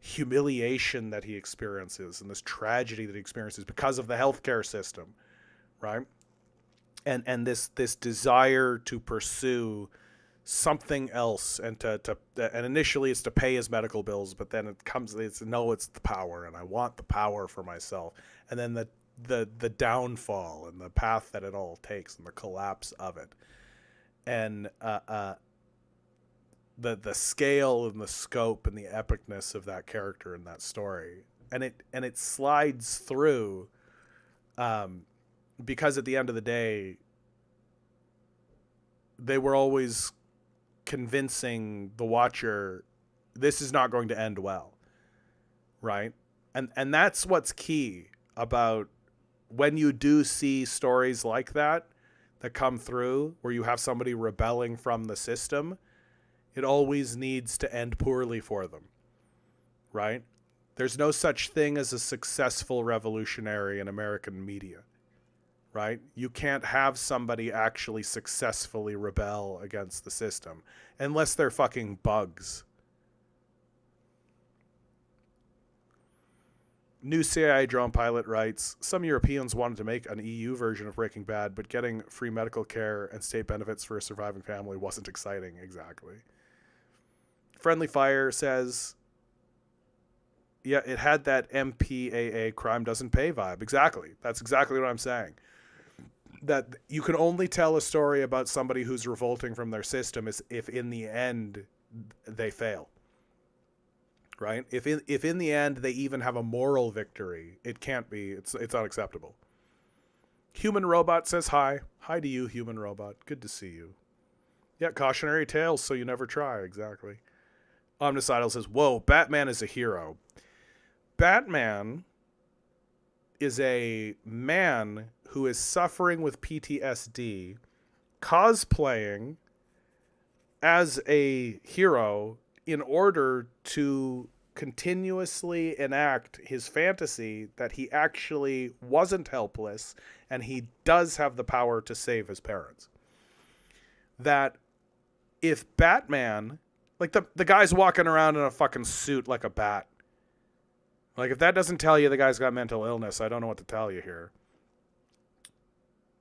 [SPEAKER 1] humiliation that he experiences and this tragedy that he experiences because of the healthcare system, right? And this desire to pursue something else and and initially it's to pay his medical bills, but then it's the power, and I want the power for myself. And then the downfall and the path that it all takes and the collapse of it. and the scale and the scope and the epicness of that character in that story, and it slides through, because at the end of the day, they were always convincing the watcher this is not going to end well, right? And that's what's key about when you do see stories like that come through, where you have somebody rebelling from the system. It always needs to end poorly for them, right? There's no such thing as a successful revolutionary in American media, right? You can't have somebody actually successfully rebel against the system unless they're fucking bugs. New CIA drone pilot writes, some Europeans wanted to make an EU version of Breaking Bad, but getting free medical care and state benefits for a surviving family wasn't exciting. Exactly. Friendly Fire says, yeah, it had that MPAA crime doesn't pay vibe. Exactly. That's exactly what I'm saying. That you can only tell a story about somebody who's revolting from their system is if in the end they fail. Right? If in the end they even have a moral victory, it can't be. It's unacceptable. Human Robot says hi. Hi to you, Human Robot. Good to see you. Yeah, cautionary tales, so you never try. Exactly. Omnicidal says, whoa, Batman is a hero. Batman is a man who is suffering with PTSD, cosplaying as a hero in order to continuously enact his fantasy that he actually wasn't helpless and he does have the power to save his parents. That if Batman, like the guy's walking around in a fucking suit like a bat. Like, if that doesn't tell you the guy's got mental illness, I don't know what to tell you here.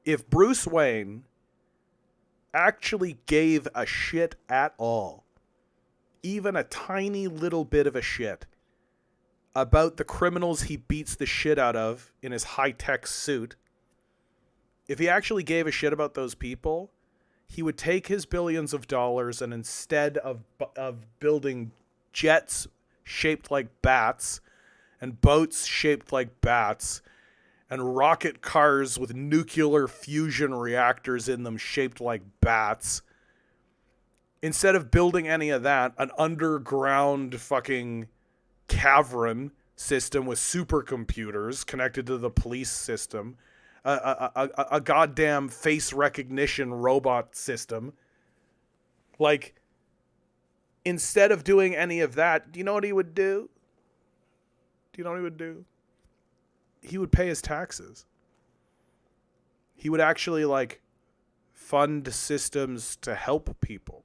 [SPEAKER 1] If Bruce Wayne actually gave a shit at all, even a tiny little bit of a shit, about the criminals he beats the shit out of in his high-tech suit, if he actually gave a shit about those people, he would take his billions of dollars and instead of building jets shaped like bats and boats shaped like bats and rocket cars with nuclear fusion reactors in them shaped like bats, instead of building any of that, an underground fucking cavern system with supercomputers connected to the police system, a goddamn face recognition robot system. Like, instead of doing any of that, do you know what he would do? Do you know what he would do? He would pay his taxes. He would actually, like, fund systems to help people.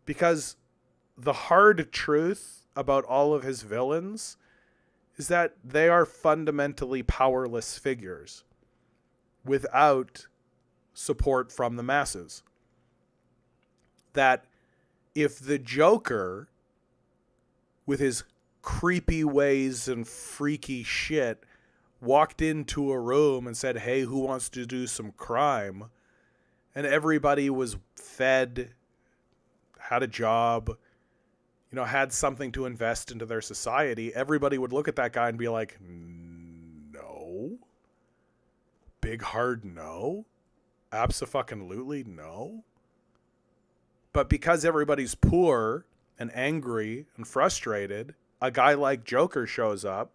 [SPEAKER 1] Because the hard truth about all of his villains is that they are fundamentally powerless figures without support from the masses. That if the Joker, with his creepy ways and freaky shit, walked into a room and said, hey, who wants to do some crime? And everybody was fed, had a job, you know, had something to invest into their society, everybody would look at that guy and be like, no. Big hard no. Abso-fucking-lutely no. But because everybody's poor and angry and frustrated, a guy like Joker shows up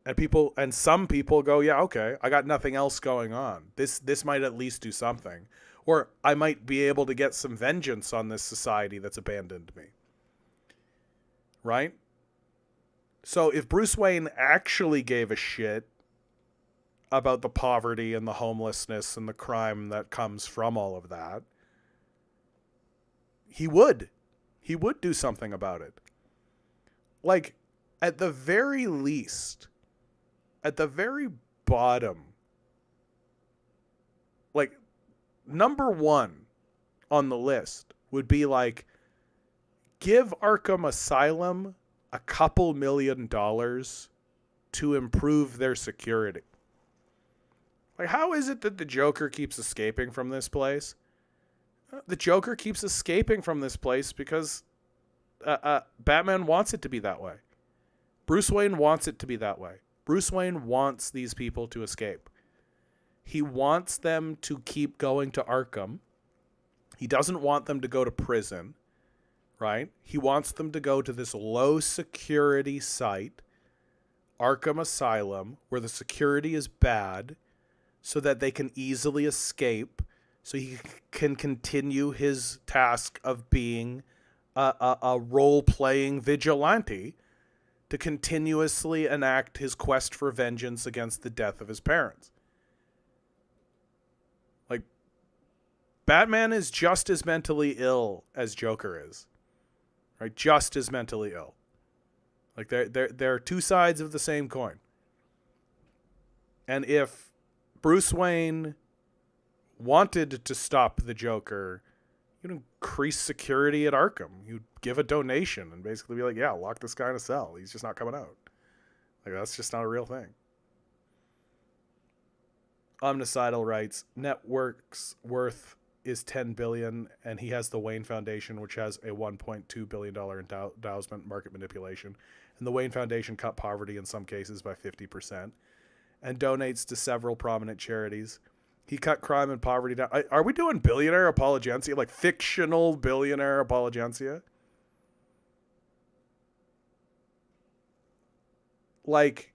[SPEAKER 1] and some people go, yeah, okay, I got nothing else going on. This might at least do something. Or I might be able to get some vengeance on this society that's abandoned me. Right? So if Bruce Wayne actually gave a shit about the poverty and the homelessness and the crime that comes from all of that, he would do something about it. Like, at the very least, at the very bottom, like, number one on the list would be like, give Arkham Asylum a couple $1 million to improve their security. Like, how is it that the Joker keeps escaping from this place? The Joker keeps escaping from this place because Batman wants it to be that way. Bruce Wayne wants it to be that way. Bruce Wayne wants these people to escape. He wants them to keep going to Arkham. He doesn't want them to go to prison, right? He wants them to go to this low security site, Arkham Asylum, where the security is bad, so that they can easily escape, so he can continue his task of being a role-playing vigilante to continuously enact his quest for vengeance against the death of his parents. Like, Batman is just as mentally ill as Joker is. Right? Just as mentally ill. Like, they're two sides of the same coin. And if Bruce Wayne wanted to stop the Joker, you'd increase security at Arkham. You'd give a donation and basically be like, yeah, lock this guy in a cell. He's just not coming out. Like, that's just not a real thing. Omnicidal writes, Network's worth is $10 billion, and he has the Wayne Foundation, which has a $1.2 billion endowment, market manipulation. And the Wayne Foundation cut poverty in some cases by 50% and donates to several prominent charities. He cut crime and poverty down. Are we doing billionaire apologencia? Like fictional billionaire apologencia? Like,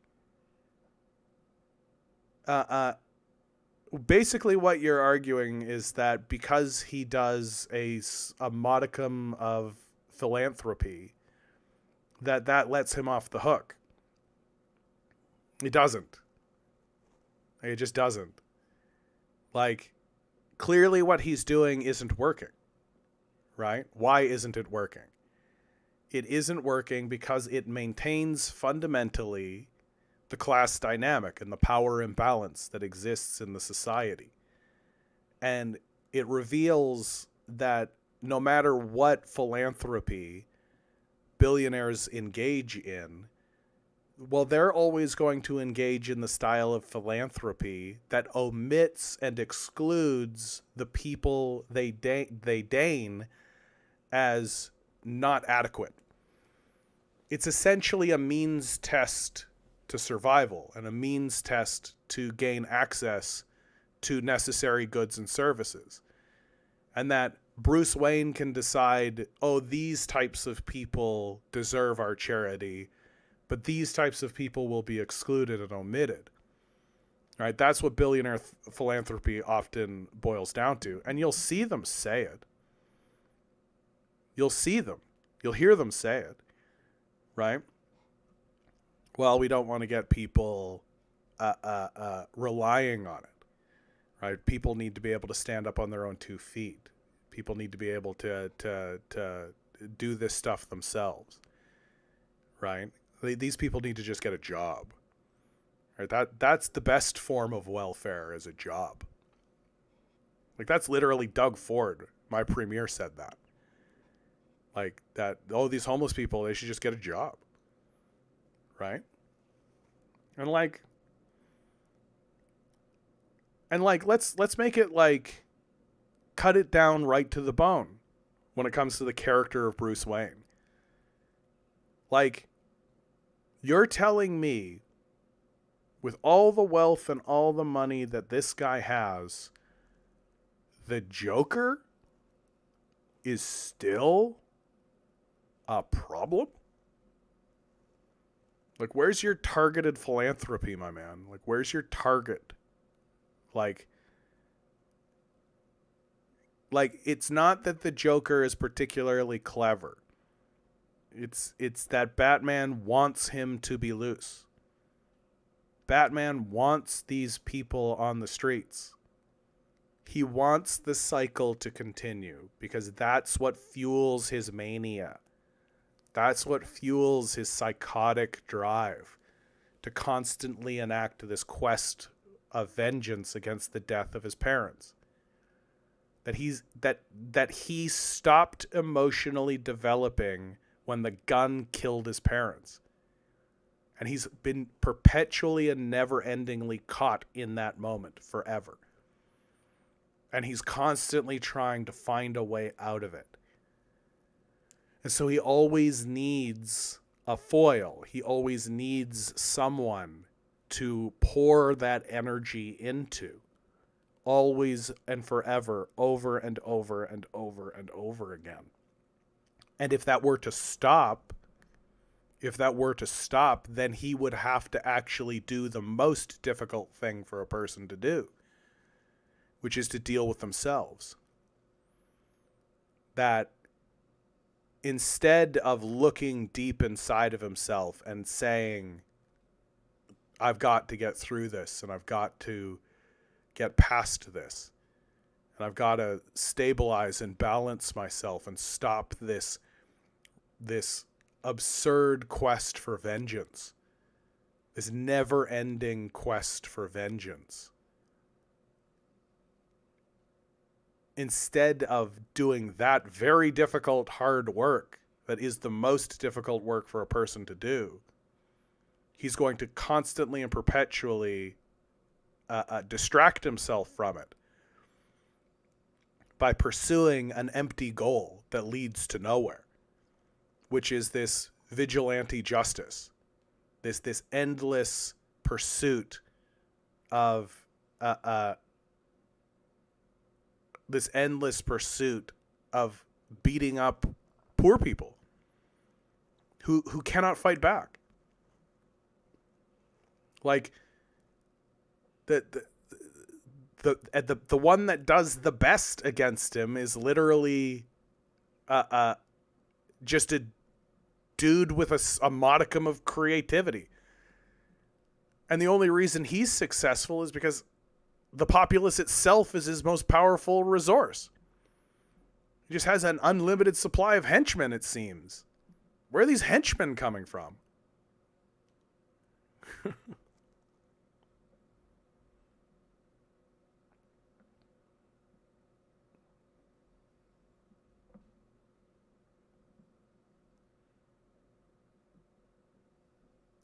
[SPEAKER 1] basically what you're arguing is that because he does a modicum of philanthropy, that lets him off the hook. It doesn't. It just doesn't. Like, clearly what he's doing isn't working, right? Why isn't it working? It isn't working because it maintains fundamentally the class dynamic and the power imbalance that exists in the society. And it reveals that no matter what philanthropy billionaires engage in, well, they're always going to engage in the style of philanthropy that omits and excludes the people they deign as not adequate. It's essentially a means test to survival and a means test to gain access to necessary goods and services. And that Bruce Wayne can decide, oh, these types of people deserve our charity, but these types of people will be excluded and omitted. Right? That's what billionaire philanthropy often boils down to. And you'll see them say it. You'll see them. You'll hear them say it. Right? Well, we don't want to get people relying on it. Right? People need to be able to stand up on their own 2 feet. People need to be able to do this stuff themselves. Right? These people need to just get a job. Right? That's the best form of welfare, is a job. Like, that's literally Doug Ford, my premier, said that. Like, that, oh, these homeless people, they should just get a job. Right? And let's make it like, cut it down right to the bone when it comes to the character of Bruce Wayne. Like, you're telling me, with all the wealth and all the money that this guy has, the Joker is still a problem? Like, where's your targeted philanthropy, my man? Like, where's your target? Like, it's not that the Joker is particularly clever. It's that Batman wants him to be loose. Batman wants these people on the streets. He wants the cycle to continue because that's what fuels his mania. That's what fuels his psychotic drive to constantly enact this quest of vengeance against the death of his parents. That he stopped emotionally developing when the gun killed his parents. And he's been perpetually and never-endingly caught in that moment forever. And he's constantly trying to find a way out of it. And so he always needs a foil. He always needs someone to pour that energy into. Always and forever, over and over and over and over again. And if that were to stop, then he would have to actually do the most difficult thing for a person to do, which is to deal with themselves. That instead of looking deep inside of himself and saying, I've got to get through this, and I've got to get past this, and I've got to stabilize and balance myself and stop this absurd quest for vengeance, this never-ending quest for vengeance. Instead of doing that very difficult, hard work that is the most difficult work for a person to do, he's going to constantly and perpetually distract himself from it by pursuing an empty goal that leads to nowhere, which is this vigilante justice, this endless pursuit of beating up poor people who cannot fight back. Like the one that does the best against him is literally just a dude with a modicum of creativity. And the only reason he's successful is because the populace itself is his most powerful resource. He just has an unlimited supply of henchmen, it seems. Where are these henchmen coming from?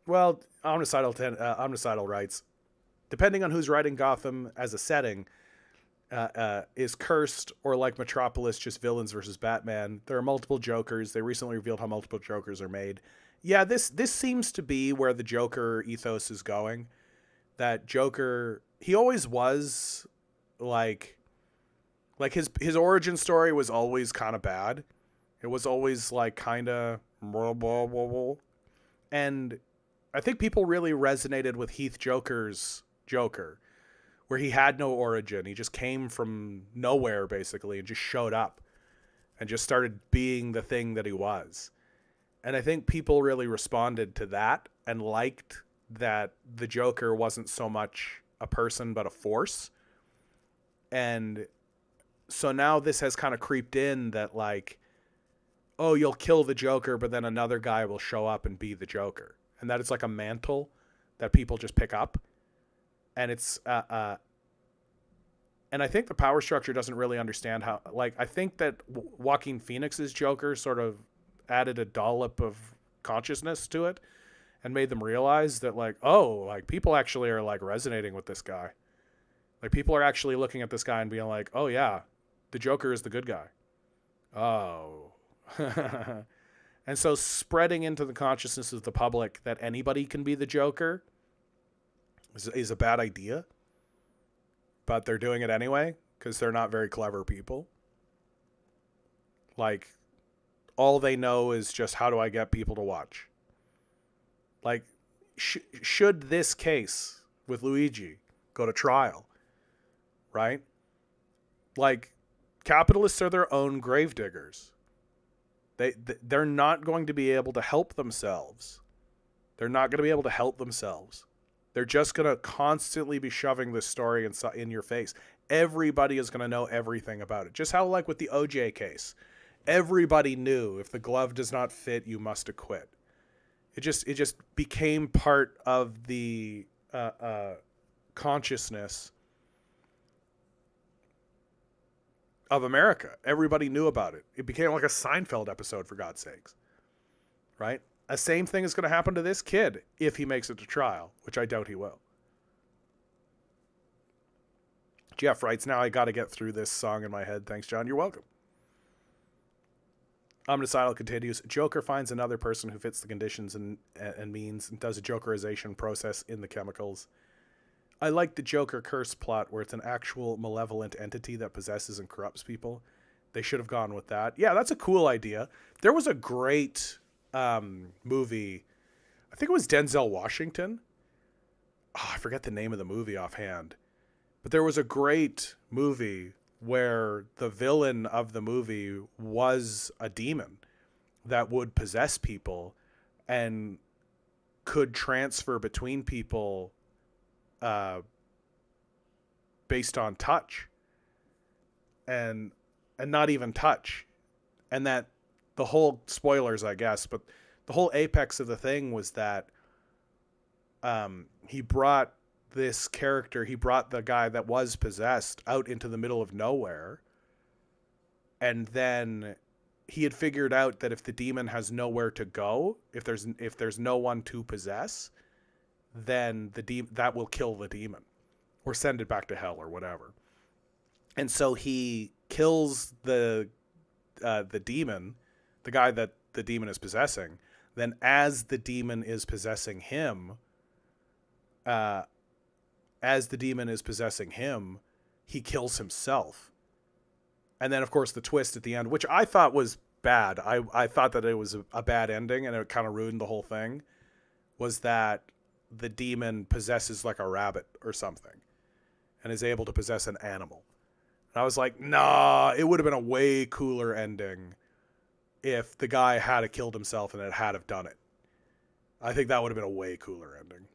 [SPEAKER 1] Well, Omnicidal writes, depending on who's writing Gotham as a setting, is cursed or like Metropolis, just villains versus Batman. There are multiple Jokers. They recently revealed how multiple Jokers are made. Yeah, this seems to be where the Joker ethos is going. That Joker, he always was like his origin story was always kind of bad. It was always like kind of blah, blah, blah, blah. And I think people really resonated with Heath Joker's Joker, where he had no origin. He just came from nowhere, basically, and just showed up and just started being the thing that he was. And I think people really responded to that and liked that the Joker wasn't so much a person, but a force. And so now this has kind of creeped in that, like, oh, you'll kill the Joker, but then another guy will show up and be the Joker. And that it's like a mantle that people just pick up. And it's, and I think the power structure doesn't really understand how, like, I think that Joaquin Phoenix's Joker sort of added a dollop of consciousness to it and made them realize that, like, oh, like, people actually are, like, resonating with this guy. Like, people are actually looking at this guy and being like, oh, yeah, the Joker is the good guy. Oh. And so spreading into the consciousness of the public that anybody can be the Joker is a bad idea. But they're doing it anyway because they're not very clever people. Like, all they know is just, how do I get people to watch? Like, should this case with Luigi go to trial, right? Like, capitalists are their own gravediggers. They're not going to be able to help themselves. They're not going to be able to help themselves. They're just going to constantly be shoving this story in your face. Everybody is going to know everything about it. Just how, like, with the OJ case, everybody knew if the glove does not fit, you must acquit. It just became part of the consciousness of America. Everybody knew about it. It became like a Seinfeld episode, for God's sakes. Right? The same thing is going to happen to this kid if he makes it to trial, which I doubt he will. Jeff writes, now I got to get through this song in my head. Thanks, John. You're welcome. Omnicidal continues. Joker finds another person who fits the conditions and means and does a Jokerization process in the chemicals. I like the Joker curse plot where it's an actual malevolent entity that possesses and corrupts people. They should have gone with that. Yeah, that's a cool idea. There was a great movie. I think it was Denzel Washington. Oh, I forget the name of the movie offhand. But there was a great movie where the villain of the movie was a demon that would possess people and could transfer between people based on touch and not even touch. And that the whole, spoilers I guess, but the whole apex of the thing was that he brought this character, he brought the guy that was possessed out into the middle of nowhere, and then he had figured out that if the demon has nowhere to go, if there's no one to possess, then that will kill the demon or send it back to hell or whatever. And so he kills the demon, the guy that the demon is possessing. Then as the demon is possessing him, he kills himself. And then, of course, the twist at the end, which I thought was bad. I thought that it was a bad ending and it kind of ruined the whole thing, was that the demon possesses like a rabbit or something and is able to possess an animal. And I was like, nah, it would have been a way cooler ending if the guy had killed himself and it had have done it. I think that would have been a way cooler ending.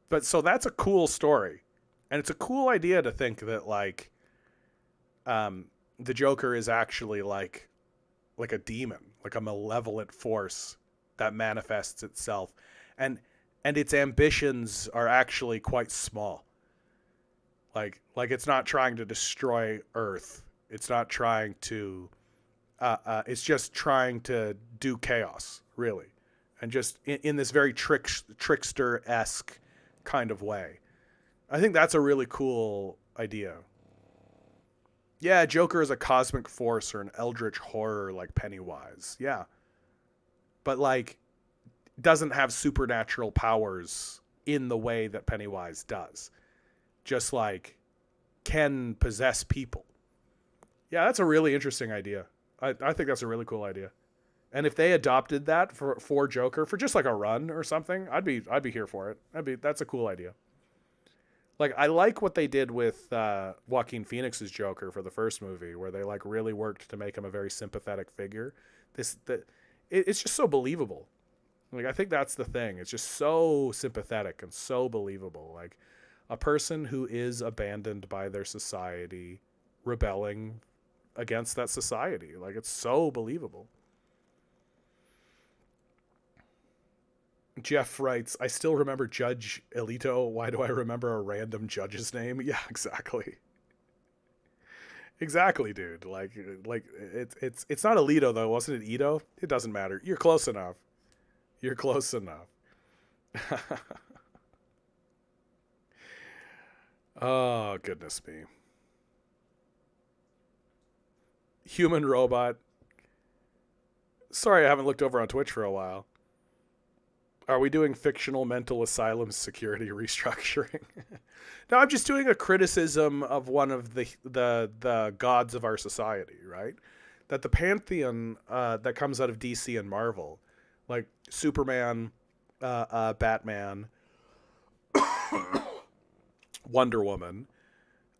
[SPEAKER 1] But so that's a cool story. And it's a cool idea to think that like the Joker is actually like a demon, like a malevolent force that manifests itself. And its ambitions are actually quite small. Like it's not trying to destroy Earth. It's not trying to it's just trying to do chaos, really. And just in this very trickster-esque kind of way. I think that's a really cool idea. Yeah, Joker is a cosmic force or an eldritch horror like Pennywise. Yeah. But like doesn't have supernatural powers in the way that Pennywise does. Just like can possess people. Yeah, that's a really interesting idea. I think that's a really cool idea. And if they adopted that for Joker for just like a run or something, I'd be here for it. That's a cool idea. Like I like what they did with Joaquin Phoenix's Joker for the first movie, where they like really worked to make him a very sympathetic figure. It's just so believable. Like I think that's the thing. It's just so sympathetic and so believable. Like a person who is abandoned by their society, rebelling against that society. Like it's so believable. Jeff writes, I still remember Judge Alito. Why do I remember a random judge's name? Yeah, exactly. Exactly, dude. Like it's not Alito though, wasn't it Ito? It doesn't matter. You're close enough. You're close enough. Oh, goodness me. Human robot. Sorry, I haven't looked over on Twitch for a while. Are we doing fictional mental asylum security restructuring? No, I'm just doing a criticism of one of the gods of our society, right? That the pantheon that comes out of DC and Marvel, like Superman, Batman, Wonder Woman,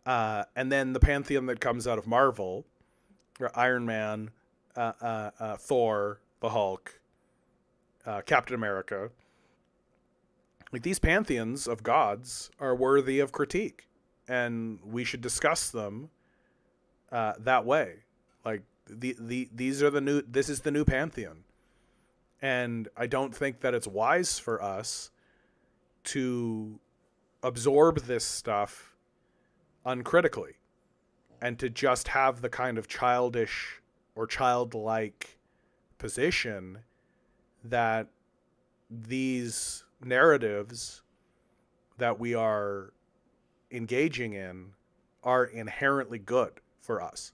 [SPEAKER 1] and then the pantheon that comes out of Marvel, Iron Man, Thor, the Hulk, Captain America. Like these pantheons of gods are worthy of critique, and we should discuss them that way. Like these are this is the new pantheon, and I don't think that it's wise for us to absorb this stuff uncritically and to just have the kind of childish or childlike position that these narratives that we are engaging in are inherently good for us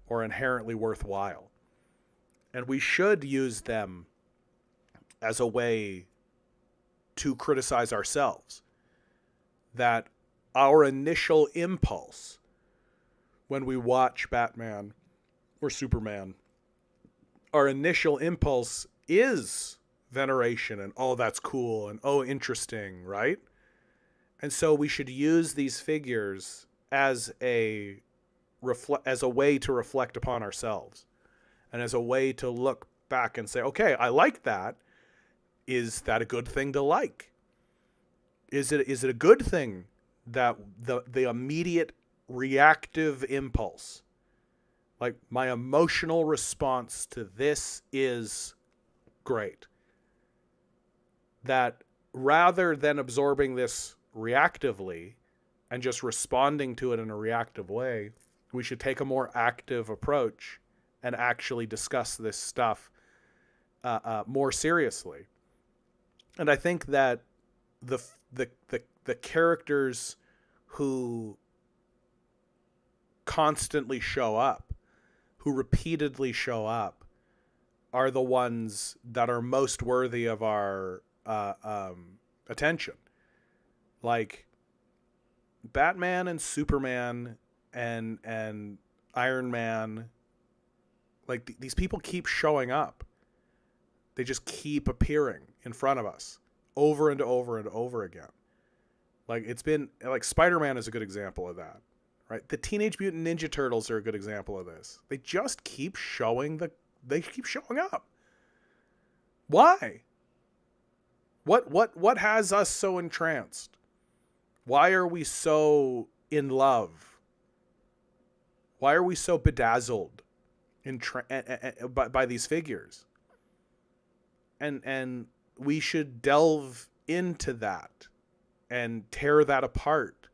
[SPEAKER 1] or inherently worthwhile. And we should use them as a way to criticize ourselves. That our initial impulse when we watch Batman or Superman, our initial impulse is veneration and, oh, that's cool, and, oh, interesting, right? And so we should use these figures as a way to reflect upon ourselves and as a way to look back and say, okay, I like that. Is that a good thing to like? Is it a good thing that the immediate reactive impulse, like my emotional response to this is great? That rather than absorbing this reactively and just responding to it in a reactive way, we should take a more active approach and actually discuss this stuff more seriously. And I think that the characters who constantly show up, who repeatedly show up, are the ones that are most worthy of our attention. Like Batman and Superman and Iron Man, like these people keep showing up. They just keep appearing in front of us over and over and over again. Like it's been like Spider-Man is a good example of that, right? The Teenage Mutant Ninja Turtles are a good example of this. They just keep showing up. Why? What has us so entranced? Why are we so in love? Why are we so bedazzled by these figures? And we should delve into that and tear that apart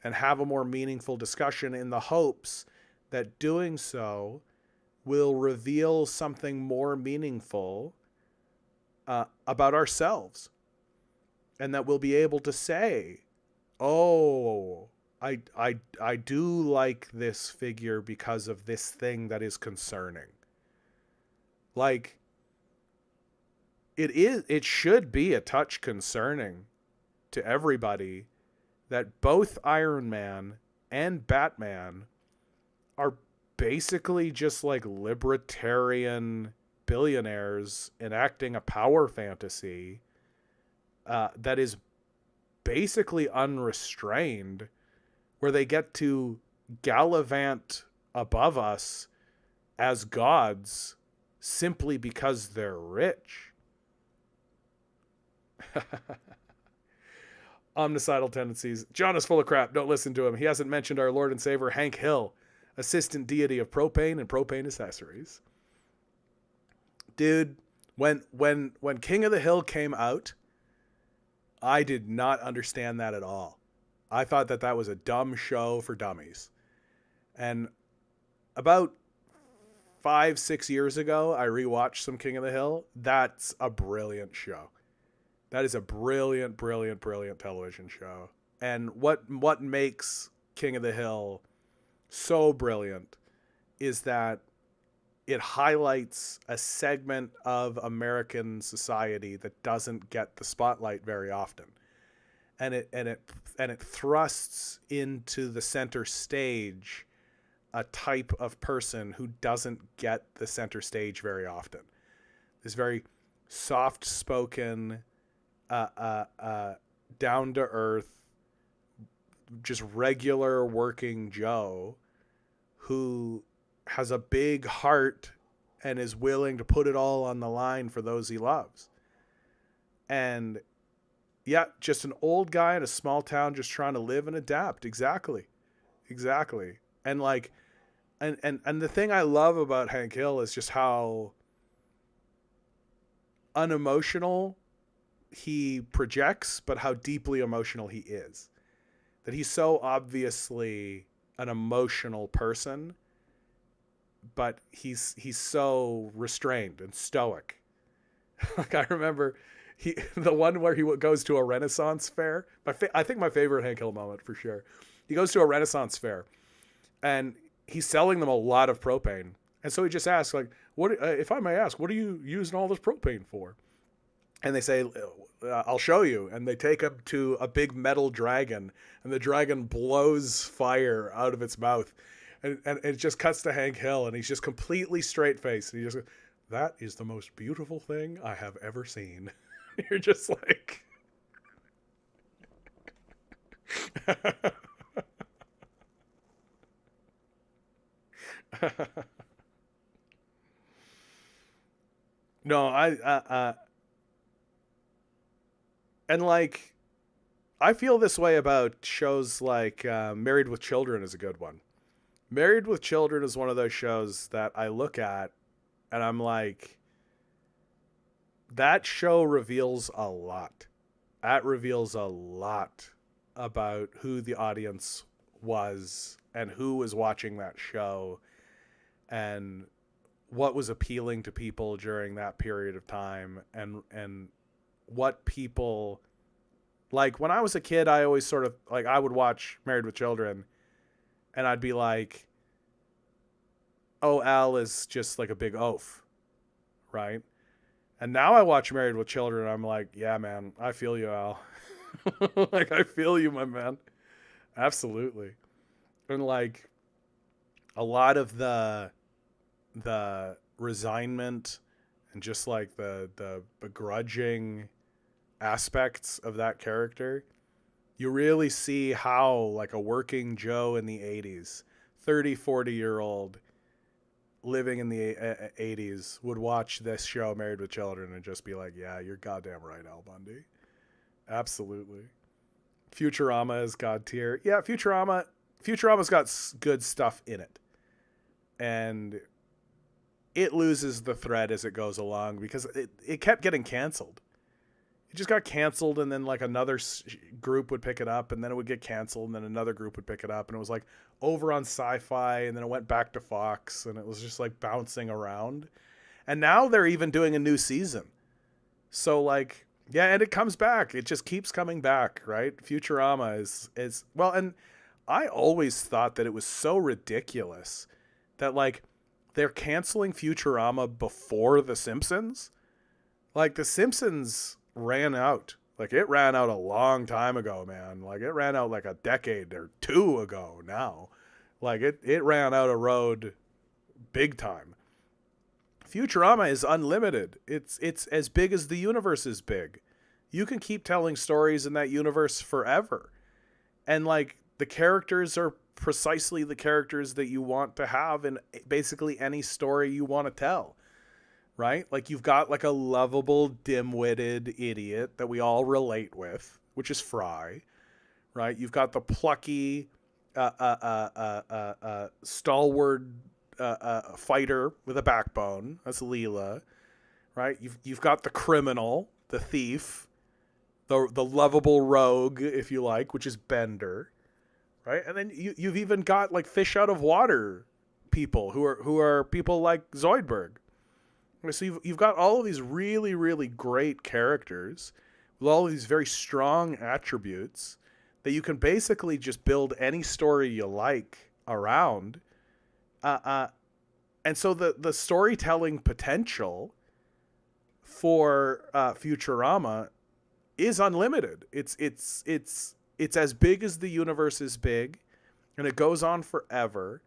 [SPEAKER 1] and have a more meaningful discussion in the hopes that doing so will reveal something more meaningful about ourselves. And that we'll be able to say, oh, I do like this figure because of this thing that is concerning. Like, it should be a touch concerning to everybody that both Iron Man and Batman are basically just like libertarian billionaires enacting a power fantasy that is basically unrestrained, where they get to gallivant above us as gods simply because they're rich. Omnicidal tendencies. John is full of crap. Don't listen to him. He hasn't mentioned our Lord and Savior Hank Hill, assistant deity of propane and propane accessories. Dude, when King of the Hill came out, I did not understand that at all. I thought that was a dumb show for dummies. And about 5-6 years ago, I rewatched some King of the Hill. That's a brilliant show. That is a brilliant, brilliant, brilliant television show. And what makes King of the Hill so brilliant is that it highlights a segment of American society that doesn't get the spotlight very often. And it thrusts into the center stage a type of person who doesn't get the center stage very often. This very soft-spoken, down to earth, just regular working Joe who has a big heart and is willing to put it all on the line for those he loves. And yeah, just an old guy in a small town just trying to live and adapt. Exactly. And like, and the thing I love about Hank Hill is just how unemotional he projects, but how deeply emotional he is. That he's so obviously an emotional person, but he's so restrained and stoic. Like I remember The one where he goes to a Renaissance fair. I think my favorite Hank Hill moment for sure. He goes to a Renaissance fair, and he's selling them a lot of propane. And so he just asks, like, "What, if I may ask, what are you using all this propane for?" And they say, "I'll show you." And they take him to a big metal dragon, and the dragon blows fire out of its mouth. And it just cuts to Hank Hill, and he's just completely straight faced. And he just goes, "That is the most beautiful thing I have ever seen." You're just like, no, and like, I feel this way about shows like Married with Children is a good one. Married with Children is one of those shows that I look at and I'm like, that show reveals a lot. That reveals a lot about who the audience was and who was watching that show and what was appealing to people during that period of time and what people like. When I was a kid, I always sort of like, I would watch Married with Children and I'd be like, oh, Al is just like a big oaf, right? And now I watch Married with Children and I'm like, yeah, man, I feel you, Al. Like, I feel you, my man. Absolutely. And like, a lot of the resignment and just like the begrudging aspects of that character, you really see how like a working Joe in the 80s, 30, 40-year-old living in the 80s would watch this show Married with Children and just be like, yeah, you're goddamn right, Al Bundy. Absolutely. Futurama is god tier. Yeah, Futurama's got good stuff in it. And it loses the thread as it goes along because it kept getting canceled. It just got canceled, and then like another group would pick it up, and then it would get canceled, and then another group would pick it up, and it was like over on Sci-Fi, and then it went back to Fox, and it was just like bouncing around. And now they're even doing a new season. So like, yeah, and it comes back. It just keeps coming back, right? Futurama is well, and I always thought that it was so ridiculous that like they're canceling Futurama before The Simpsons. Like, The Simpsons ran out. Like, it ran out a long time ago, man. Like, it ran out like a decade or two ago now. Like, it ran out of road big time. Futurama is unlimited. It's as big as the universe is big. You can keep telling stories in that universe forever. And like, the characters are precisely the characters that you want to have in basically any story you want to tell, right? Like, you've got like a lovable, dim-witted idiot that we all relate with, which is Fry, right? You've got the plucky, stalwart fighter with a backbone. That's Leela, right? You've got the criminal, the thief, the lovable rogue, if you like, which is Bender. Right, and then you've even got like fish out of water people who are people like Zoidberg. So you've got all of these really, really great characters with all of these very strong attributes that you can basically just build any story you like around. And so the storytelling potential for Futurama is unlimited. It's as big as the universe is big, and it goes on forever.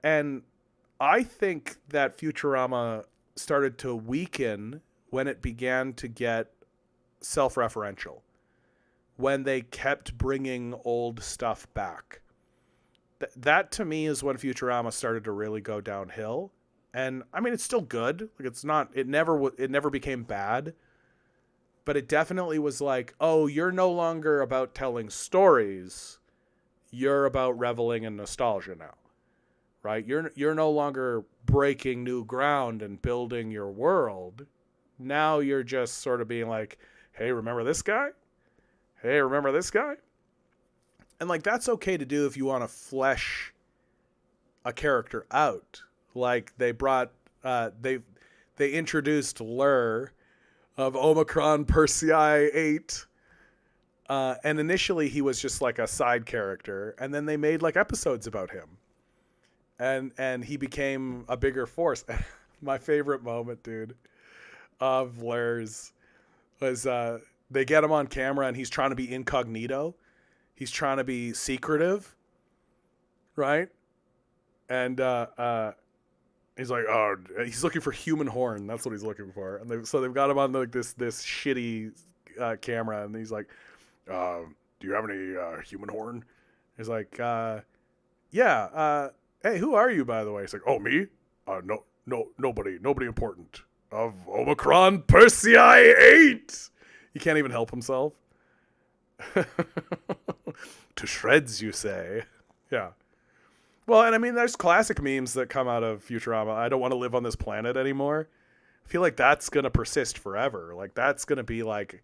[SPEAKER 1] And I think that Futurama started to weaken when it began to get self-referential, when they kept bringing old stuff back. That to me is when Futurama started to really go downhill. And I mean, it's still good. Like, it never became bad. But it definitely was like, oh, you're no longer about telling stories. You're about reveling in nostalgia now, right? You're no longer breaking new ground and building your world. Now you're just sort of being like, hey, remember this guy? Hey, remember this guy? And like, that's okay to do if you want to flesh a character out. Like, they brought, they introduced Lur, of Omicron Persei 8. And initially he was just like a side character, and then they made like episodes about him. And he became a bigger force. My favorite moment, dude, of Blair's was they get him on camera and he's trying to be incognito. He's trying to be secretive, right? And he's like, oh, he's looking for human horn. That's what he's looking for. And so they've got him on like this shitty camera, and he's like, do you have any human horn? He's like, yeah. Hey, who are you, by the way? He's like, oh, me? Nobody important. Of Omicron Persei 8. He can't even help himself. To shreds, you say? Yeah. Well, and I mean, there's classic memes that come out of Futurama. I don't want to live on this planet anymore. I feel like that's going to persist forever. Like, that's going to be like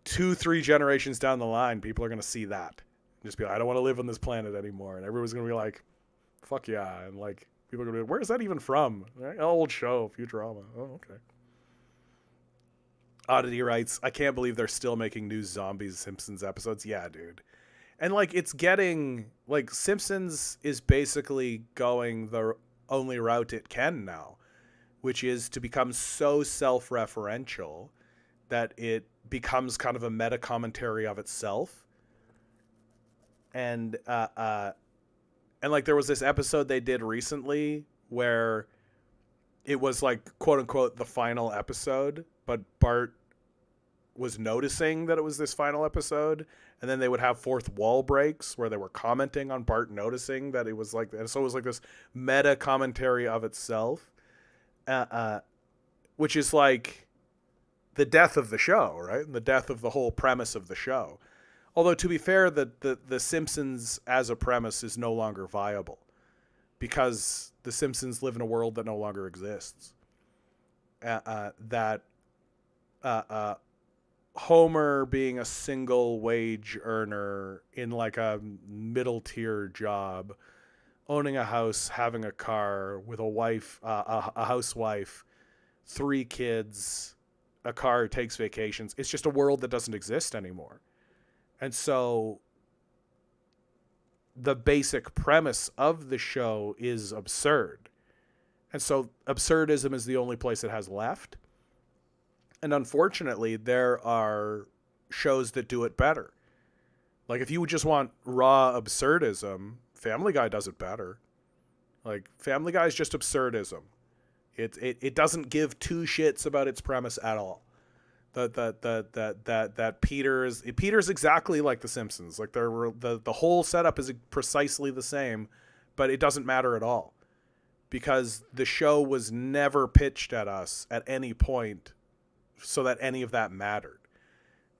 [SPEAKER 1] 2-3 generations down the line. People are going to see that. Just be like, I don't want to live on this planet anymore. And everyone's going to be like, fuck yeah. And like, people are going to be like, where's that even from? Old show, Futurama. Oh, okay. Oddity writes, I can't believe they're still making new Zombies Simpsons episodes. Yeah, dude. And like, it's getting like, Simpsons is basically going the only route it can now, which is to become so self-referential that it becomes kind of a meta commentary of itself. And like, there was this episode they did recently where it was like, quote unquote, the final episode, but Bart was noticing that it was this final episode, and then they would have fourth wall breaks where they were commenting on Bart noticing that it was like, and so it was like this meta commentary of itself, which is like the death of the show, right? And the death of the whole premise of the show. Although, to be fair, the Simpsons as a premise is no longer viable because the Simpsons live in a world that no longer exists. Homer being a single wage earner in like a middle tier job, owning a house, having a car with a wife, a housewife, 3 kids, a car, takes vacations. It's just a world that doesn't exist anymore. And so the basic premise of the show is absurd. And so absurdism is the only place it has left. And unfortunately, there are shows that do it better. Like, if you just want raw absurdism, Family Guy does it better. Like, Family Guy is just absurdism. It doesn't give 2 shits about its premise at all. That Peter's exactly like The Simpsons. Like, the whole setup is precisely the same, but it doesn't matter at all because the show was never pitched at us at any point so that any of that mattered.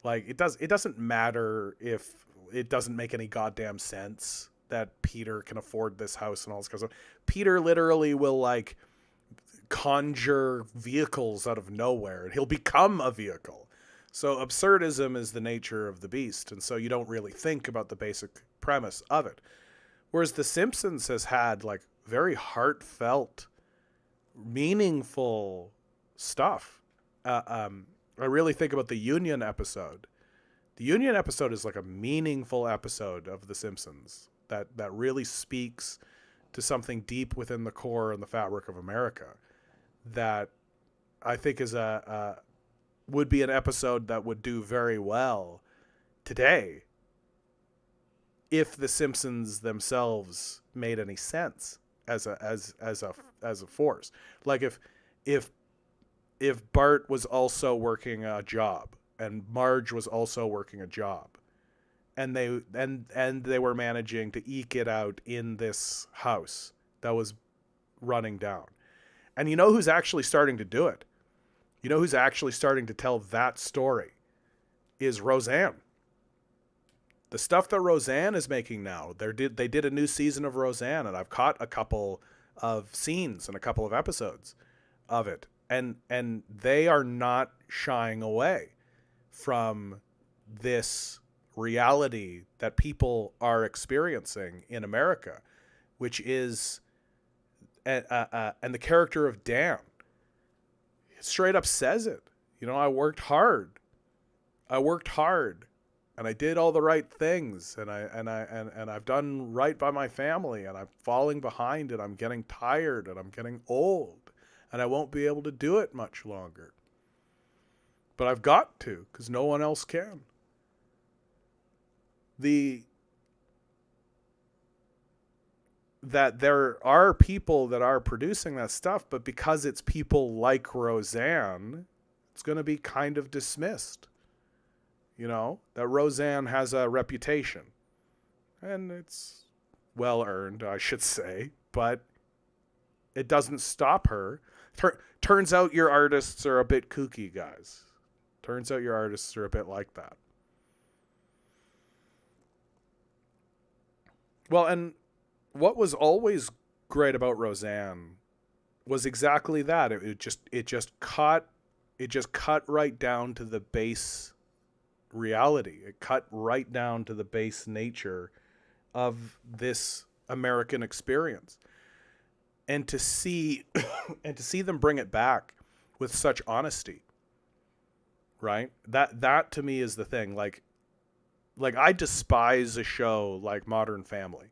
[SPEAKER 1] Like, it doesn't matter if it doesn't make any goddamn sense that Peter can afford this house and all this kind of stuff. Peter literally will like conjure vehicles out of nowhere and he'll become a vehicle. So absurdism is the nature of the beast, and so you don't really think about the basic premise of it. Whereas The Simpsons has had like very heartfelt, meaningful stuff. I really think about the Union episode. The Union episode is like a meaningful episode of The Simpsons that really speaks to something deep within the core and the fabric of America that I think is would be an episode that would do very well today if The Simpsons themselves made any sense as a force. Like, if Bart was also working a job and Marge was also working a job, and they were managing to eke it out in this house that was running down. And you know who's actually starting to do it? You know who's actually starting to tell that story? Is Roseanne. The stuff that Roseanne is making now. They did a new season of Roseanne, and I've caught a couple of scenes and a couple of episodes of it. And they are not shying away from this reality that people are experiencing in America, which is, and the character of Dan straight up says it. You know, I worked hard. And I did all the right things, and I've done right by my family, and I'm falling behind, and I'm getting tired, and I'm getting old, and I won't be able to do it much longer. But I've got to, because no one else can. That there are people that are producing that stuff, but because it's people like Roseanne, it's going to be kind of dismissed. You know, that Roseanne has a reputation, and it's well earned, I should say, but it doesn't stop her. Turns out your artists are a bit kooky, guys. Turns out your artists are a bit like that. Well, and what was always great about Roseanne was exactly that. It just cut right down to the base reality. It cut right down to the base nature of this American experience. And to see them bring it back with such honesty, right? That to me is the thing. Like I despise a show like Modern Family.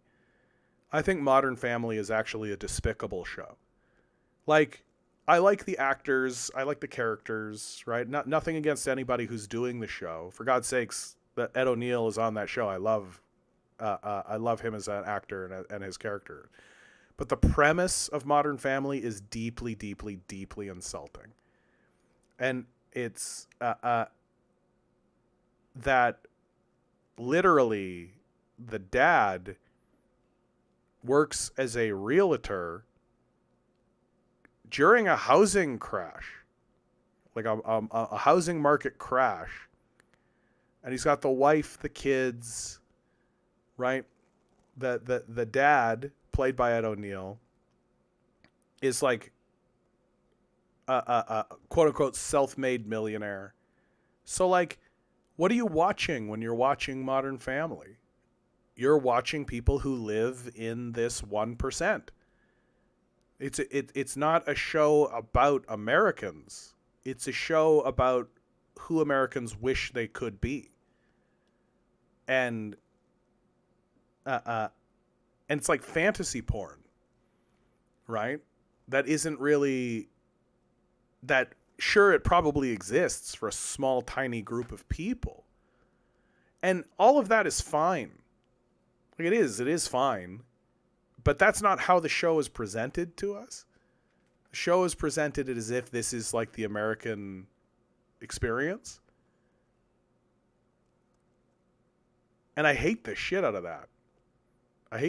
[SPEAKER 1] I think Modern Family is actually a despicable show. Like, I like the actors, I like the characters, right? Nothing against anybody who's doing the show. For God's sakes, that Ed O'Neill is on that show. I love him as an actor and his character. But the premise of Modern Family is deeply, deeply, deeply insulting. And it's that literally the dad works as a realtor during a housing crash, like a housing market crash. And he's got the wife, the kids, right? The dad, played by Ed O'Neill, is like a quote unquote self-made millionaire. So like, what are you watching when you're watching Modern Family? You're watching people who live in this 1%. It's not a show about Americans. It's a show about who Americans wish they could be. And it's like fantasy porn, right? That isn't really that. Sure, it probably exists for a small, tiny group of people. And all of that is fine. Like, it is fine. But that's not how the show is presented to us. The show is presented as if this is like the American experience. And I hate the shit out of that. And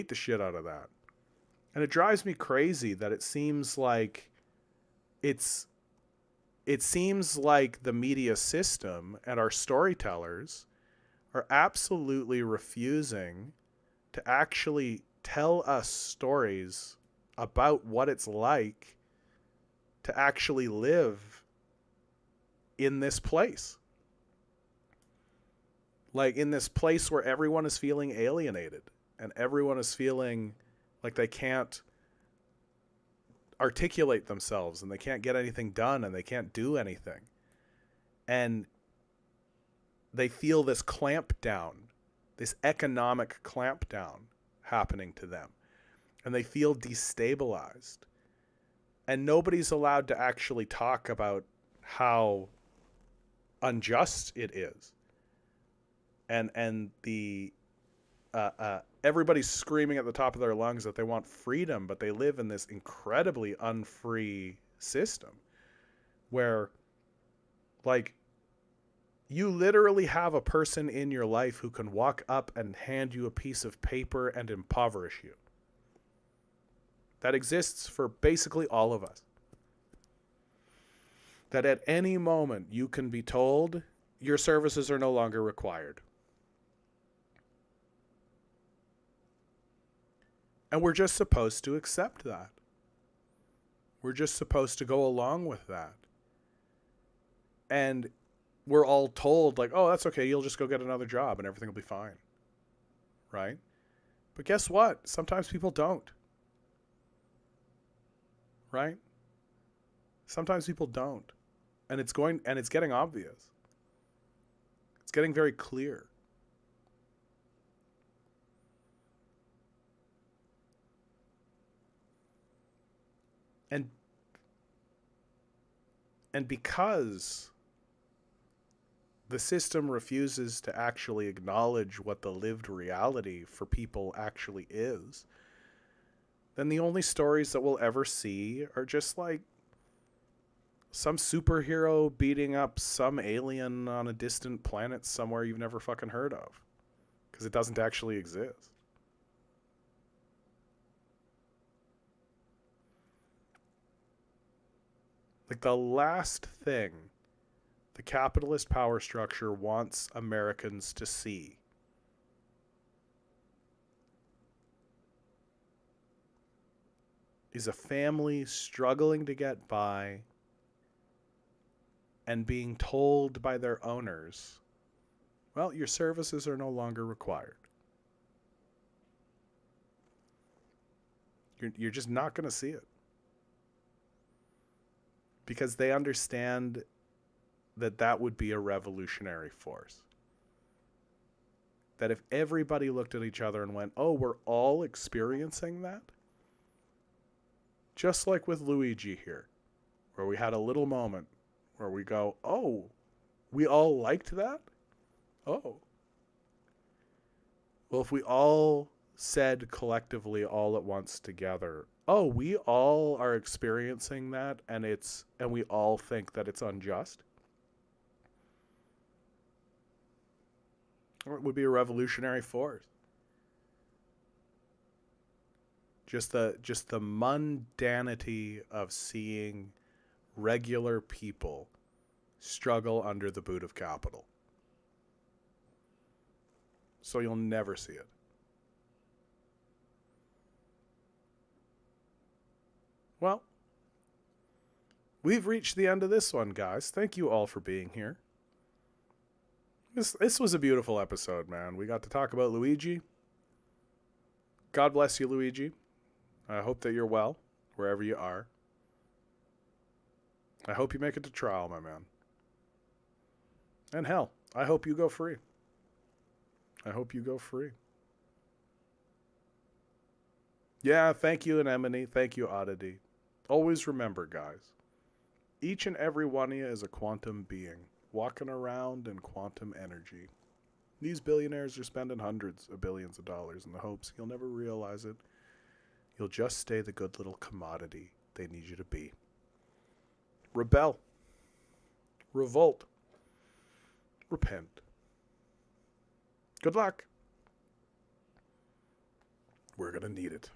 [SPEAKER 1] it drives me crazy that it seems like the media system and our storytellers are absolutely refusing to actually tell us stories about what it's like to actually live in this place. Like, in this place where everyone is feeling alienated and everyone is feeling like they can't articulate themselves and they can't get anything done and they can't do anything. And they feel this clamp down, this economic clamp down happening to them. And they feel destabilized. And nobody's allowed to actually talk about how unjust it is. And the everybody's screaming at the top of their lungs that they want freedom, but they live in this incredibly unfree system where, like, you literally have a person in your life who can walk up and hand you a piece of paper and impoverish you. That exists for basically all of us. That at any moment you can be told your services are no longer required. And we're just supposed to accept that. We're just supposed to go along with that. And we're all told, like, oh, that's okay, you'll just go get another job and everything will be fine. Right? But guess what? Sometimes people don't. Right? Sometimes people don't. And it's getting obvious. It's getting very clear. And because the system refuses to actually acknowledge what the lived reality for people actually is, then the only stories that we'll ever see are just like some superhero beating up some alien on a distant planet somewhere you've never fucking heard of. Because it doesn't actually exist. Like, the last thing the capitalist power structure wants Americans to see is a family struggling to get by and being told by their owners, well, your services are no longer required. You're just not going to see it. Because they understand that would be a revolutionary force. That if everybody looked at each other and went, oh, we're all experiencing that? Just like with Luigi here, where we had a little moment where we go, oh, we all liked that? Oh. Well, if we all said collectively all at once together, oh, we all are experiencing that and we all think that it's unjust, it would be a revolutionary force. Just the mundanity of seeing regular people struggle under the boot of capital. So you'll never see it. Well, we've reached the end of this one, guys. Thank you all for being here. This was a beautiful episode, man. We got to talk about Luigi. God bless you, Luigi. I hope that you're well, wherever you are. I hope you make it to trial, my man. And hell, I hope you go free. I hope you go free. Yeah, thank you, Anemone. Thank you, Oddity. Always remember, guys, each and every one of you is a quantum being, walking around in quantum energy. These billionaires are spending hundreds of billions of dollars in the hopes you'll never realize it. You'll just stay the good little commodity they need you to be. Rebel. Revolt. Repent. Good luck. We're going to need it.